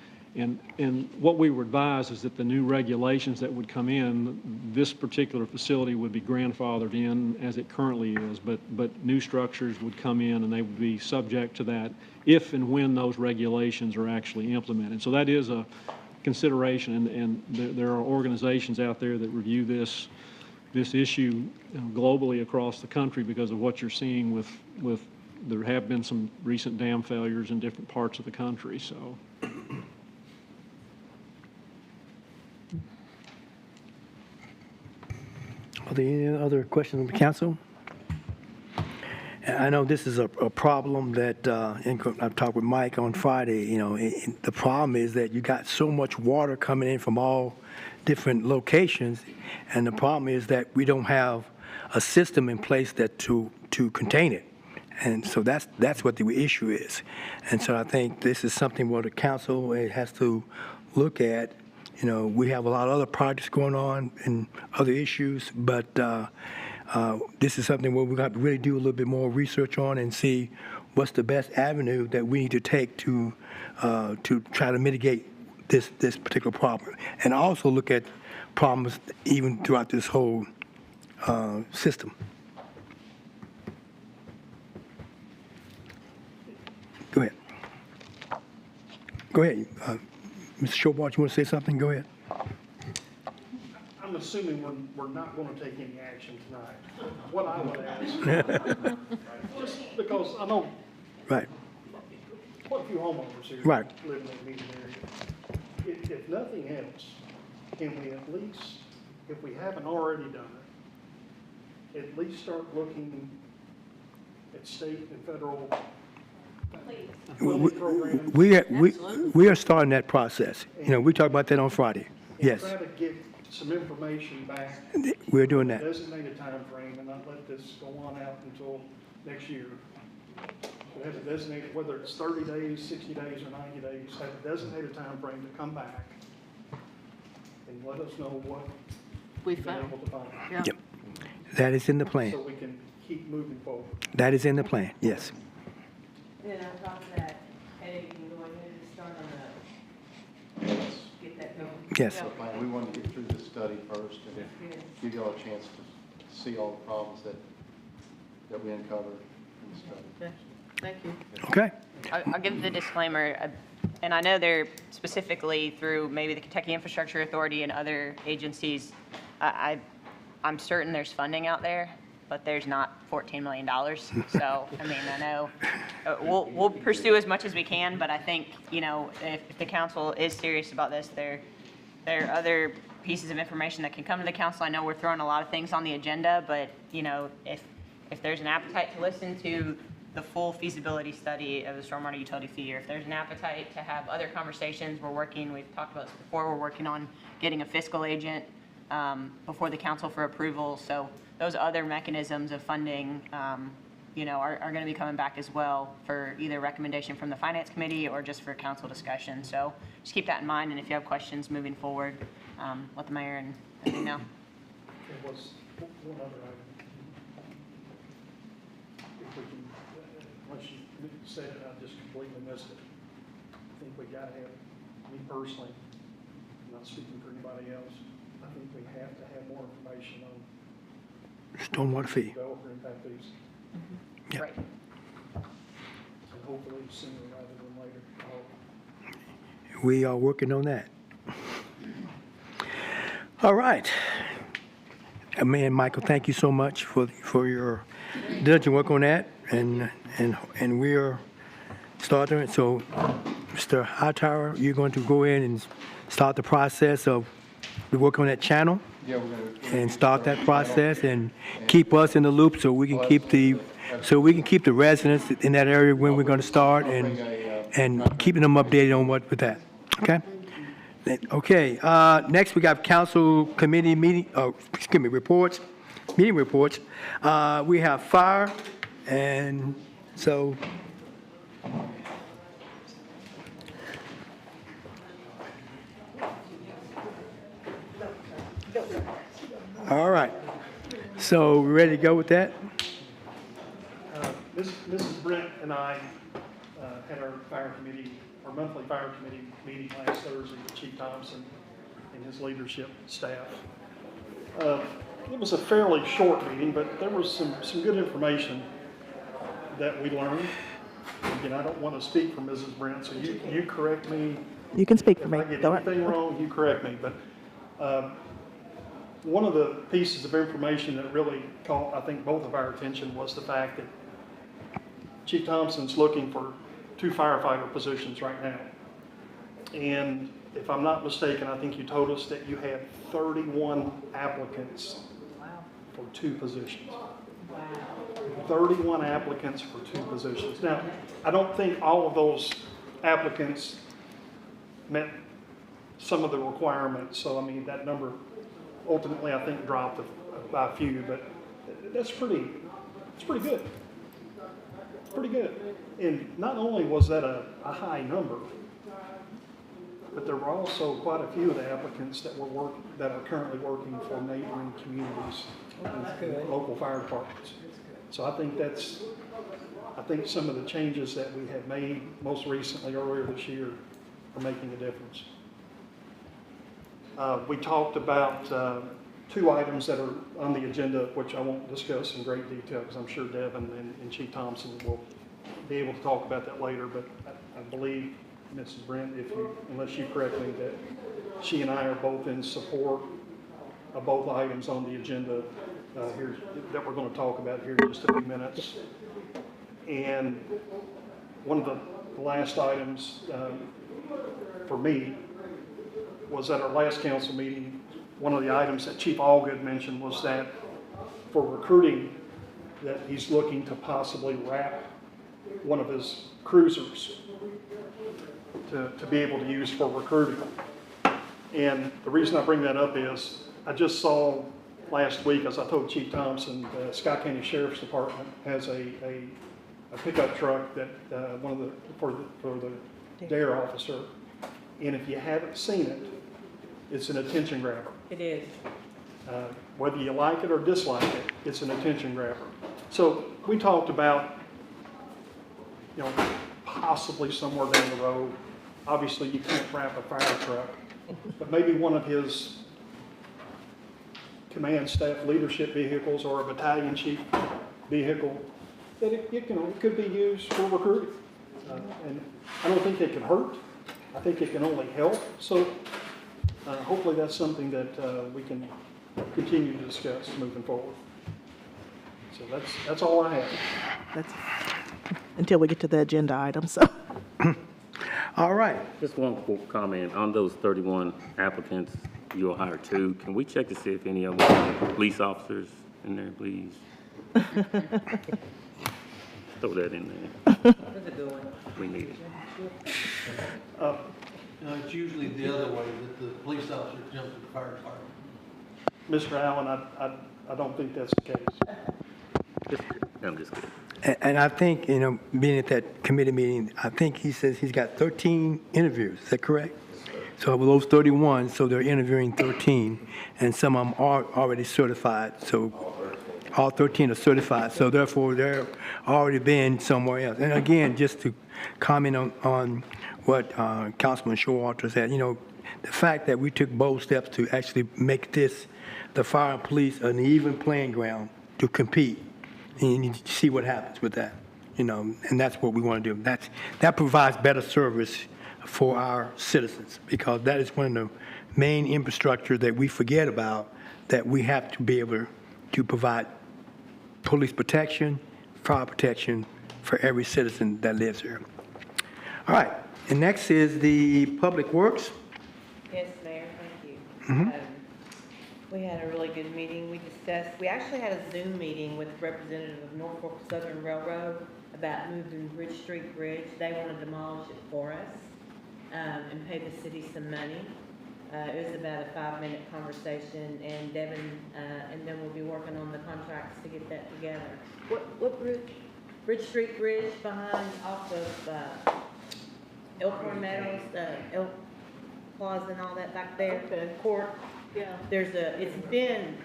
what we were advised is that the new regulations that would come in, this particular facility would be grandfathered in as it currently is, but new structures would come in and they would be subject to that if and when those regulations are actually implemented. So that is a consideration, and there are organizations out there that review this issue globally across the country because of what you're seeing with there have been some recent dam failures in different parts of the country. So. Are there any other questions from the council? I know this is a problem that, I talked with Mike on Friday, the problem is that you got so much water coming in from all different locations, and the problem is that we don't have a system in place to contain it. And so that's what the issue is. And so I think this is something where the council has to look at. We have a lot of other projects going on and other issues, but this is something where we got to really do a little bit more research on and see what's the best avenue that we need to take to try to mitigate this particular problem, and also look at problems even throughout this whole system. Go ahead. Mr. Showbart, you want to say something? Go ahead. I'm assuming we're not going to take any action tonight. What I would ask, just because I know Right. quite a few homeowners here Right. live in that immediate area. If nothing else, can we at least, if we haven't already done it, at least start looking at state and federal programs? We are starting that process. You know, we talked about that on Friday. And Yes, try to get some information back. we're doing that. Designated time frame, and not let this go on out until next year. We have a designated, whether it's 30 days, 60 days, or 90 days, have a designated time frame to come back and let us know what We we've been found. able to find. Yeah. Yep. That is in the plan. So we can keep moving forward. That is in the plan, yes. Then on top of that, Eddie, can go ahead and start on the, get that going. Yes. We want to get through this study first and give you all a chance to see all the problems that we uncovered in the study. Okay. Thank you. Okay. I'll give the disclaimer, and I know they're specifically through maybe the Kentucky Infrastructure Authority and other agencies. I'm certain there's funding out there, but there's not $14 million. So, I mean, I know we'll pursue as much as we can, but I think, you know, if the council is serious about this, there are other pieces of information that can come to the council. I know we're throwing a lot of things on the agenda, but, you know, if there's an appetite to listen to the full feasibility study of the stormwater utility fee, or if there's an appetite to have other conversations, we've talked about this before, we're working on getting a fiscal agent before the council for approval. So those other mechanisms of funding, you know, are going to be coming back as well for either recommendation from the finance committee or just for council discussion. So just keep that in mind, and if you have questions moving forward, let the mayor and me know. There was one other item. If we can, once you said it, I just completely missed it. I think we gotta have, me personally, I'm not speaking for anybody else, I think we have to have more information on Stormwater fee. developer impact fees. Yeah. Right. And hopefully sooner rather than later. We are working on that. All right. Man, Michael, thank you so much for your diligent work on that, and we are starting it. So, Mr. Hightower, you're going to go in and start the process of work on that channel. Yeah, we're going to. And start that process and keep us in the loop so we can keep the residents in that area when we're going to start and keeping them updated on what with that. Okay. Okay. Next we got council committee meeting. Reports, meeting reports. We have fire, and so. All right. So we're ready to go with that? Mrs. Brent and I had our monthly fire committee meeting last Thursday with Chief Thompson and his leadership staff. It was a fairly short meeting, but there was some good information that we learned. Again, I don't want to speak for Mrs. Brent, so you correct me. You can speak for me. If I get anything wrong, you correct me. But one of the pieces of information that really caught, I think, both of our attention was the fact that Chief Thompson's looking for 2 firefighter positions right now. And if I'm not mistaken, I think you told us that you had 31 applicants for 2 positions. 31 applicants for 2 positions. Now, I don't think all of those applicants met some of the requirements, so I mean, that number ultimately, I think, dropped by a few, but it's pretty good. It's pretty good. And not only was that a high number, but there were also quite a few of the applicants that are currently working for neighboring communities and local fire departments. So I think some of the changes that we have made most recently earlier this year are making a difference. We talked about 2 items that are on the agenda, which I won't discuss in great detail because I'm sure Devin and Chief Thompson will be able to talk about that later. But I believe Mrs. Brent, unless you correct me, that she and I are both in support of both items on the agenda here that we're going to talk about here in just a few minutes. And one of the last items for me was at our last council meeting, one of the items that Chief Allgood mentioned was that for recruiting, that he's looking to possibly wrap one of his cruisers to be able to use for recruiting. And the reason I bring that up is I just saw last week, as I told Chief Thompson, the Scott County Sheriff's Department has a pickup truck that for the DARE officer. And if you haven't seen it, it's an attention grabber. It is. Whether you like it or dislike it, it's an attention grabber. So we talked about, possibly somewhere down the road, obviously you can't wrap a fire truck, but maybe one of his command staff leadership vehicles or a battalion chief vehicle, that it could be used for recruiting. And I don't think it can hurt. I think it can only help. So hopefully that's something that we can continue to discuss moving forward. So that's all I have. That's until we get to the agenda item. So, All right. Just one quick comment. On those 31 applicants, you'll hire 2. Can we check to see if any of them are police officers in there, please? Throw that in there. That's a good one. We need it. It's usually the other way, that the police officer jumps to the fire department. Mr. Allen, I don't think that's the case. I'm just kidding. And I think, being at that committee meeting, I think he says he's got 13 interviews. Is that correct? So of those 31, so they're interviewing 13, and some of them are already certified. So all 13 are certified. So therefore, they're already been somewhere else. And again, just to comment on what Councilman Showalter said, the fact that we took bold steps to actually make this, the fire and police, an even playing ground to compete. And you see what happens with that, and that's what we want to do. That provides better service for our citizens, because that is one of the main infrastructure that we forget about, that we have to be able to provide police protection, fire protection for every citizen that lives here. All right, and next is the Public Works. Yes, Mayor, thank you. Mhm. We had a really good meeting. We actually had a Zoom meeting with a representative of Norfolk Southern Railroad about moving Bridge Street Bridge. They want to demolish it for us and pay the city some money. It was about a 5-minute conversation, and Devin and then we'll be working on the contracts to get that together. What bridge? Bridge Street Bridge off of Elkhorn Meadows, Elk Plaza and all that back there, the court. Yeah. It's been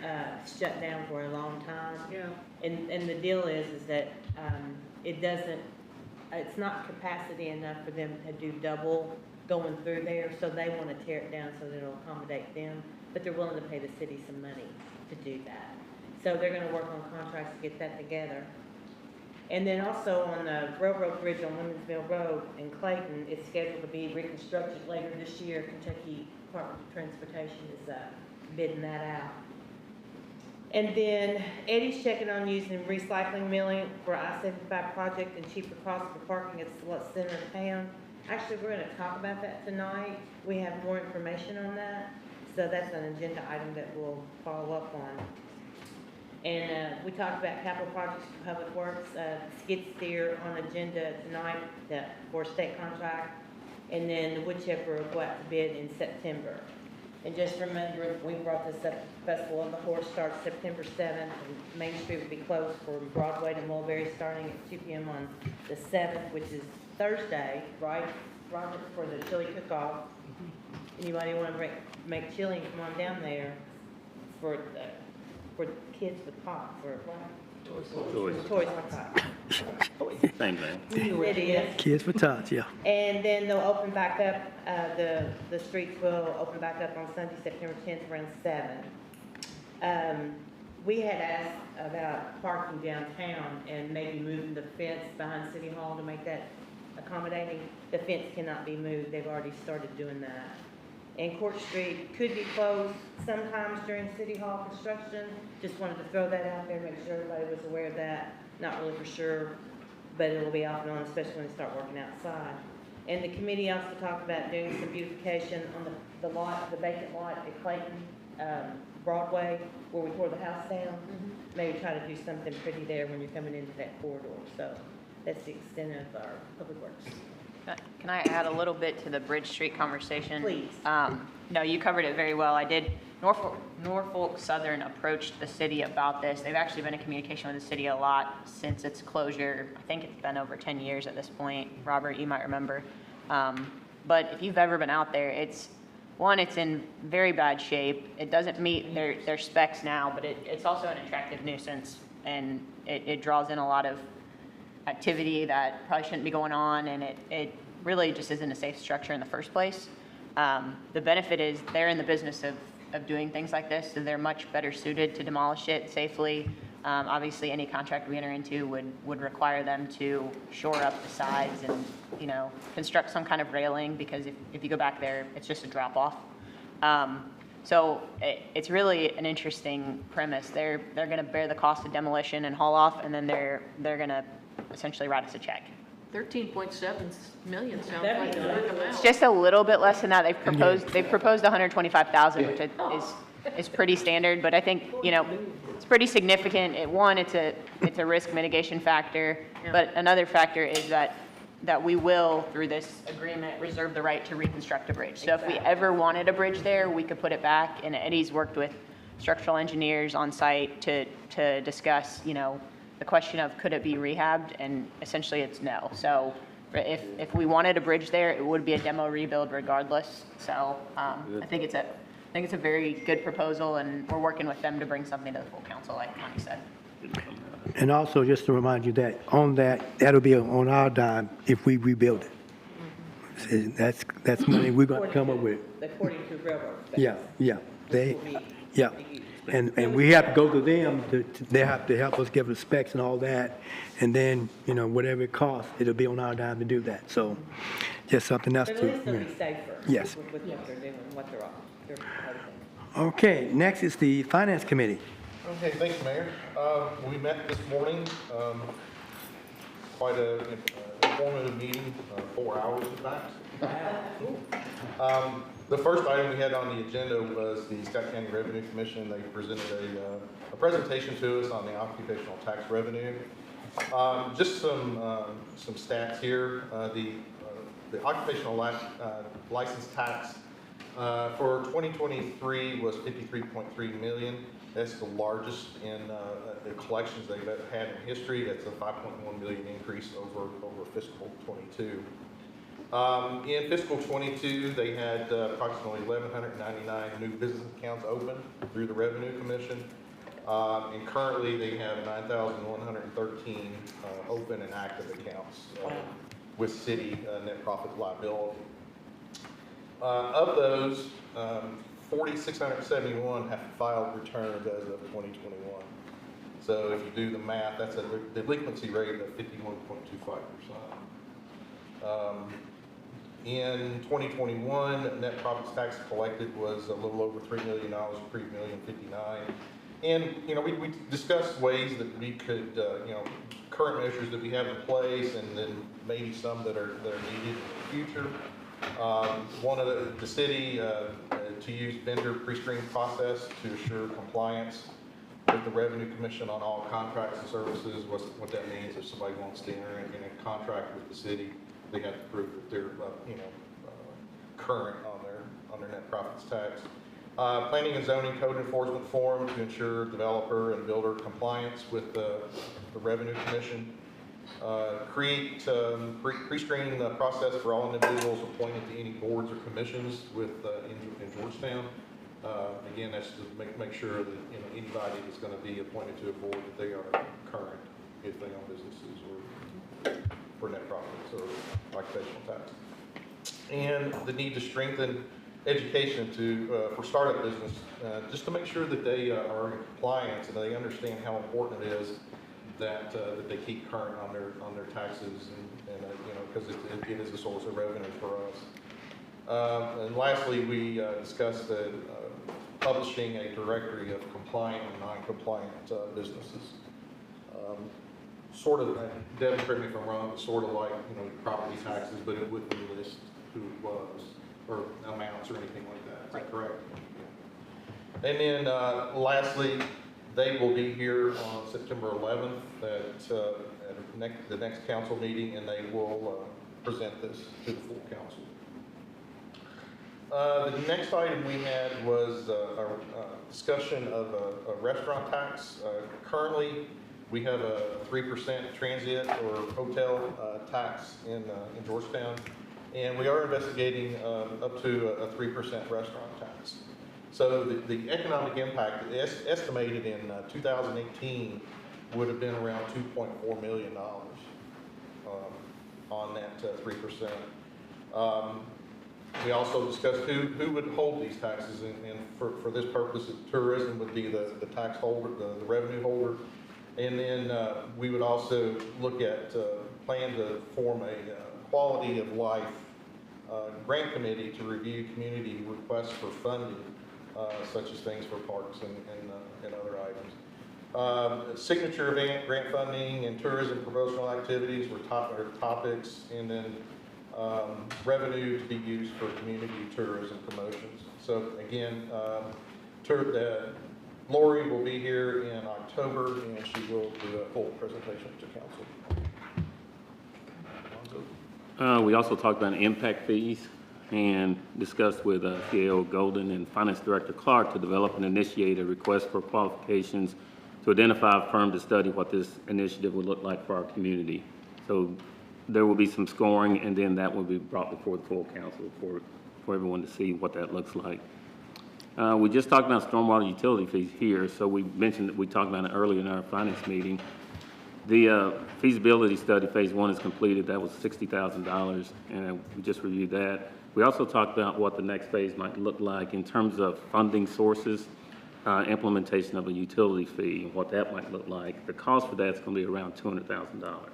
shut down for a long time. Yeah. And the deal is that it's not capacity enough for them to do double going through there, so they want to tear it down so that it'll accommodate them, but they're willing to pay the city some money to do that. So they're going to work on contracts to get that together. And then also on the railroad bridge on Lemonsville Road in Clayton, it's scheduled to be reconstructed later this year. Kentucky Department of Transportation is bidding that out. And then Eddie's checking on using recycling milling for I-75 project and cheaper cost for parking at the center of town. Actually, we're going to talk about that tonight. We have more information on that. So that's an agenda item that we'll follow up on. And we talked about capital projects for public works, skid steer on agenda tonight for state contract, and then the wood chipper will go out to bid in September. And just remember, we brought this up, Festival of the Horse starts September 7th, and Main Street will be closed from Broadway to Mulberry starting at 2 p.m. on the 7th, which is Thursday, right, Robert, for the chili cook-off. Anybody want to make chili, come on down there for kids with pots, or what? Toys with pots. Same thing. It is. Kids with tots, yeah. And then they'll open back up, the streets will open back up on Sunday, September 10th, around 7. We had asked about parking downtown and maybe moving the fence behind City Hall to make that accommodating. The fence cannot be moved. They've already started doing that. And Court Street could be closed sometimes during City Hall construction. Just wanted to throw that out there, make sure everybody was aware of that. Not really for sure, but it will be off and on, especially when they start working outside. And the committee also talked about doing some beautification on the lot, the vacant lot at Clayton, Broadway, where we tore the house down. Maybe try to do something pretty there when you're coming into that corridor. So that's the extent of our public works. Can I add a little bit to the Bridge Street conversation? Please. No, you covered it very well. I did. Norfolk Southern approached the city about this. They've actually been in communication with the city a lot since its closure. I think it's been over 10 years at this point. Robert, you might remember. But if you've ever been out there, it's in very bad shape. It doesn't meet their specs now, but it's also an attractive nuisance, and it draws in a lot of activity that probably shouldn't be going on, and it really just isn't a safe structure in the first place. The benefit is they're in the business of doing things like this, so they're much better suited to demolish it safely. Obviously, any contract we enter into would require them to shore up the sides and, construct some kind of railing, because if you go back there, it's just a drop off. So it's really an interesting premise. They're going to bear the cost of demolition and haul off, and then they're going to essentially write us a check. 13.7 million sounds like a good amount. It's just a little bit less than that. They've proposed 125,000, which is pretty standard, but I think, it's pretty significant. It's a risk mitigation factor, but another factor is that we will, through this agreement, reserve the right to reconstruct a bridge. So if we ever wanted a bridge there, we could put it back, and Eddie's worked with structural engineers on site to discuss, the question of could it be rehabbed, and essentially it's no. So if we wanted a bridge there, it would be a demo rebuild regardless. So I think it's a very good proposal, and we're working with them to bring something to the full council, like Connie said. And also, just to remind you that that'll be on our dime if we rebuild it. That's money we're going to come up with. According to railroad specs. Yeah. And we have to go to them, they have to help us give the specs and all that, and then, whatever it costs, it'll be on our dime to do that, so, just something else to. But at least they'll be safer. Yes. With what they're doing, what they're proposing. Okay, next is the Finance Committee. Okay, thank you, Mayor. We met this morning, quite an informative meeting, 4 hours in fact. The first item we had on the agenda was the Scott County Revenue Commission. They presented a presentation to us on the occupational tax revenue. Just some stats here. The occupational license tax for 2023 was $53.3 million. That's the largest in the collections they've ever had in history. That's a $5.1 million increase over fiscal 22. In fiscal 22, they had approximately 1,199 new business accounts open through the Revenue Commission. And currently, they have 9,113 open and active accounts with city net profit liability. Of those, 4,671 have filed returns as of 2021. So if you do the math, that's a delinquency rate of 51.25%. In 2021, net profits tax collected was a little over $3 million, $3,059,000. And, we discussed ways that we could, current measures that we have in place, and then maybe some that are needed in the future. One of the city to use vendor pre-screen process to assure compliance with the Revenue Commission on all contracts and services. What that means, if somebody wants to enter in a contract with the city, they have to prove that they're, current on their net profits tax. Planning and zoning code enforcement forum to ensure developer and builder compliance with the Revenue Commission. Create pre-screening process for all individuals appointed to any boards or commissions in Georgetown. Again, that's to make sure that anybody that's going to be appointed to a board, that they are current if they own businesses or for net profits or occupational tax. And the need to strengthen education for startup business, just to make sure that they are in compliance and they understand how important it is that they keep current on their taxes and because it is a source of revenue for us. And lastly, we discussed publishing a directory of compliant and non-compliant businesses. Sort of, Devin, correct me if I'm wrong, but sort of like, property taxes, but it wouldn't list who it was, or amounts or anything like that. Is that correct? And then lastly, they will be here on September 11th at the next council meeting, and they will present this to the full council. The next item we had was a discussion of a restaurant tax. Currently, we have a 3% transient or hotel tax in Georgetown, and we are investigating up to a 3% restaurant tax. So the economic impact estimated in 2018 would have been around $2.4 million on that 3%. We also discussed who would hold these taxes, and for this purpose, tourism would be the tax holder, the revenue holder. And then we would also look at, plan to form a quality of life grant committee to review community requests for funding, such as things for parks and other items. Signature event, grant funding, and tourism promotional activities were topics, and then revenue to be used for community tourism promotions. So again, Lori will be here in October, and she will do a full presentation to council. We also talked about impact fees and discussed with CAO Golden and Finance Director Clark to develop and initiate a request for qualifications to identify a firm to study what this initiative would look like for our community. So there will be some scoring, and then that will be brought before the full council for everyone to see what that looks like. We just talked about stormwater utility fees here, so we mentioned that we talked about it earlier in our finance meeting. The feasibility study, phase 1, is completed. That was $60,000, and we just reviewed that. We also talked about what the next phase might look like in terms of funding sources, implementation of a utility fee, what that might look like. The cost for that's going to be around $200,000.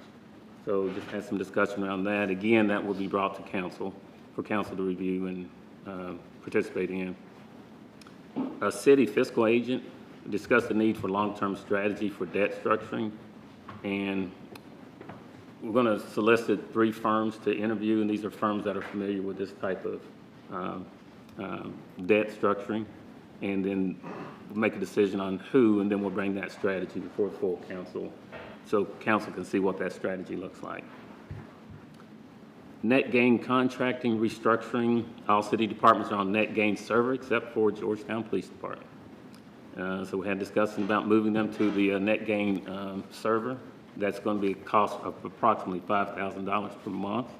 So just had some discussion around that. Again, that will be brought to council for council to review and participate in. A city fiscal agent discussed the need for long-term strategy for debt structuring, and we're going to solicit 3 firms to interview, and these are firms that are familiar with this type of debt structuring, and then make a decision on who, and then we'll bring that strategy before the full council so council can see what that strategy looks like. Net gain contracting restructuring. All city departments are on net gain server except for Georgetown Police Department. So we had discussion about moving them to the net gain server. That's going to be a cost of approximately $5,000 per month.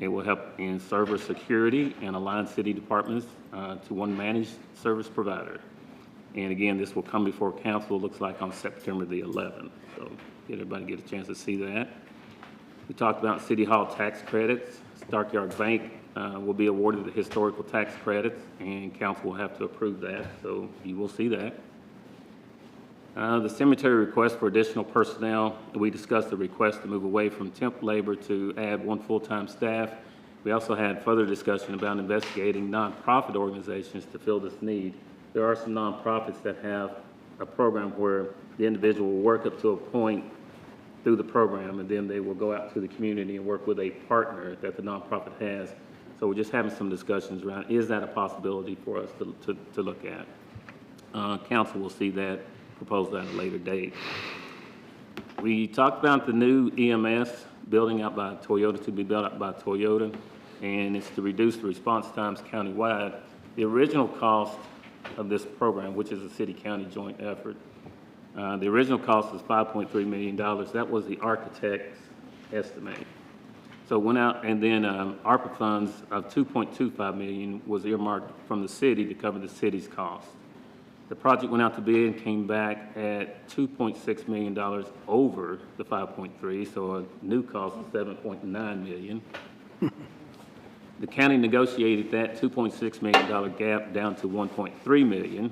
It will help in server security and align city departments to one managed service provider. And again, this will come before council, it looks like on September the 11th. So everybody get a chance to see that. We talked about City Hall tax credits. Starkyard Bank will be awarded the historical tax credits, and council will have to approve that, so you will see that. The cemetery request for additional personnel. We discussed the request to move away from temp labor to add 1 full-time staff. We also had further discussion about investigating nonprofit organizations to fill this need. There are some nonprofits that have a program where the individual will work up to a point through the program, and then they will go out to the community and work with a partner that the nonprofit has. So we're just having some discussions around, is that a possibility for us to look at? Council will see that, propose that at a later date. We talked about the new EMS building out by Toyota, to be built out by Toyota, and it's to reduce the response times countywide. The original cost of this program, which is a city-county joint effort, the original cost was $5.3 million. That was the architect's estimate. So went out, and then ARPA funds of $2.25 million was earmarked from the city to cover the city's cost. The project went out to bid and came back at $2.6 million over the 5.3, so a new cost of $7.9 million. The county negotiated that $2.6 million gap down to $1.3 million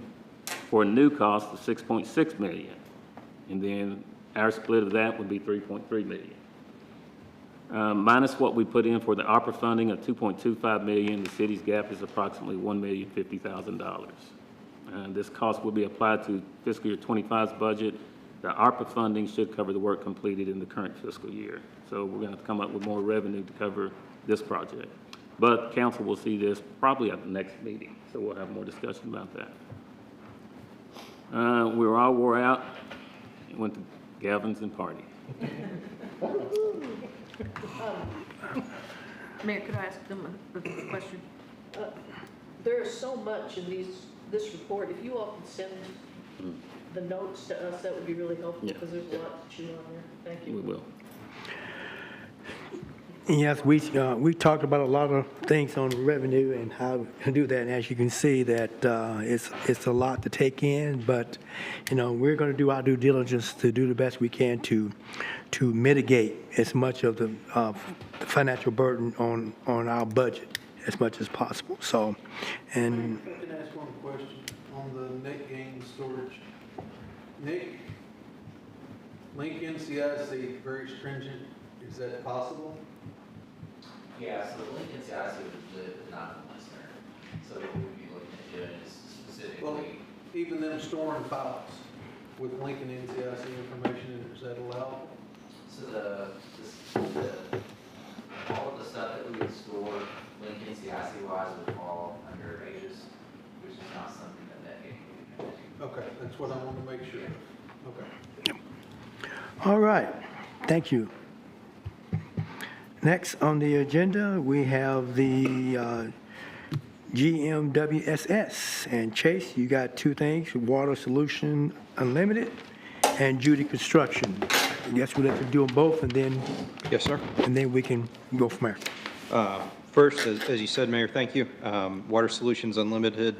for a new cost of $6.6 million. And then our split of that would be $3.3 million. Minus what we put in for the ARPA funding of $2.25 million, the city's gap is approximately $1,050,000. And this cost will be applied to fiscal year 25's budget. The ARPA funding should cover the work completed in the current fiscal year. So we're going to have to come up with more revenue to cover this project. But council will see this probably at the next meeting, so we'll have more discussion about that. We were all wore out and went to Gavin's and party. Mayor, could I ask them a question? There is so much in this report. If you all could send the notes to us, that would be really helpful, because there's a lot to chew on there. Thank you. We will. Yes, we talked about a lot of things on revenue and how to do that. And as you can see, that it's a lot to take in, but we're going to do our due diligence to do the best we can to mitigate as much of the financial burden on our budget as much as possible. So, and If I can ask one question on the net gain storage. Nick, link NCIC, very stringent. Is that possible? Yeah, so the Lincoln CIC would live not in listener. So what we would be looking at doing is Well, specifically, even them storing files with Lincoln NCIC information, is that allowed? so all of the stuff that we would store Lincoln CIC wise would fall under Aegis, which is not something that game would be connected to. Okay, that's what I want to make sure of. Okay. all right, thank you. Next on the agenda, we have the GMWSS. And Chase, you got two things, Water Solution Unlimited and Judy Construction. I guess we'll let you do them both, and then... Yes, sir. And then we can go from there. First, as you said, Mayor, thank you. Water Solutions Unlimited,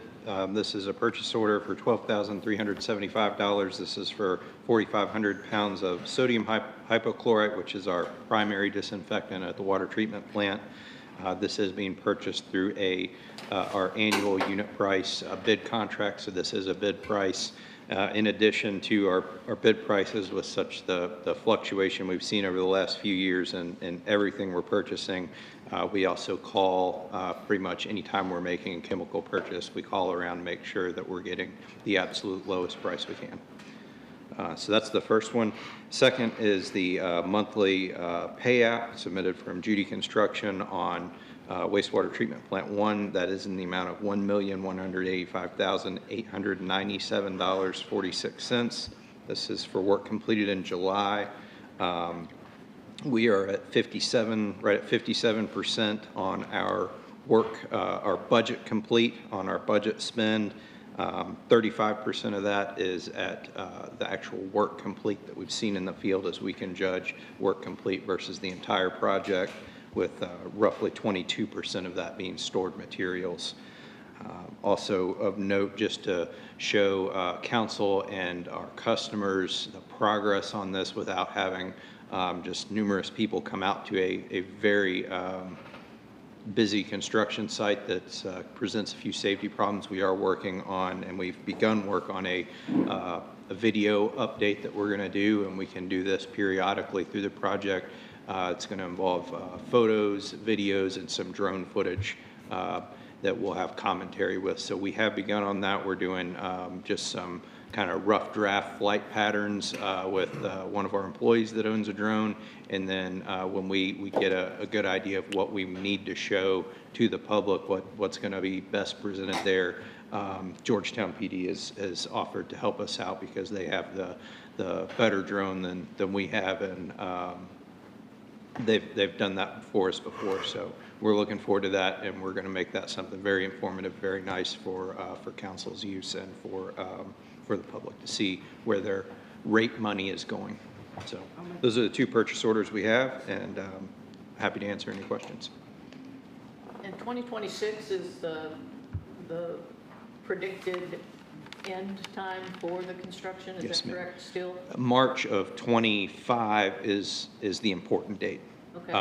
this is a purchase order for $12,375. This is for 4,500 pounds of sodium hypochlorite, which is our primary disinfectant at the water treatment plant. This is being purchased through our annual unit price bid contract, so this is a bid price. In addition to our bid prices with such the fluctuation we've seen over the last few years and everything we're purchasing, we also call pretty much any time we're making a chemical purchase, we call around and make sure that we're getting the absolute lowest price we can. So that's the first one. Second is the monthly pay app submitted from Judy Construction on wastewater treatment plant 1. That is in the amount of $1,185,897.46. This is for work completed in July. We are at 57% on our work, our budget complete on our budget spend. 35% of that is at the actual work complete that we've seen in the field, as we can judge work complete versus the entire project, with roughly 22% of that being stored materials. Also of note, just to show council and our customers the progress on this without having just numerous people come out to a very busy construction site that presents a few safety problems we are working on, and we've begun work on a video update that we're going to do, and we can do this periodically through the project. It's going to involve photos, videos, and some drone footage that we'll have commentary with. So we have begun on that. We're doing just some kind of rough draft flight patterns with one of our employees that owns a drone. And then when we get a good idea of what we need to show to the public, what's going to be best presented there, Georgetown PD has offered to help us out because they have the better drone than we have, and they've done that for us before. So we're looking forward to that, and we're going to make that something very informative, very nice for council's use and for the public to see where their rate money is going. So those are the two purchase orders we have, and happy to answer any questions. And 2026 is the predicted end time for the construction, is Yes, that ma'am. correct still? March of '25 is the important date. Okay.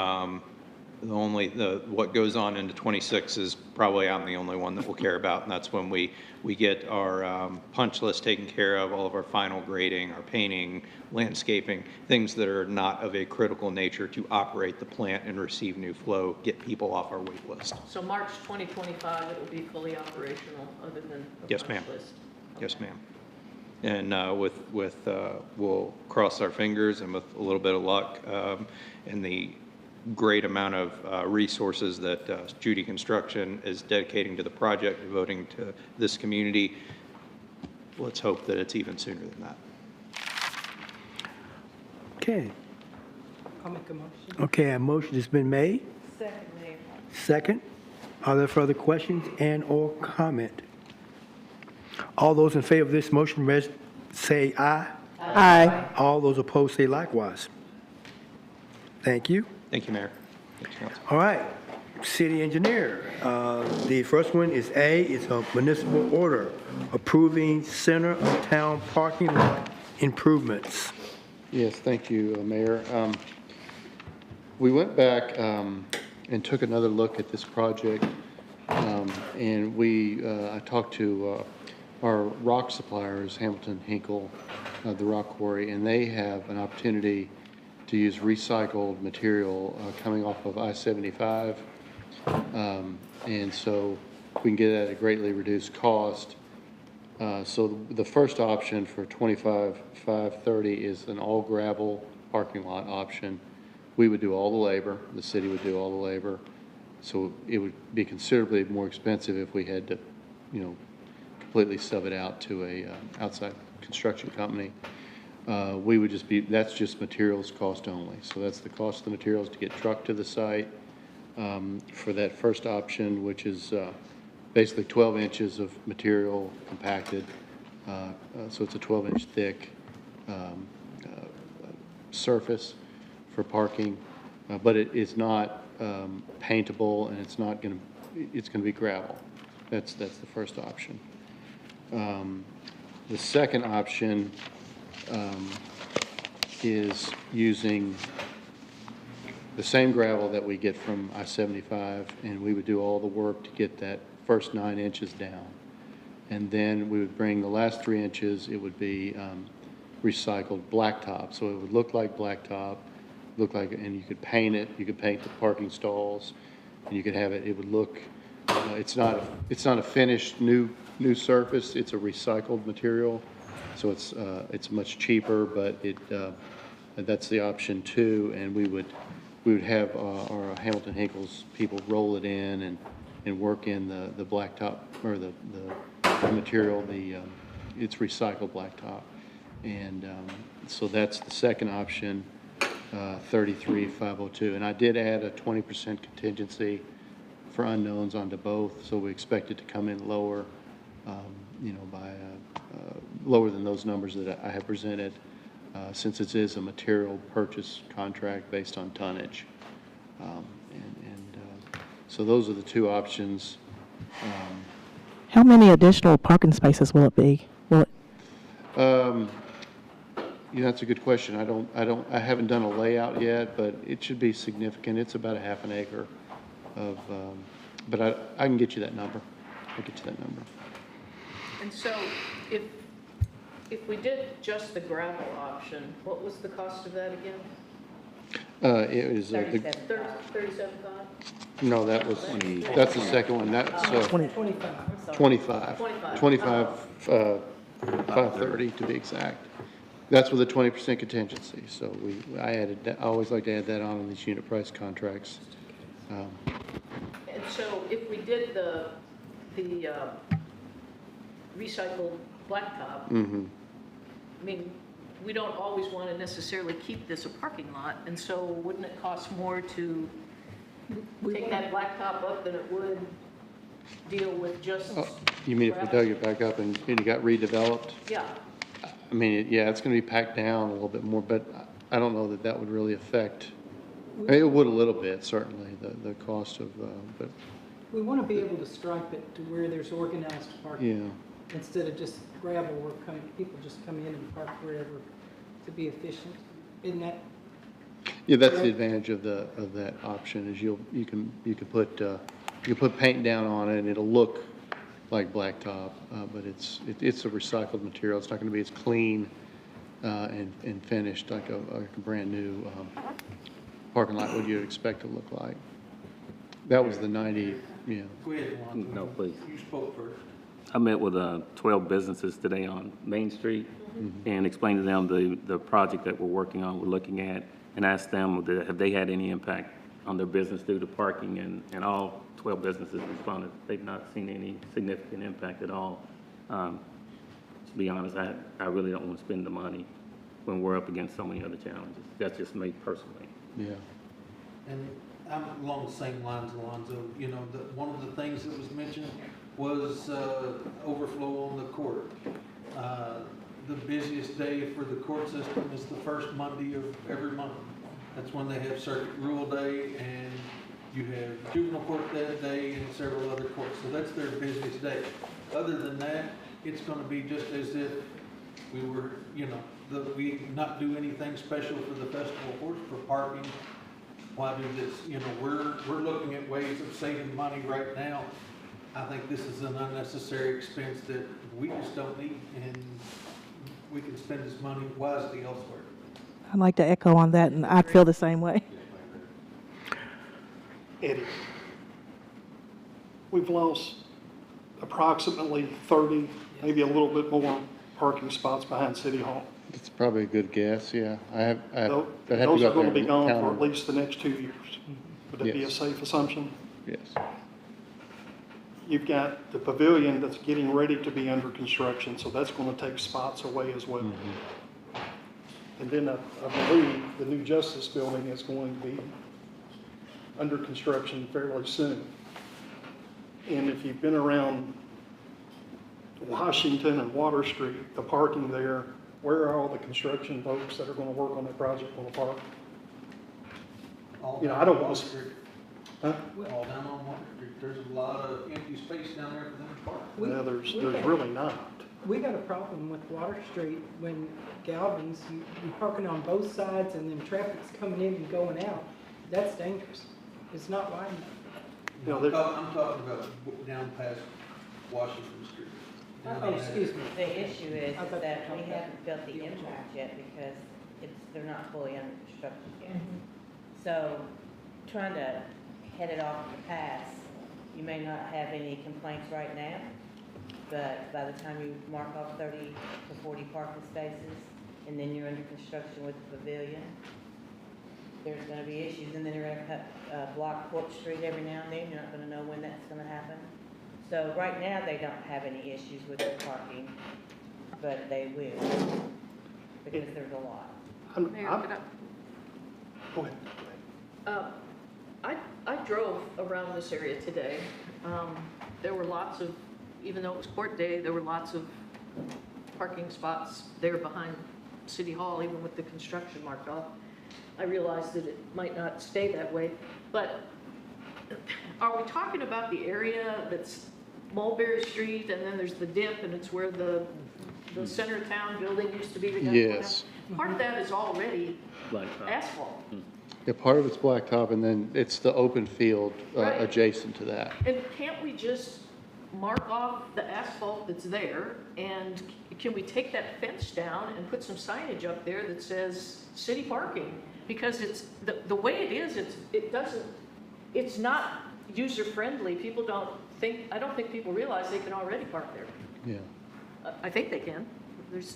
what goes on into 26 is probably I'm the only one that will care about, and that's when we get our punch list taken care of, all of our final grading, our painting, landscaping, things that are not of a critical nature to operate the plant and receive new flow, get people off our wait list. So March 2025, it will be fully operational, other than the Yes, punch ma'am. list? Yes, ma'am. And we'll cross our fingers, and with a little bit of luck and the great amount of resources that Judy Construction is dedicating to the project, devoting to this community, let's hope that it's even sooner than that. Okay. I'll make a motion. Okay, a motion has been made. Second, Mayor. Second. Are there further questions and/or comment? All those in favor of this motion, say aye. Aye. All those opposed, say likewise. Thank you. Thank you, Mayor. Thank you, Council. All right, city engineer. The first one is A, it's a municipal order approving center of town parking lot improvements. Yes, thank you, Mayor. We went back and took another look at this project, and I talked to our rock suppliers, Hamilton Hinkle, the rock quarry, and they have an opportunity to use recycled material coming off of I-75. And so we can get it at a greatly reduced cost. So the first option for 25,530 is an all gravel parking lot option. We would do all the labor, the city would do all the labor. So it would be considerably more expensive if we had to, completely sub it out to a outside construction company. We would that's just materials cost only. So that's the cost of the materials to get trucked to the site for that first option, which is basically 12 inches of material compacted. So it's a 12-inch thick surface for parking, but it is not paintable, and it's going to be gravel. That's the first option. The second option is using the same gravel that we get from I-75, and we would do all the work to get that first 9 inches down. And then we would bring the last 3 inches, it would be recycled blacktop. So it would look like blacktop, and you could paint it, you could paint the parking stalls, and you could have it would look, it's not a finished new surface, it's a recycled material. So it's much cheaper, but that's the option too. And we would have our Hamilton Hinkle's people roll it in and work in the blacktop, or the material, it's recycled blacktop. And so that's the second option, 33,502. And I did add a 20% contingency for unknowns onto both, so we expect it to come in lower, by lower than those numbers that I have presented, since it is a material purchase contract based on tonnage. So those are the two options. How many additional parking spaces will it be? That's a good question. I haven't done a layout yet, but it should be significant. It's about a half an acre of, but I can get you that number. I'll get you that number. And so if we did just the gravel option, what was the cost of that again? It was, 37.5? no, that's the second one. That's 25. 530 to be exact. That's with a 20% contingency. So I added that. I always like to add that on these unit price contracts. And so if we did the recycled blacktop, I mean, we don't always want to necessarily keep this a parking lot, and so wouldn't it cost more to take that blacktop up than it would deal with just You mean if we dug it back up and it got redeveloped? Yeah. I mean, yeah, it's going to be packed down a little bit more, but I don't know that would really affect. It would a little bit, certainly, the cost of, but. We want to be able to stripe it to where there's organized parking. Yeah. Instead of just gravel where people just come in and park wherever to be efficient. Isn't that? Yeah, that's the advantage of that option, is you can put paint down on it and it'll look like blacktop, but it's a recycled material. It's not gonna be as clean, and finished like a brand new, parking lot would you expect to look like. That was the 90, yeah. Go ahead, Juan. No, please. You spoke first. I met with 12 businesses today on Main Street and explained to them the project that we're working on, we're looking at, and asked them, have they had any impact on their business due to parking, and all 12 businesses responded they've not seen any significant impact at all. To be honest, I really don't want to spend the money when we're up against so many other challenges. That's just me personally. Yeah. And I'm along the same lines, Alonzo. You know, one of the things that was mentioned was overflow on the court. The busiest day for the court system is the first Monday of every month. That's when they have circuit rule day, and you have juvenile court that day and several other courts. So that's their busiest day. Other than that, it's going to be just as if we were, you know, we not do anything special for the festival horse for parking. Why do this? You know, we're looking at ways of saving money right now. I think this is an unnecessary expense that we just don't need, and we can spend this money wisely elsewhere. I'd like to echo on that, and I'd feel the same way. Eddie, we've lost approximately 30, maybe a little bit more parking spots behind City Hall. It's probably a good guess, yeah. Those are going to be gone for at least the next 2 years. Would that be a safe assumption? Yes. You've got the pavilion that's getting ready to be under construction, so that's going to take spots away as well. And then I believe the new Justice Building is going to be under construction fairly soon. And if you've been around Washington and Water Street, the parking there, where are all the construction folks that are going to work on that project on the park? You know, I don't want to. Huh? All down on Water Street. There's a lot of empty space down there for them to park. Well, there's really not. We got a problem with Water Street when Galvin's, you're parking on both sides and then traffic's coming in and going out. That's dangerous. It's not wide enough. You know, I'm talking about down past Washington Street. Oh, excuse me. The issue is that we haven't felt the impact yet because they're not fully under construction yet. So trying to head it off the pass, you may not have any complaints right now, but by the time you mark off 30 to 40 parking spaces, and then you're under construction with the pavilion, there's going to be issues, and then you're going to block Court Street every now and then. You're not going to know when that's going to happen. So right now, they don't have any issues with the parking, but they will, because there's a lot. Mayor, could I? Go ahead. I drove around this area today. There were lots of, even though it was court day, there were lots of parking spots there behind City Hall, even with the construction marked off. I realized that it might not stay that way, but are we talking about the area that's Mulberry Street, and then there's the dip, and it's where the center of town building used to be? Yes. Part of that is already Blacktop. asphalt. Yeah, part of it's blacktop, and then it's the open field Right. adjacent to that. And can't we just mark off the asphalt that's there, and can we take that fence down and put some signage up there that says city parking? Because it's, the way it is, it's not user-friendly. People don't think, I don't think people realize they can already park there. Yeah. I think they can.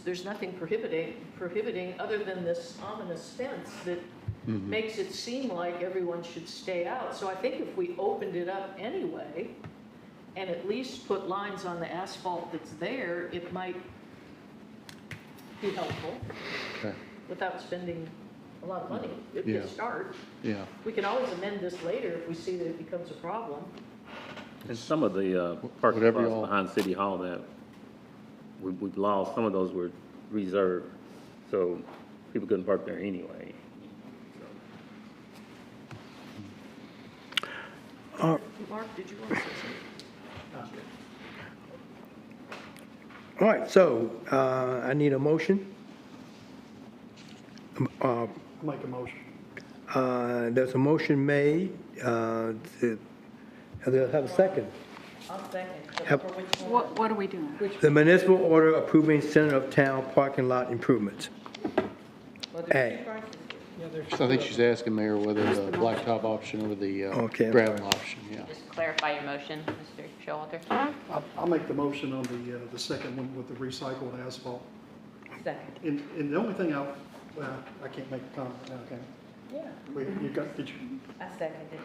There's nothing prohibiting other than this ominous fence that makes it seem like everyone should stay out. So I think if we opened it up anyway, and at least put lines on the asphalt that's there, it might be helpful. Okay. Without spending a lot of money. It'd be Yeah. a start. Yeah. We can always amend this later if we see that it becomes a problem. And some of the parking Whatever spots y'all- behind City Hall that we've lost, some of those were reserved, so people couldn't park there anyway. Mark, did you want to say something? All right, so I need a motion. Make a motion. There's a motion made to have a second. I'll second. Have- For which one? What are we doing? The municipal order approving center of town parking lot improvements. Well, A. there's two prices. So I think she's asking, Mayor, whether the blacktop option or the Okay. gravel option, yeah. Just clarify your motion, Mr. Showalter. I'll make the motion on the second one with the recycled asphalt. Second. And the only thing well, I can't make a comment now, can I? Yeah. Wait, did you? I seconded.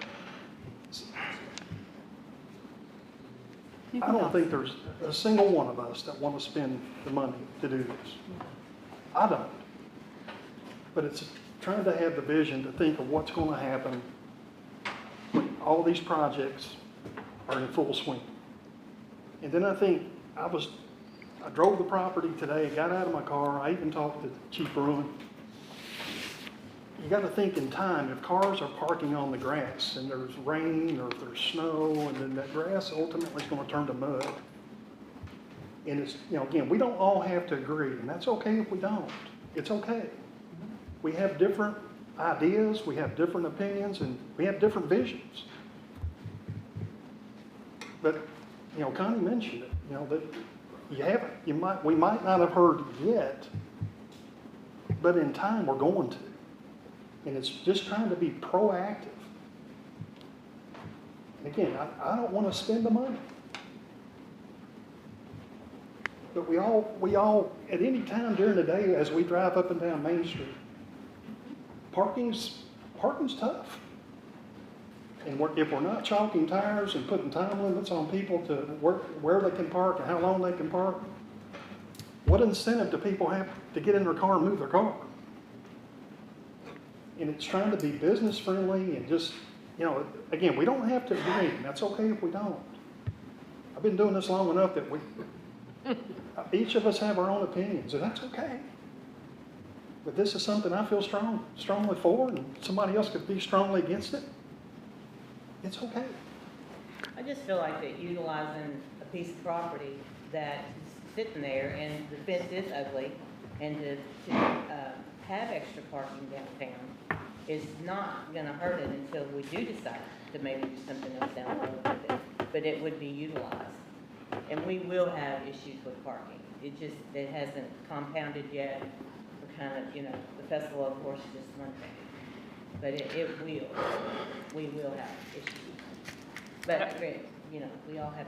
I don't think there's a single one of us that want to spend the money to do this. I don't. But it's trying to have the vision to think of what's going to happen when all these projects are in full swing. And then I think I drove the property today, got out of my car, I even talked to Chief Bruin. You got to think in time, if cars are parking on the grass and there's rain or if there's snow, and then that grass ultimately is going to turn to mud. And it's, again, we don't all have to agree, and that's okay if we don't. It's okay. We have different ideas, we have different opinions, and we have different visions. But, Connie mentioned it, that we might not have heard yet, but in time we're going to. And it's just trying to be proactive. And again, I don't want to spend the money. But we all, at any time during the day as we drive up and down Main Street, parking's tough. And if we're not chalking tires and putting time limits on people to where they can park and how long they can park, what incentive do people have to get in their car and move their car? And it's trying to be business friendly and just, again, we don't have to agree, and that's okay if we don't. I've been doing this long enough that each of us have our own opinions, and that's okay. But this is something I feel strongly for, and somebody else could be strongly against it. It's okay. I just feel like that utilizing a piece of property that's sitting there and the fence is ugly, and to have extra parking downtown is not going to hurt it until we do decide to maybe do something else down the road with it. But it would be utilized. And we will have issues with parking. It hasn't compounded yet. We're kind of, the festival, of course, is just one thing. But it will. We will have issues. But, we all have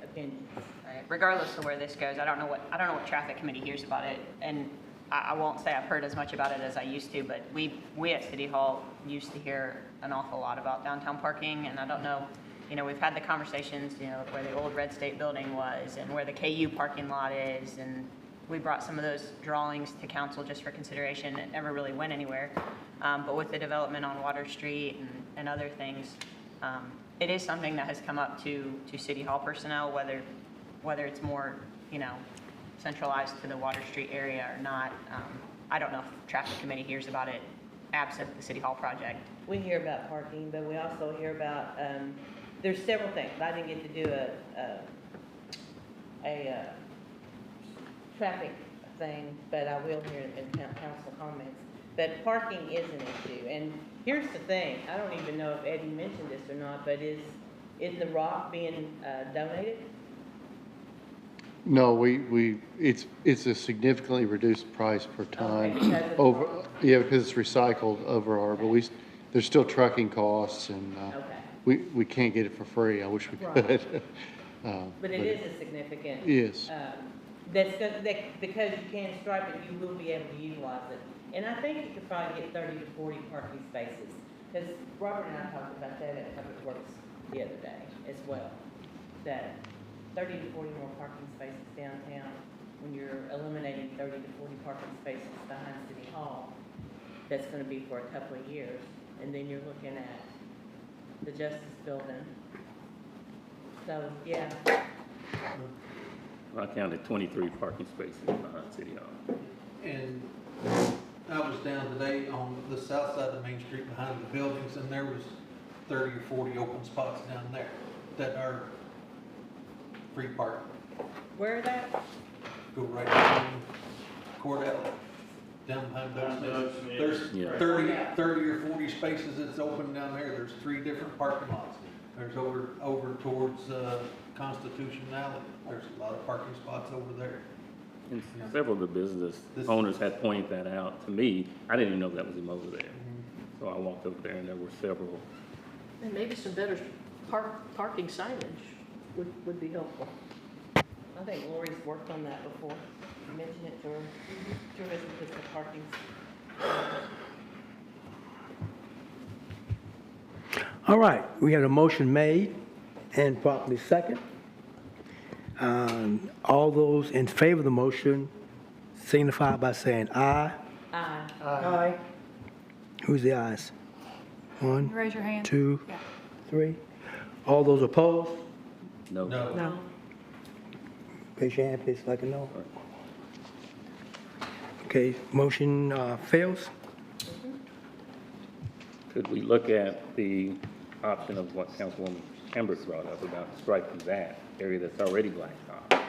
opinions. Right. Regardless of where this goes, I don't know what traffic committee hears about it, and I won't say I've heard as much about it as I used to, but we at City Hall used to hear an awful lot about downtown parking, and I don't know, we've had the conversations, where the old Red State building was and where the KU parking lot is, and we brought some of those drawings to council just for consideration. It never really went anywhere, but with the development on Water Street and other things, it is something that has come up to City Hall personnel, whether it's more, centralized to the Water Street area or not. I don't know if traffic committee hears about it absent the City Hall project. We hear about parking, but we also hear about, there's several things. I didn't get to do a traffic thing, but I will hear in council comments. But parking is an issue. And here's the thing, I don't even know if Eddie mentioned this or not, but is the rock being donated? No, it's a significantly reduced price per ton. Okay, because it's recycled over but there's still trucking costs, and we can't get it for free. I wish we could. But it is a significant. Yes. Because you can stripe it, you will be able to utilize it. And I think you could probably get 30 to 40 parking spaces. Because Robert and I talked about that at Public Works the other day as well. That 30 to 40 more parking spaces downtown, when you're eliminating 30 to 40 parking spaces behind City Hall, that's going to be for a couple of years. And then you're looking at the Justice Building. So, yeah. I counted 23 parking spaces behind City Hall. And I was down today on the south side of Main Street behind the buildings, and there was 30 or 40 open spots down there that are free parking. Where are that? Go right down Court Alley. down behind Doug Smith. There's Yeah. 30 or 40 spaces that's open down there. There's 3 different parking lots. There's over towards Constitution Alley. There's a lot of parking spots over there. And several of the business owners had pointed that out to me. I didn't even know that was him over there. So I walked over there and there were several. And maybe some better parking signage would be helpful. I think Lori's worked on that before. You mentioned it to her. Tourism is the parking. All right, we have a motion made and properly second. All those in favor of the motion signify by saying aye. Aye. Aye. Who's the ayes? One, Raise your hand. 2, Yeah. 3. All those opposed? No. No. Raise your hand, please, like a no. Okay, motion fails. Could we look at the option of what Councilwoman Hambrick brought up about striking that area that's already blacktop?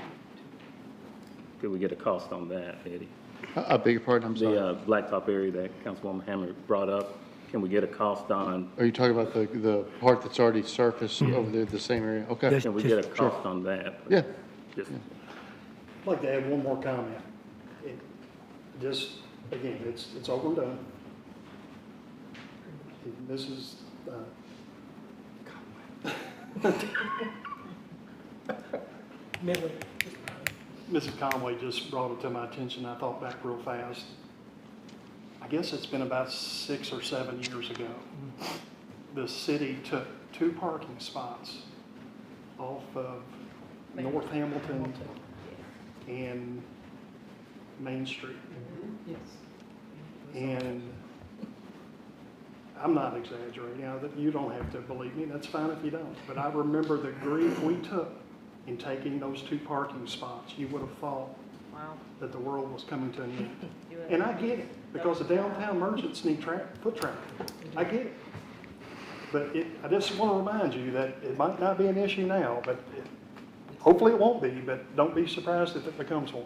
Could we get a cost on that, Eddie? I beg your pardon, I'm sorry. The blacktop area that Councilwoman Hambrick brought up, can we get a cost on? Are you talking about the part that's already surfaced over there, the same area? Okay. Can we get a cost on that? Yeah. Just, I'd like to add one more comment. Just, again, it's overdone. This is, Midway. Mrs. Conway just brought it to my attention. I thought back real fast. I guess it's been about 6 or 7 years ago. The city took 2 parking spots off of North Hamilton and Main Street. Yes. And I'm not exaggerating. You don't have to believe me. That's fine if you don't. But I remember the grief we took in taking those 2 parking spots. You would have thought that the world was coming to an end. And I get it, because the downtown merchants need foot traffic. I get it. But I just want to remind you that it might not be an issue now, but hopefully it won't be, but don't be surprised if it becomes one.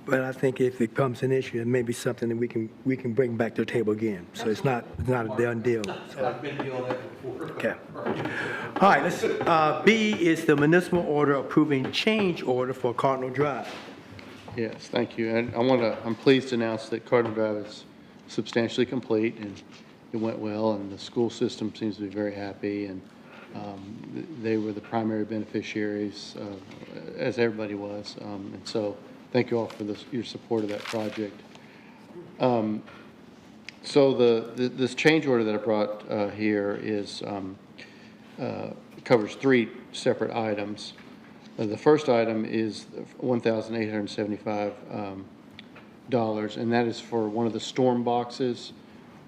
But I think if it becomes an issue, it may be something that we can bring back to the table again. So it's not a done deal. I've been yelled at before. Okay. All right, let's, B is the municipal order approving change order for Cardinal Drive. Yes, thank you. And I'm pleased to announce that Cardinal Drive is substantially complete, and it went well, and the school system seems to be very happy, and they were the primary beneficiaries, as everybody was. And so thank you all for your support of that project. So this change order that I brought here covers 3 separate items. The first item is $1,875, and that is for one of the storm boxes.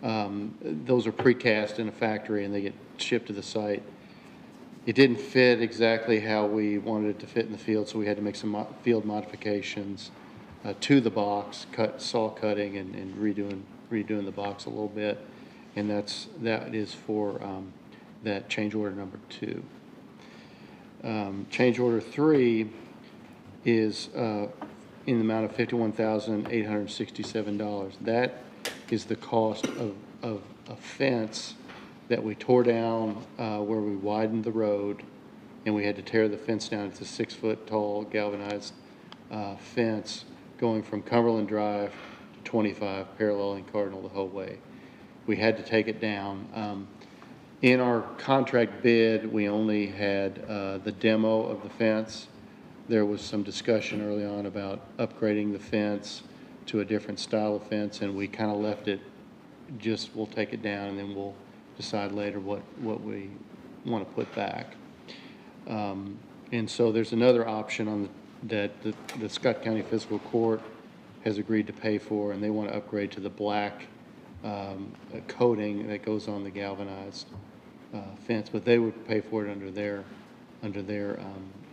Those are precast in a factory, and they get shipped to the site. It didn't fit exactly how we wanted it to fit in the field, so we had to make some field modifications to the box, saw cutting and redoing the box a little bit, and that is for that change order number 2. Change order 3 is in the amount of $51,867. That is the cost of a fence that we tore down where we widened the road, and we had to tear the fence down. It's a 6-foot tall galvanized fence going from Cumberland Drive to 25, paralleling Cardinal the whole way. We had to take it down. In our contract bid, we only had the demo of the fence. There was some discussion early on about upgrading the fence to a different style of fence, and we kind of left it just, we'll take it down and then we'll decide later what we want to put back. And so there's another option that the Scott County Fiscal Court has agreed to pay for, and they want to upgrade to the black coating that goes on the galvanized fence, but they would pay for it under their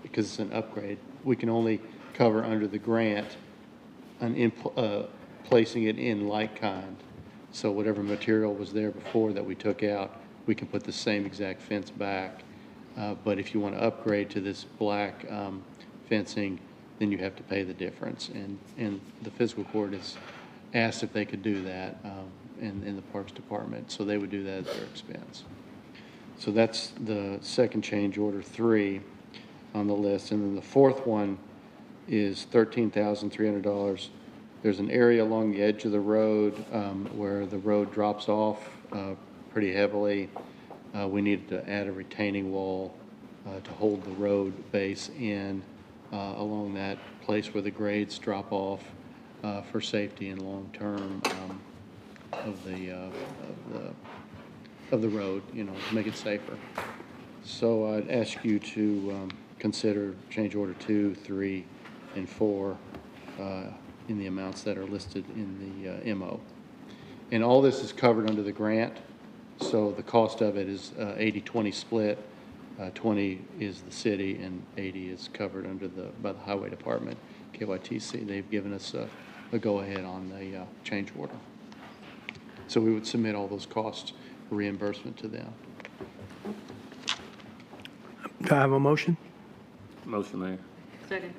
because it's an upgrade. We can only cover under the grant placing it in like kind. So whatever material was there before that we took out, we can put the same exact fence back. But if you want to upgrade to this black fencing, then you have to pay the difference. And the fiscal court has asked if they could do that in the Parks Department, so they would do that at their expense. So that's the second change order 3 on the list. And then the fourth one is $13,300. There's an area along the edge of the road where the road drops off pretty heavily. We needed to add a retaining wall to hold the road base in along that place where the grades drop off for safety and long-term of the road, you know, to make it safer. So I'd ask you to consider change order 2, 3, and 4 in the amounts that are listed in the MO. And all this is covered under the grant, so the cost of it is 80-20 split. 20 is the city and 80 is covered by the Highway Department, KYTC. They've given us a go-ahead on the change order. So we would submit all those costs for reimbursement to them. Do I have a motion? Motion, Mayor. Second.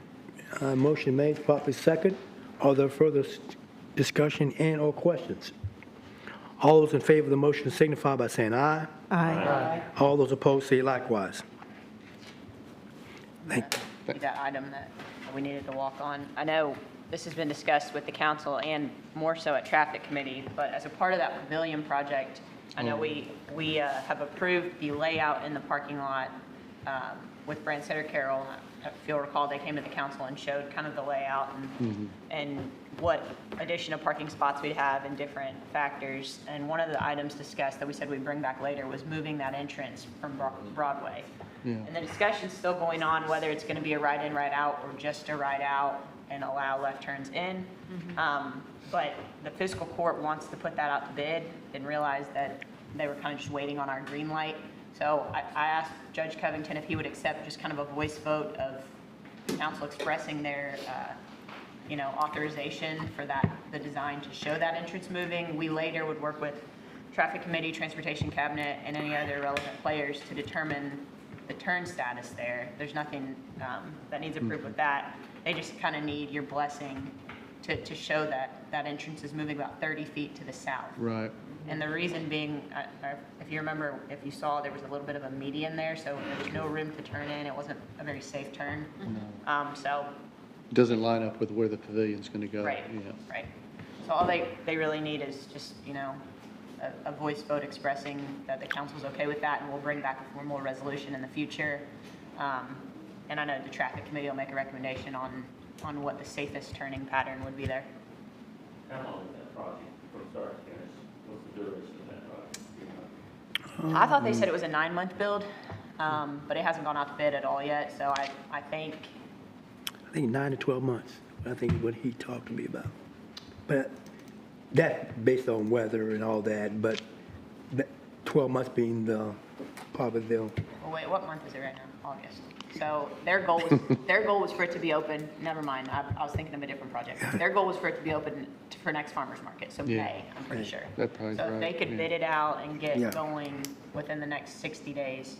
Motion made, properly second. Are there further discussion and/or questions? All those in favor of the motion signify by saying aye. Aye. All those opposed say likewise. That item that we needed to walk on. I know this has been discussed with the council and more so at traffic committee, but as a part of that pavilion project, I know we have approved the layout in the parking lot with Brand Center Carroll. If you'll recall, they came to the council and showed kind of the layout and what additional parking spots we'd have and different factors. And one of the items discussed that we said we'd bring back later was moving that entrance from Broadway. Yeah. And the discussion's still going on whether it's going to be a right in, right out, or just a right out and allow left turns in. But the fiscal court wants to put that out to bid and realized that they were kind of just waiting on our green light. So I asked Judge Covington if he would accept just kind of a voice vote of council expressing their, authorization for the design to show that entrance moving. We later would work with Traffic Committee, Transportation Cabinet, and any other relevant players to determine the turn status there. There's nothing that needs approved with that. They just kind of need your blessing to show that entrance is moving about 30 feet to the south. Right. And the reason being, if you remember, if you saw, there was a little bit of a median there, so there was no room to turn in. It wasn't a very safe turn. So. It doesn't line up with where the pavilion's going to go. Right, Yeah. right. So all they really need is just, a voice vote expressing that the council's okay with that, and we'll bring back a formal resolution in the future. And I know the traffic committee will make a recommendation on what the safest turning pattern would be there. How long is that project from start to finish? What's the duration of that project? I thought they said it was a 9-month build, but it hasn't gone out to bid at all yet, so I think. I think 9 to 12 months. I think what he talked to me about. But that's based on weather and all that, but 12 months being probably Well, wait, what month is it right now? August. So their goal was for it to be open. Never mind, I was thinking of a different project. Their goal was for it to be open for next farmers market, so Yeah. May, I'm pretty sure. That probably So if they could bid it out and get Yeah. going within the next 60 days.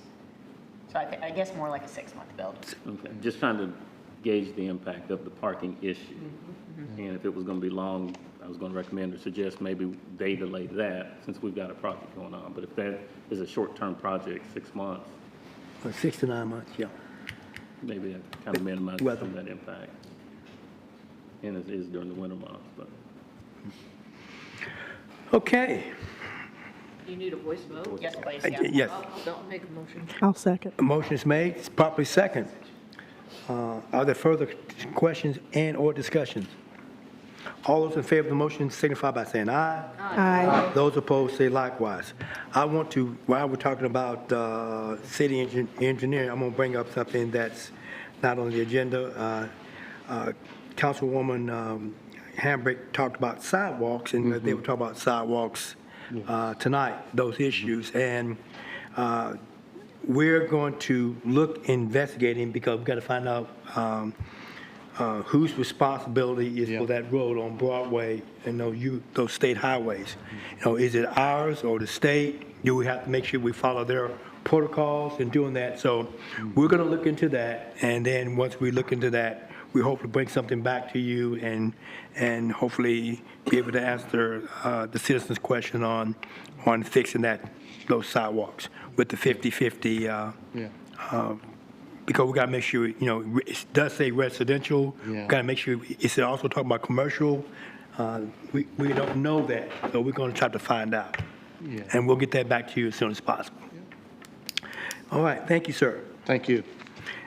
So I guess more like a 6-month build. Okay, just trying to gauge the impact of the parking issue. And if it was going to be long, I was going to recommend or suggest maybe they delay that since we've got a project going on. But if that is a short-term project, 6 months, 6 to 9 months, yeah. maybe that kind of minimizes some of that impact. And it is during the winter months, but. Okay. You need a voice vote? Yes, please, Yes. I'll make a motion. I'll second. A motion is made, it's properly second. Are there further questions and/or discussions? All those in favor of the motion signify by saying aye. Aye. Those opposed say likewise. I want to, while we're talking about city engineering, I'm going to bring up something that's not on the agenda. Councilwoman Hambrick talked about sidewalks, and they were talking about sidewalks tonight, those issues. And we're going to look investigating because we've got to find out whose responsibility is for that road on Broadway and those state highways. Is it ours or the state? Do we have to make sure we follow their protocols in doing that? So we're going to look into that, and then once we look into that, we hope to bring something back to you and hopefully be able to answer the citizens' question on fixing those sidewalks with the 50/50. Because we got to make sure, it does say residential. Yeah. Got to make sure, it's also talking about commercial. We don't know that, so we're going to try to find out. Yeah. And we'll get that back to you as soon as possible. All right, thank you, sir. Thank you.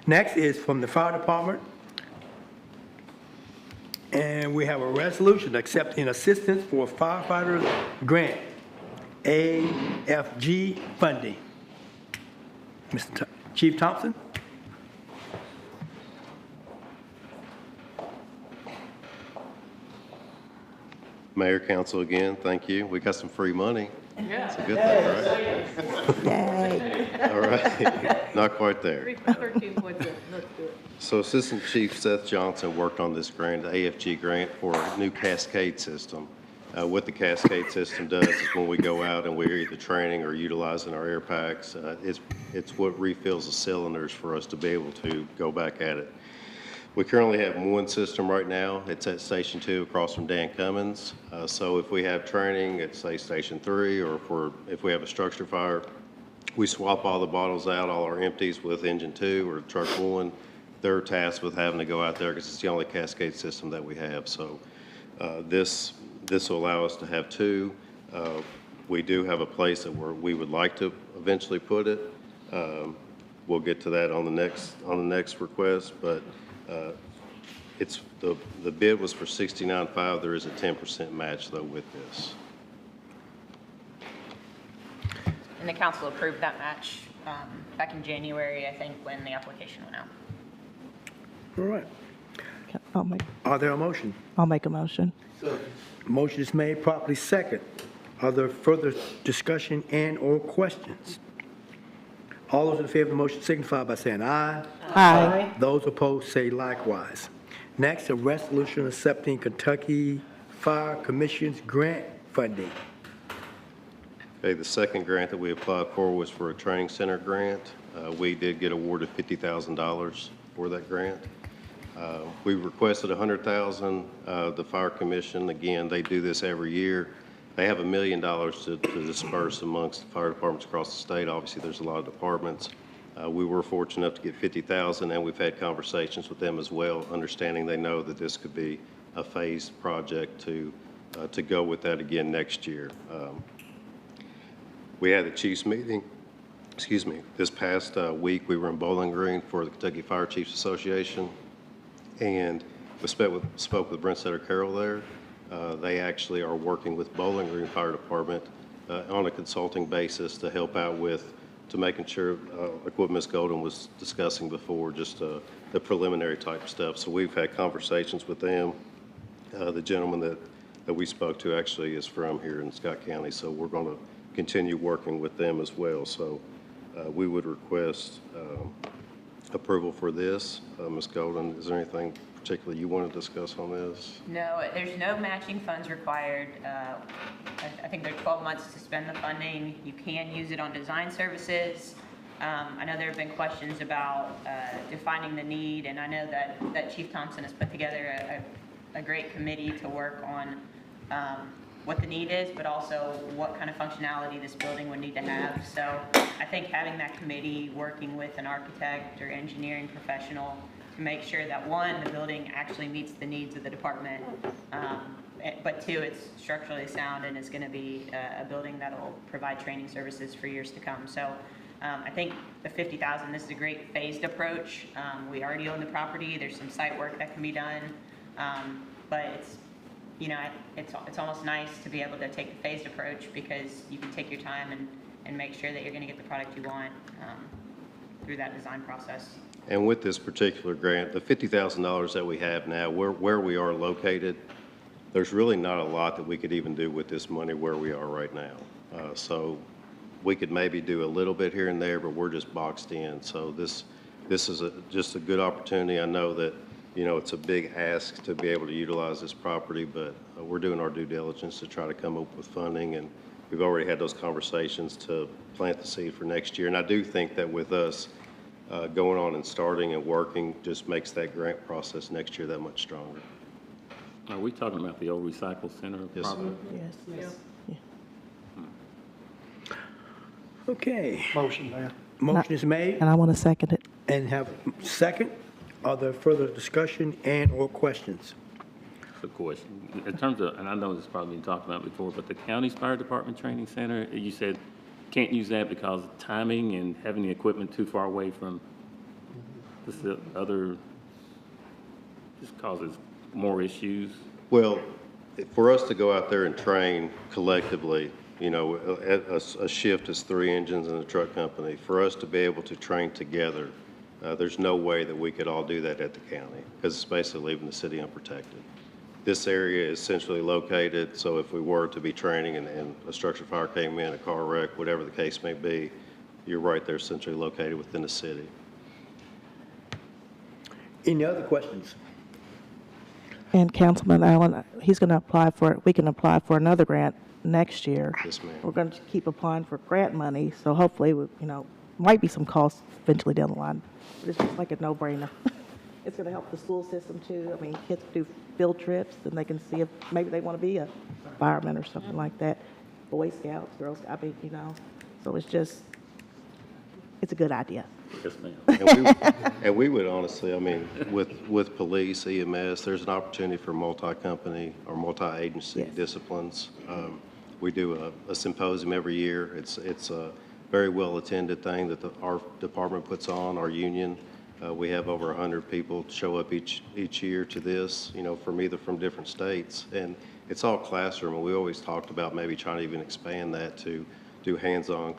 Next is from the fire department. And we have a resolution accepting assistance for firefighters grant, AFG funding. Chief Thompson? Mayor, council, again, thank you. We got some free money. Yeah. It's a good thing, right? All right, not quite there. 13.7, let's do it. So Assistant Chief Seth Johnson worked on this grant, the AFG grant, for a new cascade system. What the cascade system does is when we go out and we're either training or utilizing our air packs, it's what refills the cylinders for us to be able to go back at it. We currently have one system right now. It's at Station 2 across from Dan Cummins. So if we have training at, say, Station 3, or if we have a structure fire, we swap all the bottles out, all our empties with Engine 2 or Truck 1. They're tasked with having to go out there because it's the only cascade system that we have. So this will allow us to have two. We do have a place that we would like to eventually put it. We'll get to that on the next request, but it's the bid was for $69,500. There is a 10% match though with this. And the council approved that match back in January, I think, when the application went out. All right. I'll make a motion? I'll make a motion. Motion is made, properly second. Are there further discussion and/or questions? All those in favor of the motion signify by saying aye. Aye. Those opposed say likewise. Next, a resolution accepting Kentucky Fire Commission's grant funding. Okay, the second grant that we applied for was for a training center grant. We did get awarded $50,000 for that grant. We requested $100,000. The Fire Commission, again, they do this every year. They have $1 million to disperse amongst the fire departments across the state. Obviously, there's a lot of departments. We were fortunate enough to get $50,000, and we've had conversations with them as well, understanding they know that this could be a phased project to go with that again next year. We had the Chiefs meeting. This past week, we were in Bowling Green for the Kentucky Fire Chiefs Association, and we spoke with Brent Sutter Carroll there. They actually are working with Bowling Green Fire Department on a consulting basis to help out to making sure, like what Ms. Golden was discussing before, just the preliminary type stuff. So we've had conversations with them. The gentleman that we spoke to actually is from here in Scott County, so we're going to continue working with them as well. So we would request approval for this. Ms. Golden, is there anything particularly you want to discuss on this? No, there's no matching funds required. I think there's 12 months to spend the funding. You can use it on design services. I know there have been questions about defining the need, and I know that Chief Thompson has put together a great committee to work on what the need is, but also what kind of functionality this building would need to have. So I think having that committee working with an architect or engineering professional to make sure that, one, the building actually meets the needs of the department, but two, it's structurally sound and is going to be a building that will provide training services for years to come. So I think the $50,000, this is a great phased approach. We already own the property. There's some site work that can be done, but it's almost nice to be able to take the phased approach because you can take your time and make sure that you're going to get the product you want through that design process. And with this particular grant, the $50,000 that we have now, where we are located, there's really not a lot that we could even do with this money where we are right now. So we could maybe do a little bit here and there, but we're just boxed in. So this is just a good opportunity. I know that, it's a big ask to be able to utilize this property, but we're doing our due diligence to try to come up with funding, and we've already had those conversations to plant the seed for next year. And I do think that with us going on and starting and working just makes that grant process next year that much stronger. Are we talking about the old recycle center Yes, sir. property? Yes. Okay. Motion, Mayor. Motion is made And I want to second it. and have second. Are there further discussion and/or questions? Good question. In terms of, and I know this has probably been talked about before, but the county's fire department training center, you said can't use that because of timing and having the equipment too far away from the other, just causes more issues. Well, for us to go out there and train collectively, you know, a shift is 3 engines in a truck company. For us to be able to train together, there's no way that we could all do that at the county because it's basically leaving the city unprotected. This area is centrally located, so if we were to be training and a structure fire came in, a car wreck, whatever the case may be, you're right there centrally located within the city. Any other questions? And Councilman Allen, he's going to apply for, we can apply for another grant next year. Yes, ma'am. We're going to keep applying for grant money, so hopefully, might be some costs eventually down the line. But it's just like a no-brainer. It's going to help the school system too. I mean, kids do field trips and they can see if maybe they want to be a fireman or something like that. Boy Scouts, Girl Scouts, so it's a good idea. Yes, ma'am. And we would honestly, I mean, with police, EMS, there's an opportunity for multi-company or multi-agency disciplines. We do a symposium every year. It's a very well-attended thing that our department puts on, our union. We have over 100 people show up each year to this, from either from different states. And it's all classroom, and we always talked about maybe trying to even expand that to do hands-on,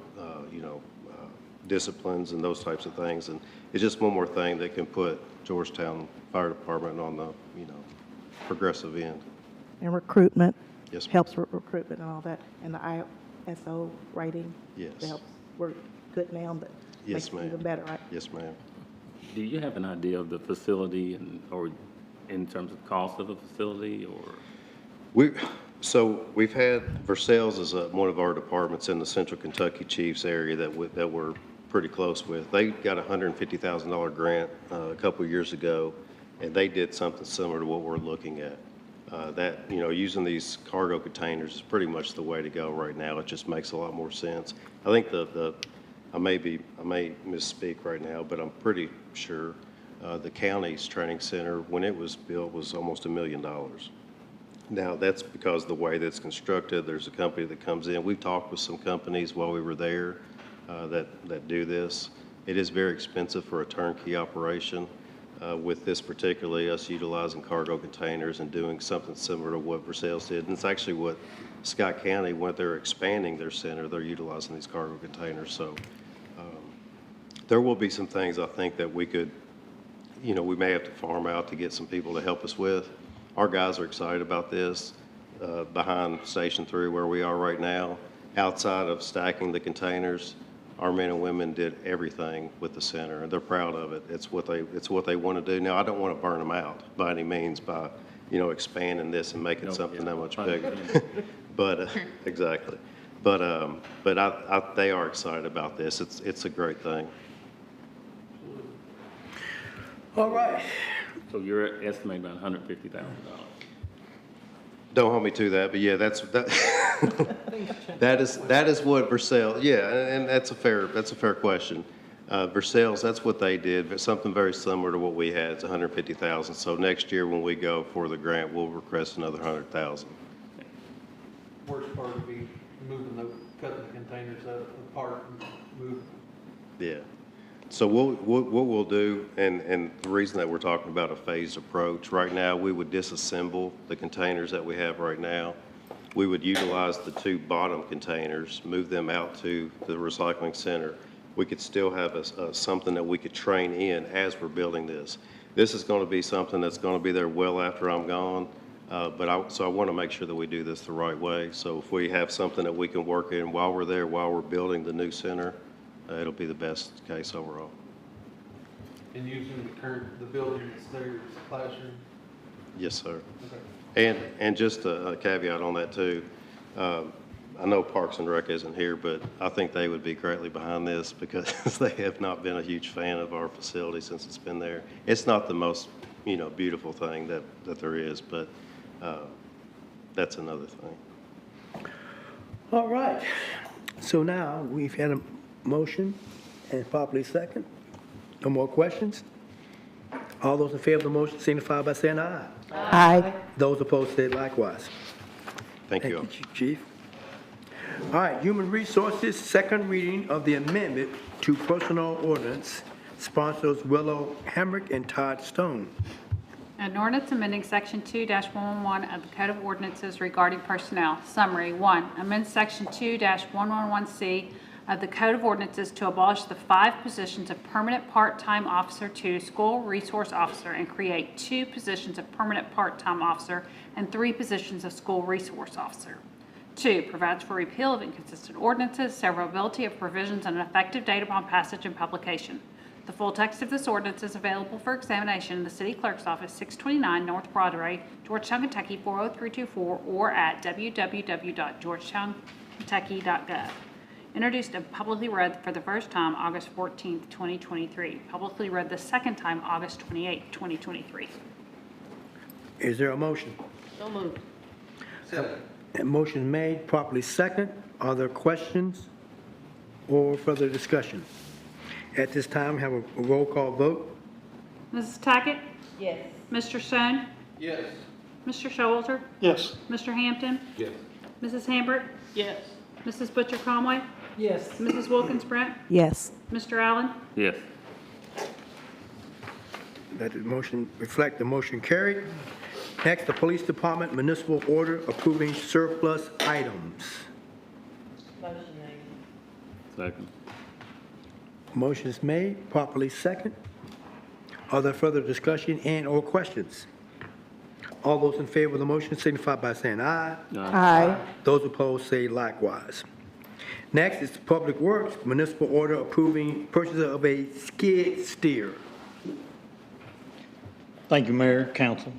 disciplines and those types of things. And it's just one more thing that can put Georgetown Fire Department on the, progressive end. And recruitment. Yes, ma'am. Helps with recruitment and all that. And the ISO rating. Yes. Helps. We're good now, but Yes, makes it ma'am. even better, right? Yes, ma'am. Do you have an idea of the facility or in terms of cost of a facility or? So we've had, Versailles is one of our departments in the Central Kentucky Chiefs area that we're pretty close with. They got a $150,000 grant a couple of years ago, and they did something similar to what we're looking at. Using these cargo containers is pretty much the way to go right now. It just makes a lot more sense. I think I may misspeak right now, but I'm pretty sure the county's training center, when it was built, was almost $1 million. Now, that's because of the way that it's constructed. There's a company that comes in. We've talked with some companies while we were there that do this. It is very expensive for a turnkey operation. With this particularly, us utilizing cargo containers and doing something similar to what Versailles did. And it's actually what Scott County, when they're expanding their center, they're utilizing these cargo containers. So there will be some things I think that we could, we may have to farm out to get some people to help us with. Our guys are excited about this. Behind Station 3 where we are right now, outside of stacking the containers, our men and women did everything with the center, and they're proud of it. It's what they want to do. Now, I don't want to burn them out by any means by, expanding this and making something that much bigger. But exactly. But they are excited about this. It's a great thing. All right. So you're estimating about $150,000. Don't hold me to that, but yeah, that is what Versailles. Yeah, and that's a fair question. Versailles, that's what they did, but something very similar to what we had. It's $150,000. So next year when we go for the grant, we'll request another $100,000. Worst part would be cutting the containers apart and moving. Yeah. So what we'll do, and the reason that we're talking about a phased approach, right now we would disassemble the containers that we have right now. We would utilize the 2 bottom containers, move them out to the recycling center. We could still have something that we could train in as we're building this. This is going to be something that's going to be there well after I'm gone, so I want to make sure that we do this the right way. So if we have something that we can work in while we're there, while we're building the new center, it'll be the best case overall. And using the building that's there as a classroom? Yes, sir. Okay. And just a caveat on that too. I know Parks and Rec isn't here, but I think they would be greatly behind this because they have not been a huge fan of our facility since it's been there. It's not the most, beautiful thing that there is, but that's another thing. All right. So now we've had a motion and properly second. No more questions? All those in favor of the motion signify by saying aye. Aye. Those opposed say likewise. Thank you. Chief. All right, Human Resources, second reading of the amendment to personnel ordinance, sponsors Willow Hamrick and Todd Stone. An ordinance amending Section 2-111 of the Code of Ordinances regarding personnel. Summary. 1. Amend Section 2-111C of the Code of Ordinances to abolish the 5 positions of permanent part-time officer to school resource officer and create 2 positions of permanent part-time officer and 3 positions of school resource officer. 2. Provides for repeal of inconsistent ordinances, severability of provisions, and an effective date upon passage and publication. The full text of this ordinance is available for examination in the City Clerk's Office, 629 North Broadway, Georgetown, Kentucky, 40324, or at www.georgetownkentucky.gov. Introduced and publicly read for the first time August 14, 2023. Publicly read the second time August 28, 2023. Is there a motion? So moved. A motion made, properly second. Are there questions or further discussion? At this time, have a roll call vote. Mrs. Tackett? Yes. Mr. Stone? Yes. Mr. Showalter? Yes. Mr. Hampton? Yes. Mrs. Hambrick? Yes. Mrs. Butcher Conway? Yes. Mrs. Wilkins Brent? Yes. Mr. Allen? Yes. Let the motion reflect the motion carried. Next, the Police Department municipal order approving surplus items. Motion made. Second. Motion is made, properly second. Are there further discussion and/or questions? All those in favor of the motion signify by saying aye. Aye. Those opposed say likewise. Next is the Public Works municipal order approving purchase of a skid steer. Thank you, Mayor, Council.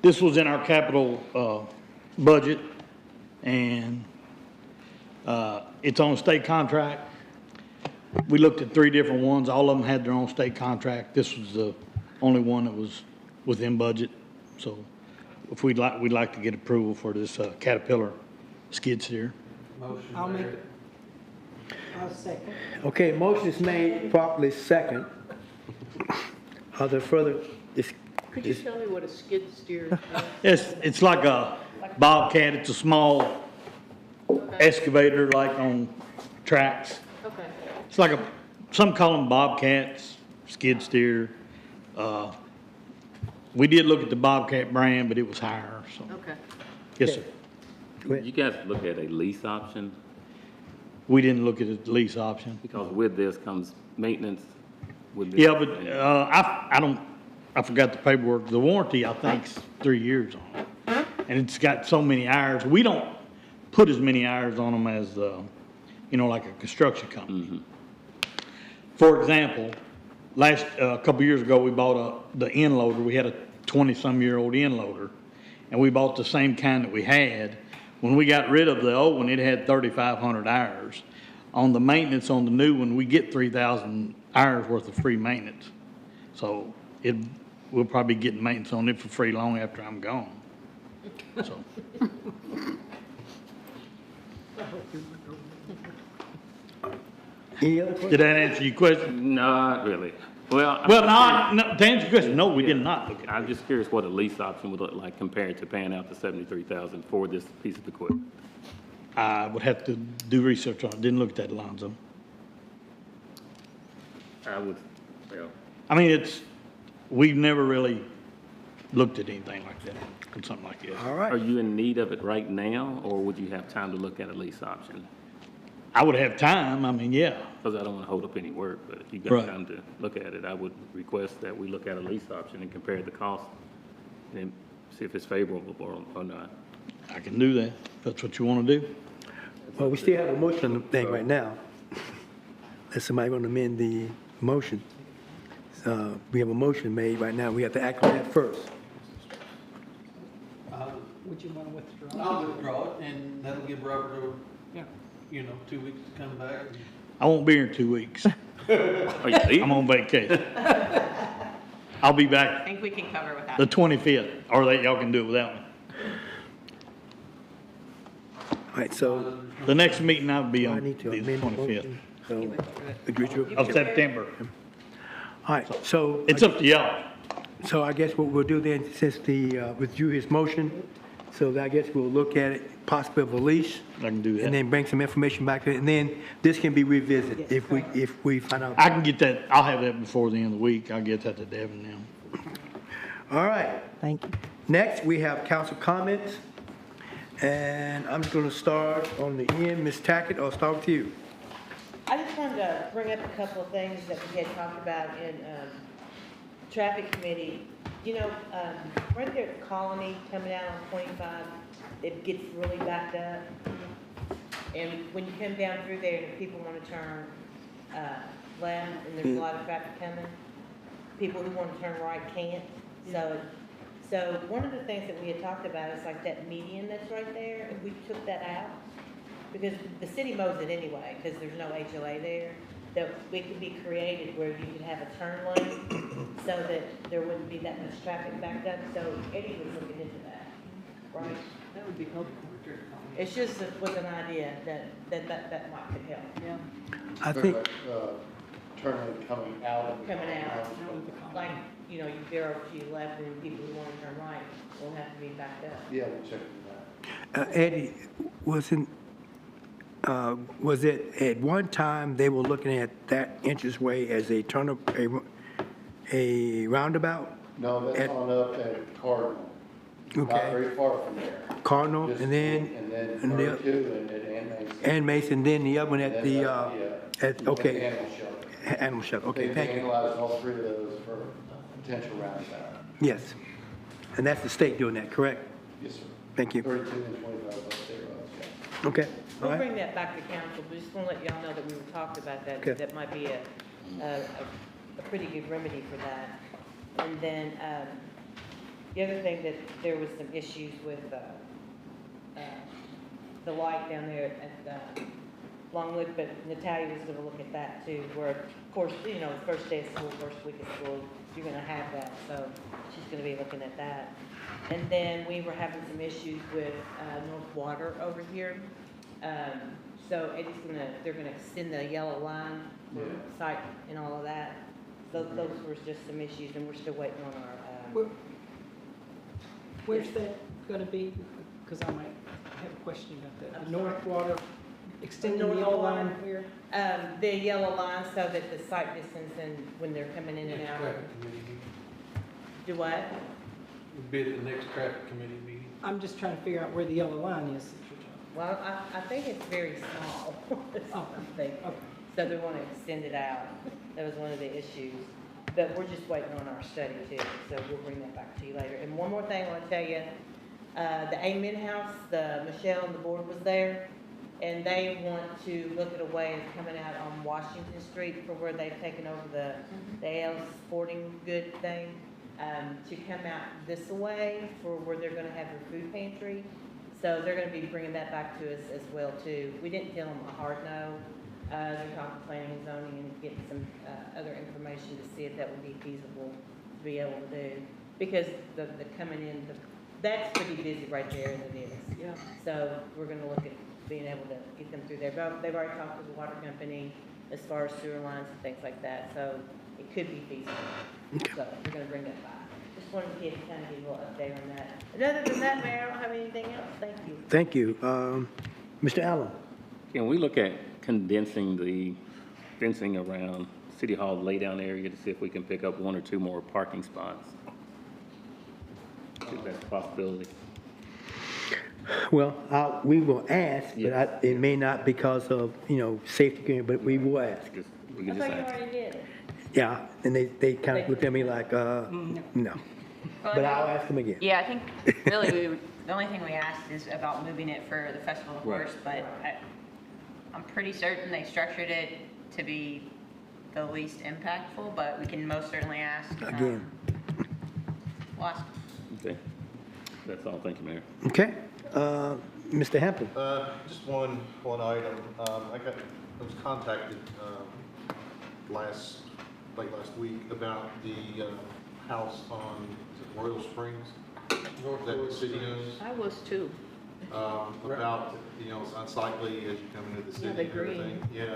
This was in our capital budget, and it's on a state contract. We looked at 3 different ones. All of them had their own state contract. This was the only one that was within budget. So if we'd like to get approval for this Caterpillar skid steer. I'll make it. I'll second. Okay, motion is made, properly second. Are there further Could you tell me what a skid steer is? It's like a Bobcat. It's a small excavator like on tracks. Okay. It's like some call them Bobcats, skid steer. We did look at the Bobcat brand, but it was higher, so. Okay. Yes, sir. You guys look at a lease option? We didn't look at the lease option. Because with this comes maintenance. With this. Yeah, but I forgot the paperwork. The warranty, I think, is 3 years on it. And it's got so many hours. We don't put as many hours on them as, like a construction company. Mm-hmm. For example, a couple years ago, we bought the end loader. We had a 20-some-year-old end loader, and we bought the same kind that we had. When we got rid of the old one, it had 3,500 hours. On the maintenance on the new one, we get 3,000 hours worth of free maintenance. So we'll probably be getting maintenance on it for free long after I'm gone. So. Any other questions? Did that answer your question? Not really. Well, no, to answer your question, no, we did not look at it. I'm just curious what a lease option would look like compared to paying out the $73,000 for this piece of equipment. I would have to do research on it. Didn't look at that, Alonzo. I would, I mean, we've never really looked at anything like that, or something like this. All right. Are you in need of it right now, or would you have time to look at a lease option? I would have time, I mean, yeah. Because I don't want to hold up any work, but if you've got Right. time to look at it, I would request that we look at a lease option and compare the cost and see if it's favorable or not. I can do that. That's what you want to do. Well, we still have a motion on the thing right now. Is somebody going to amend the motion? We have a motion made right now. We have to act on that first. Would you want to withdraw? I'll withdraw it, and that'll give Robert, Yeah. 2 weeks to come back. I won't be here in 2 weeks. Are you leaving? I'm on vacation. I'll be I back think we can cover without. the 25th, or y'all can do it without me. All right, so The next meeting I'll be I on need to the amend the 25th motion. So, agree to- of September. All right, so. It's up to y'all. So I guess what we'll do then, since the, withdrew his motion, so I guess we'll look at it, possibly of a lease, I can do and that. then bring some information back to it, and then this can be revisited if we find out. I can get that, I'll have that before the end of the week. I'll get that to Devin now. All right. Thank you. Next, we have council comments, and I'm just going to start on the end. Ms. Tackett, I'll start with you. I just wanted to bring up a couple of things that we had talked about in traffic committee. Right there at the Colony, coming out on 25, it gets really backed up. And when you come down through there, and if people want to turn left, and there's a lot of traffic coming, people who want to turn right can't. So one of the things that we had talked about is like that median that's right there, if we took that out, because the city mows it anyway, because there's no HOA there, that we could be created where you could have a turn lane so that there wouldn't be that much traffic backed up. So Eddie was looking into that, right? That would be helpful. It's just was an idea that might could help. Yeah. I think, Turn lane coming out. Coming out, like, you veer over to your left and people who want to turn right will have to be backed up. Yeah, we'll check that. Eddie, was it at one time they were looking at that entranceway as a a roundabout? No, that's on up at Cardinal. Not Okay. very far from there. Cardinal, Just- and then, And then and the- 32 and then Mason. and Mason, then the other one at the, Yeah. okay, Animal shelter. animal shelter, okay, They thank you. analyzed all three of those for potential roundabout. Yes, and that's the state doing that, correct? Yes, sir. Thank you. 32 and 25 up there, yeah. Okay, all We'll right. bring that back to council, but just want to let y'all know that we were talking about that. Okay. That might be a pretty good remedy for that. And then, the other thing that there was some issues with, the light down there at, Longwood, but Natalia was gonna look at that too, where, of course, the first day of school, first week of school, you're gonna have that, so she's gonna be looking at that. And then we were having some issues with, North Water over here. So they're gonna extend the yellow line for site and all of that. So those were just some issues, and we're still waiting on our, Where's that going to be? Because I might have a question about that. The North Water, extending the North yellow Water. line where? the yellow line so that the site distance and when they're coming in and out. Traffic committee meeting. Do what? We'll be at the next traffic committee meeting. I'm just trying to figure out where the yellow line is. Well, I think it's very small. I think. So they want to extend it out. That was one of the issues. But we're just waiting on our study too, so we'll bring that back to you later. And one more thing I want to tell you, the Amen House, Michelle and the board was there, and they want to look at a way of coming out on Washington Street for where they've taken over the AL Sporting Good thing, to come out this way for where they're gonna have their food pantry. So they're gonna be bringing that back to us as well too. We didn't tell them a hard no. They're talking planning and zoning and getting some other information to see if that would be feasible to be able to do. Because the coming in, that's pretty busy right there as it is. Yeah. So we're gonna look at being able to get them through there. But they've already talked to the water company as far as sewer lines and things like that, so it could be feasible. So we're gonna bring that back. Just wanted to kind of give you a little update on that. And other than that, Mayor, I don't have anything else. Thank you. Thank you. Mr. Allen? Can we look at condensing the fencing around City Hall laydown area to see if we can pick up 1 or 2 more parking spots? If that's a possibility. Well, we will ask, but it may not because of, safety, but we will ask. We I can just thought you ask. already did. Yeah, and they kind of looked at me like, no. But I'll ask them again. Yeah, I think really the only thing we asked is about moving it for the Festival of Horse, but I'm pretty certain they structured it to be the least impactful, but we can most certainly ask. Again. We'll ask. Okay. That's all. Thank you, Mayor. Okay. Mr. Hampton? Just one item. I was contacted late last week about the house on is it Royal Springs that the city owns. I was too. About, it's unsightly as you come into the city the and everything. green. Yeah.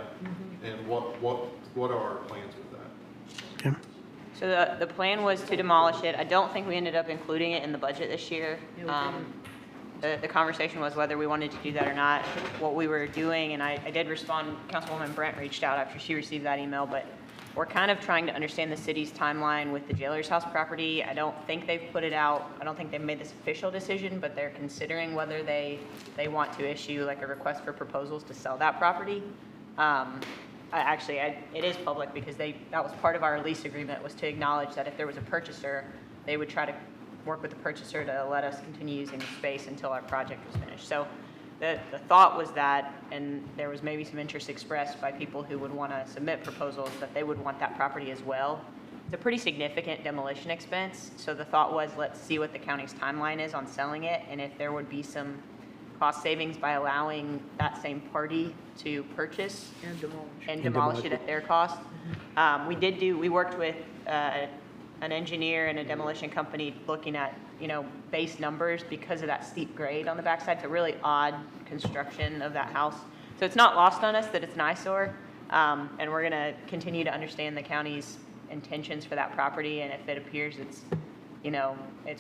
And what are our plans with that? So the plan was to demolish it. I don't think we ended up including it in the budget this year. The conversation was whether we wanted to do that or not. What we were doing, and I did respond, Councilwoman Brent reached out after she received that email, but we're kind of trying to understand the city's timeline with the Jailer's House property. I don't think they've put it out. I don't think they've made this official decision, but they're considering whether they want to issue like a request for proposals to sell that property. It is public because that was part of our lease agreement, was to acknowledge that if there was a purchaser, they would try to work with the purchaser to let us continue using the space until our project was finished. So the thought was that, and there was maybe some interest expressed by people who would want to submit proposals, that they would want that property as well. It's a pretty significant demolition expense. So the thought was, let's see what the county's timeline is on selling it, and if there would be some cost savings by allowing that same party to purchase and demolish it at their cost. We worked with an engineer and a demolition company looking at, base numbers because of that steep grade on the backside. It's a really odd construction of that house. So it's not lost on us that it's an eyesore, and we're gonna continue to understand the county's intentions for that property, and if it appears it's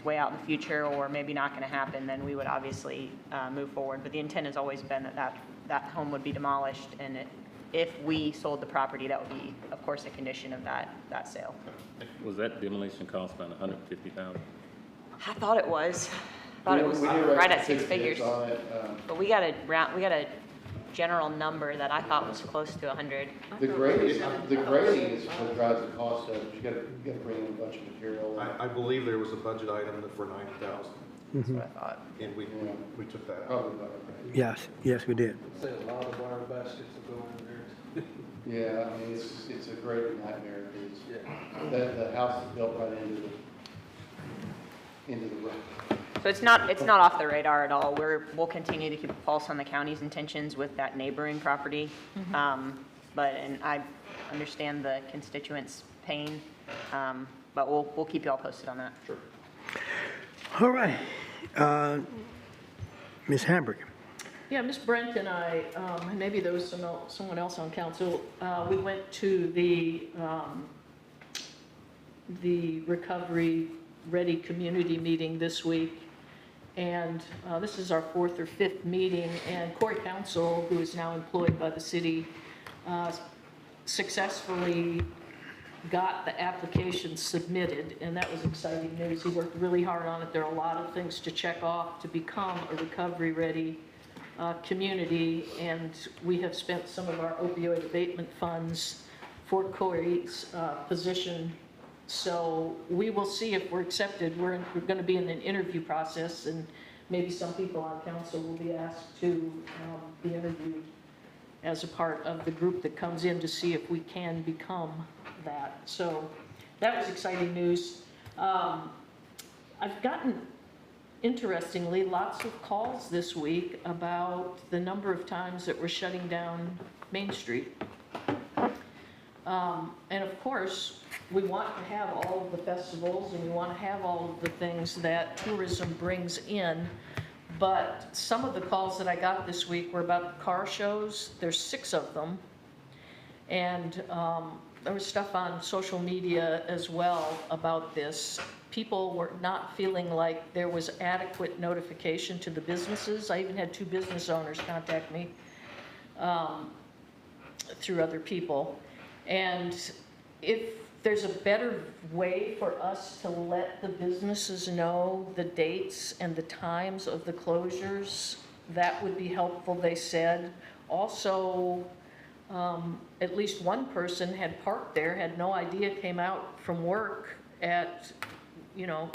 way out in the future or maybe not gonna happen, then we would obviously move forward. But the intent has always been that home would be demolished, and if we sold the property, that would be, of course, a condition of that sale. Was that demolition cost about $150,000? I thought it was. Right at six figures. But we got a general number that I thought was close to 100. The grading is what drives the cost of it. You gotta bring in a bunch of material. I believe there was a budget item for $90,000. That's what I thought. And we took that out. Probably about right. Yes, we did. Say a lot of wire baskets will go in there. Yeah, I mean, it's a great nightmare. The house is built right into the road. So it's not off the radar at all. We'll continue to keep a pulse on the county's intentions with that neighboring property. And I understand the constituents' pain, but we'll keep you all posted on that. Sure. All right. Ms. Hamburg. Yeah, Ms. Brent and I, and maybe there was someone else on council, we went to the Recovery Ready community meeting this week, and this is our 4th or 5th meeting, and Corey Council, who is now employed by the city, successfully got the application submitted, and that was exciting news. He worked really hard on it. There are a lot of things to check off to become a Recovery Ready community, and we have spent some of our opioid abatement funds for Corey's position. So we will see if we're accepted. We're going to be in an interview process, and maybe some people on council will be asked to be interviewed as a part of the group that comes in to see if we can become that. So that was exciting news. I've gotten, interestingly, lots of calls this week about the number of times that we're shutting down Main Street. And of course, we want to have all of the festivals and we want to have all of the things that tourism brings in. But some of the calls that I got this week were about car shows. There's 6 of them. And there was stuff on social media as well about this. People were not feeling like there was adequate notification to the businesses. I even had 2 business owners contact me through other people. And if there's a better way for us to let the businesses know the dates and the times of the closures, that would be helpful, they said. Also, at least one person had parked there, had no idea, came out from work at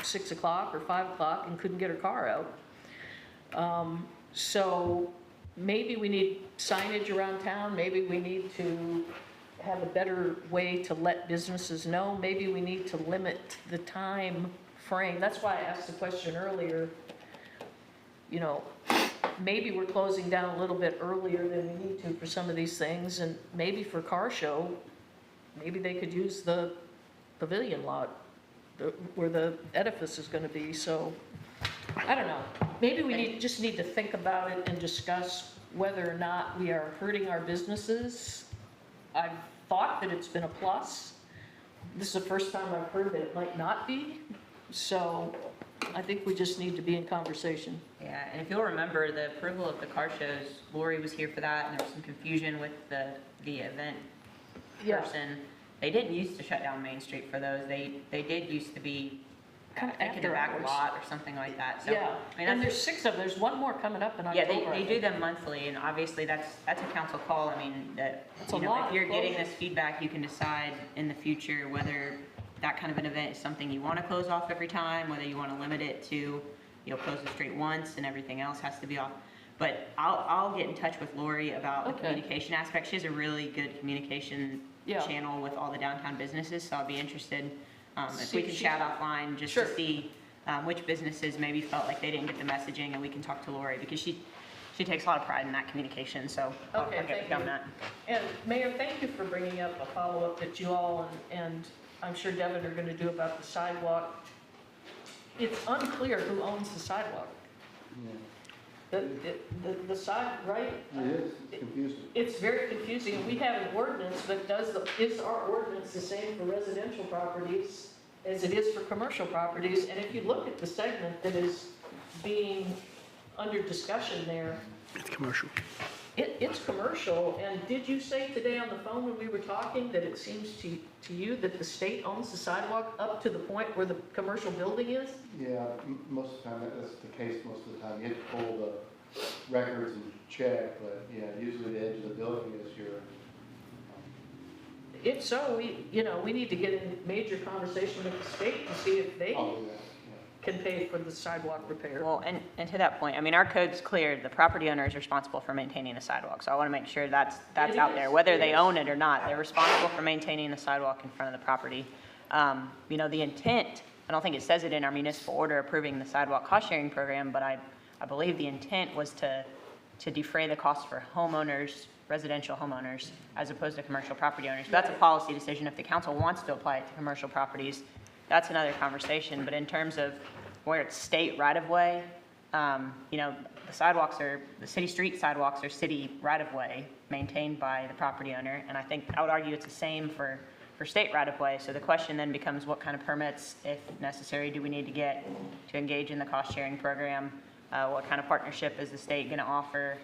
6 o'clock or 5 o'clock and couldn't get her car out. So maybe we need signage around town. Maybe we need to have a better way to let businesses know. Maybe we need to limit the time frame. That's why I asked the question earlier you know, maybe we're closing down a little bit earlier than we need to for some of these things, and maybe for car show, maybe they could use the pavilion lot where the edifice is gonna be, so, I don't know. Maybe we just need to think about it and discuss whether or not we are hurting our businesses. I've thought that it's been a plus. This is the first time I've heard that it might not be, so I think we just need to be in conversation. Yeah, and if you'll remember, the approval of the car shows, Lori was here for that, and there was some confusion with the event Yeah. person. They didn't used to shut down Main Street for those. They did used to be, I think, in the back After lot or something like that. So, Yeah, I mean, and that's, there's 6 of them, there's one more coming up in yeah, October. they do them monthly, and obviously that's a council call. I mean, that, That's a you know, lot if you're of getting closures. this feedback, you can decide in the future whether that kind of an event is something you want to close off every time, whether you want to limit it to, you know, close the street once and everything else has to be off. But I'll get in touch with Lori about the Okay. communication aspect. She has a really good communication Yeah. channel with all the downtown businesses, so I'll be interested, if See, we can she- chat offline just Sure. to see which businesses maybe felt like they didn't get the messaging, and we can talk to Lori, because she takes a lot of pride in that communication, so I'll Okay, get thank with you on you. that. And Mayor, thank you for bringing up a follow-up that you all and I'm sure Devin are gonna do about the sidewalk. It's unclear who owns the sidewalk. The side, right? It is, it's confusing. It's very confusing, and we have an ordinance, but is our ordinance the same for residential properties as it is for commercial properties? And if you look at the segment that is being under discussion there, It's commercial. it's commercial, and did you say today on the phone when we were talking that it seems to you that the state owns the sidewalk up to the point where the commercial building is? Yeah, most of the time, that's the case most of the time. You have to pull the records and check, but yeah, usually the edge of the building is your, If so, we need to get in major conversation with the state to see if they I'll do that, can pay for the sidewalk repair. Well, and to that point, I mean, our code's clear, the property owner is responsible for maintaining the sidewalk, so I want to make sure that's It out is, there, whether it they is. own it or not, they're responsible for maintaining the sidewalk in front of the property. You know, the intent, I don't think it says it in our municipal order approving the sidewalk cost sharing program, but I believe the intent was to defray the cost for homeowners, residential homeowners, as opposed to commercial property owners. That's a policy decision. If the council wants to apply it to commercial properties, that's another conversation, but in terms of where it's state right-of-way, you know, the city street sidewalks are city right-of-way maintained by the property owner, and I would argue it's the same for state right-of-way. So the question then becomes, what kind of permits, if necessary, do we need to get to engage in the cost-sharing program? What kind of partnership is the state going to offer?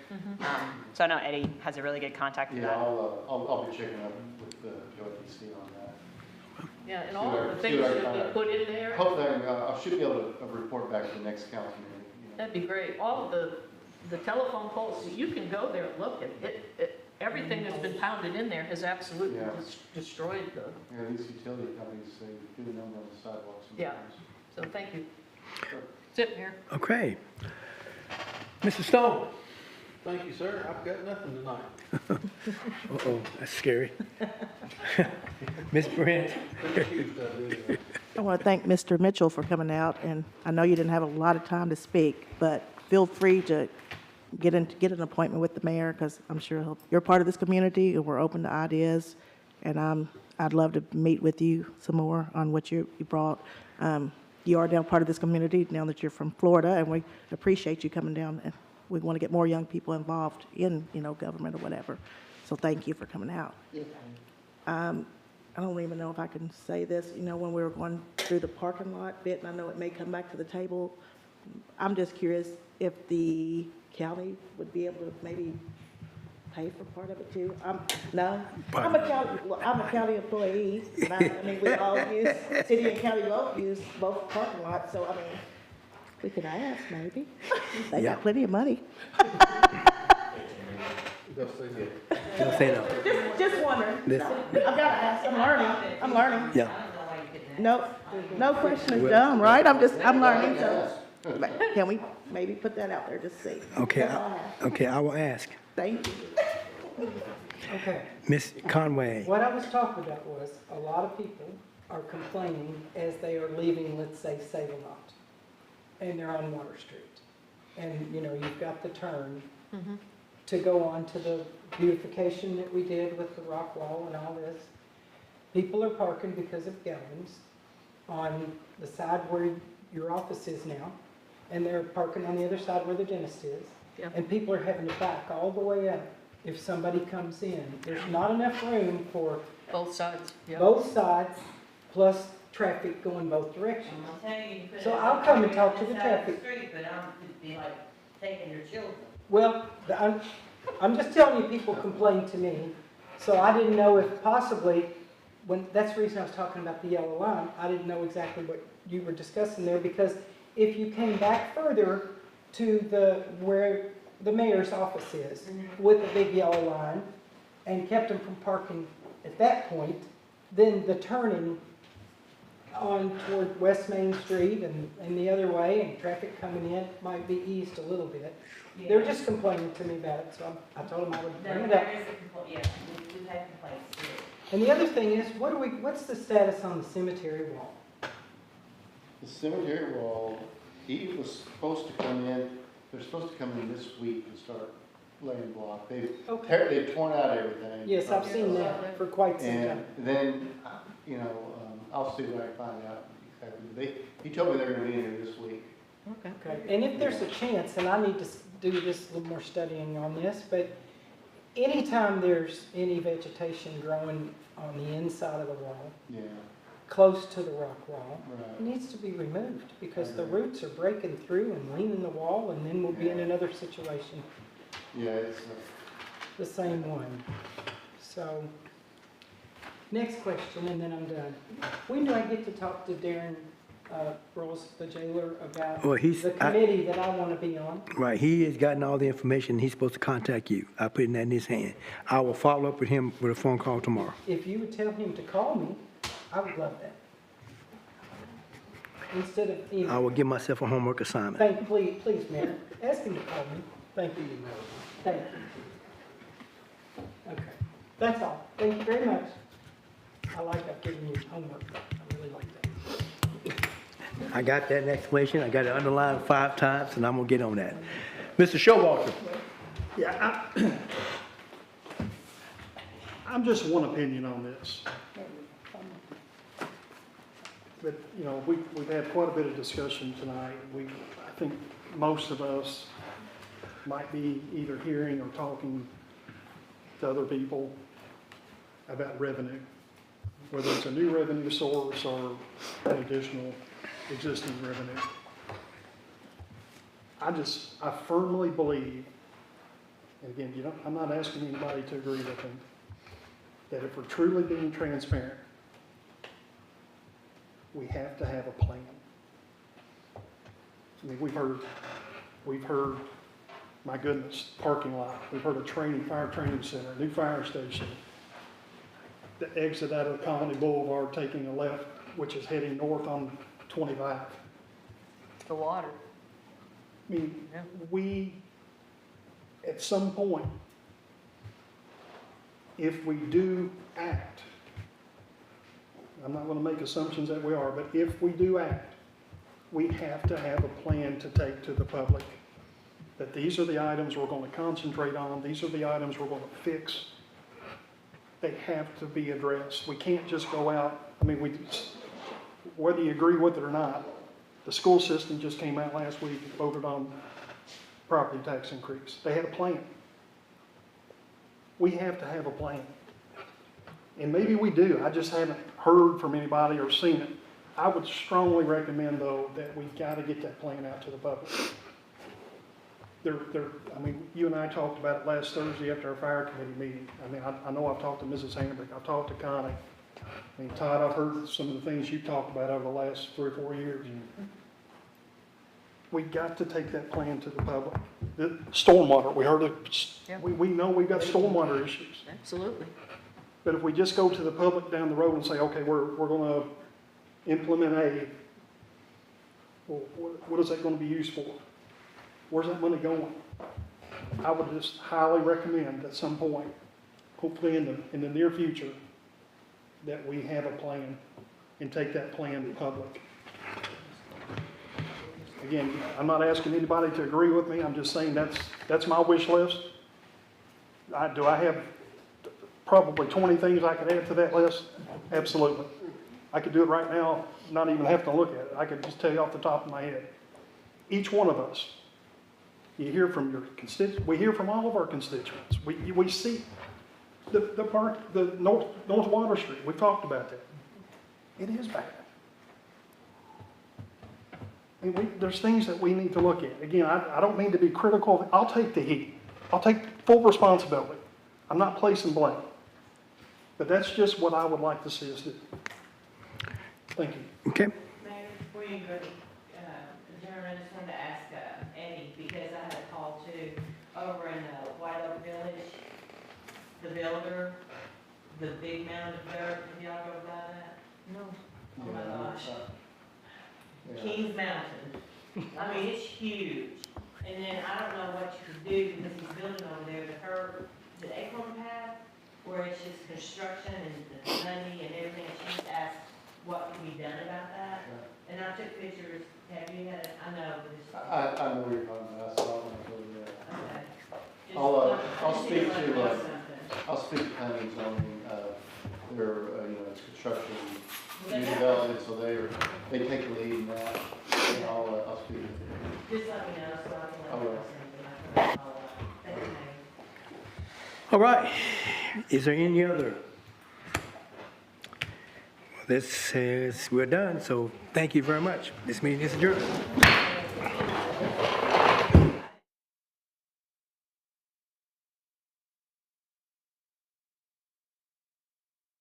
So I know Eddie has a really good contact with yeah, that. I'll be checking up with JOTC on that. Yeah, and all of the things that they put in there, Hopefully, I should be able to report back to the next council meeting. that'd be great. All of the telephone poles, you can go there and look at it. Everything that's been pounded in there has absolutely Yeah. destroyed the, Yeah, these utility companies, they do a number on the sidewalks Yeah. sometimes. so thank you. Sit here. Okay. Mr. Stone? Thank you, sir. I've got nothing tonight. Uh-oh, that's scary. Ms. Brent? I want to thank Mr. Mitchell for coming out, and I know you didn't have a lot of time to speak, but feel free to get an appointment with the mayor, because I'm sure you're part of this community, and we're open to ideas, and I'd love to meet with you some more on what you brought. You are now part of this community, now that you're from Florida, and we appreciate you coming down, and we want to get more young people involved in, government or whatever. So thank you for coming out. I don't even know if I can say this, when we were going through the parking lot bit, and I know it may come back to the table, I'm just curious if the county would be able to maybe pay for part of it too. No, I'm a county employee, and I mean, we all use, city and county both use both parking lots, so I mean, we could ask maybe. They got plenty of money. Don't say no. Just wondering. This- I've got to ask, I'm learning. Yeah. No question is dumb, right? I'm learning, so can we maybe put that out there, just see? Okay, That's all I have. okay, I will ask. Thank you. Okay. Ms. Conway? What I was talking about was, a lot of people are complaining as they are leaving, let's say, Save-A-Lot, and they're on Water Street. and, you know, you've got the turn to go on to the beautification that we did with the rock wall and all this. People are parking because of Galvin's on the side where your office is now, and they're parking on the other side where the dentist is. Yep. And people are having to back all the way up if somebody comes in. There's not enough room for Both sides, yeah. both sides, plus traffic going both directions. So I'll come and talk to the traffic. But I'm, be like taking your children. Well, I'm just telling you, people complain to me, so I didn't know if possibly, that's the reason I was talking about the yellow line, I didn't know exactly what you were discussing there, because if you came back further to where the mayor's office is, with the big yellow line, and kept them from parking at that point, then the turning on toward West Main Street and the other way, and traffic coming in might be eased a little bit. They're just complaining to me about it, so I told them I would bring it up. Yeah, we've had complaints too. And the other thing is, what's the status on the cemetery wall? The cemetery wall, he was supposed to come in, they're supposed to come in this week and start laying block. They've torn out everything. Yes, I've seen that for quite some time. And then, you know, I'll see what I can find out exactly. He told me they were gonna be in here this week. Okay, and if there's a chance, and I need to do this a little more studying on this, but anytime there's any vegetation growing on the inside of the wall, Yeah. close to the rock wall, Right. it needs to be removed, because the roots are breaking through and leaning the wall, and then we'll be in another situation, Yeah, it's, the same one. So, next question, and then I'm done. When do I get to talk to Darren Rose, the jailer, about Well, the committee that I want to be on? Right, he has gotten all the information, he's supposed to contact you. I put that in his hand. I will follow up with him with a phone call tomorrow. If you would tell him to call me, I would love that. Instead of I email. will give myself a homework assignment. Please, Mayor, ask him to call me. Thank you. Thank you. Okay, that's all. Thank you very much. I like I've given you homework. I really like that. I got that explanation, I got it underlined 5 times, and I'm gonna get on that. Mr. Showalter. Yeah, I'm just one opinion on this. But, you know, we've had quite a bit of discussion tonight. I think most of us might be either hearing or talking to other people about revenue, whether it's a new revenue source or an additional existing revenue. I firmly believe, and again, you know, I'm not asking anybody to agree with me, that if we're truly being transparent, we have to have a plan. I mean, we've heard, my goodness, parking lot. We've heard a fire training center, new fire station. The exit out of Colony Boulevard taking a left, which is heading north on 25. The water. I mean, we, at some point, if we do act, I'm not going to make assumptions that we are, but if we do act, we have to have a plan to take to the public. That these are the items we're going to concentrate on, these are the items we're going to fix. They have to be addressed. We can't just go out, I mean, whether you agree with it or not, the school system just came out last week and voted on property tax increase. They had a plan. We have to have a plan. And maybe we do, I just haven't heard from anybody or seen it. I would strongly recommend, though, that we've got to get that plan out to the public. I mean, you and I talked about it last Thursday after our fire committee meeting. I mean, I know I've talked to Mrs. Hambrick, I've talked to Connie. I mean, Todd, I've heard some of the things you've talked about over the last 3 or 4 years. We've got to take that plan to the public. The stormwater, we heard it, we know we've got stormwater issues. Absolutely. But if we just go to the public down the road and say, okay, we're going to implement A, well, what is that going to be used for? Where's that money going? I would just highly recommend at some point, hopefully in the near future, that we have a plan and take that plan to public. Again, I'm not asking anybody to agree with me, I'm just saying that's my wish list. Do I have probably 20 things I could add to that list? Absolutely. I could do it right now, not even have to look at it. I could just tell you off the top of my head. Each one of us, you hear from your constituents, we hear from all of our constituents. We see the North Water Street, we talked about that. It is bad. I mean, there's things that we need to look at. Again, I don't mean to be critical. I'll take the heat. I'll take full responsibility. I'm not placing blame. But that's just what I would like to see us do. Thank you. Okay. Mayor, before you go, adjourn, I just wanted to ask Eddie, because I had a call too, over in White Oak Village, the builder, the big mound of dirt, have y'all drove by that? No. Oh my gosh. Kings Mountain. I mean, it's huge. And then I don't know what you could do because he's building over there, the Acorn Path, where it's just construction and the money and everything. She just asked what can be done about that. And I took pictures. Have you had, I know, but it's. I know what you're talking about, I saw it when Okay. Just I'll speak just to, like something. I'll speak to planning and zoning, it's construction, new development, so they take the lead in that, and I'll speak to them. Just let me know so I I can will. let you know something. Thank you, Mayor. All right. Is there any other? This says we're done, so thank you very much. This meeting is adjourned.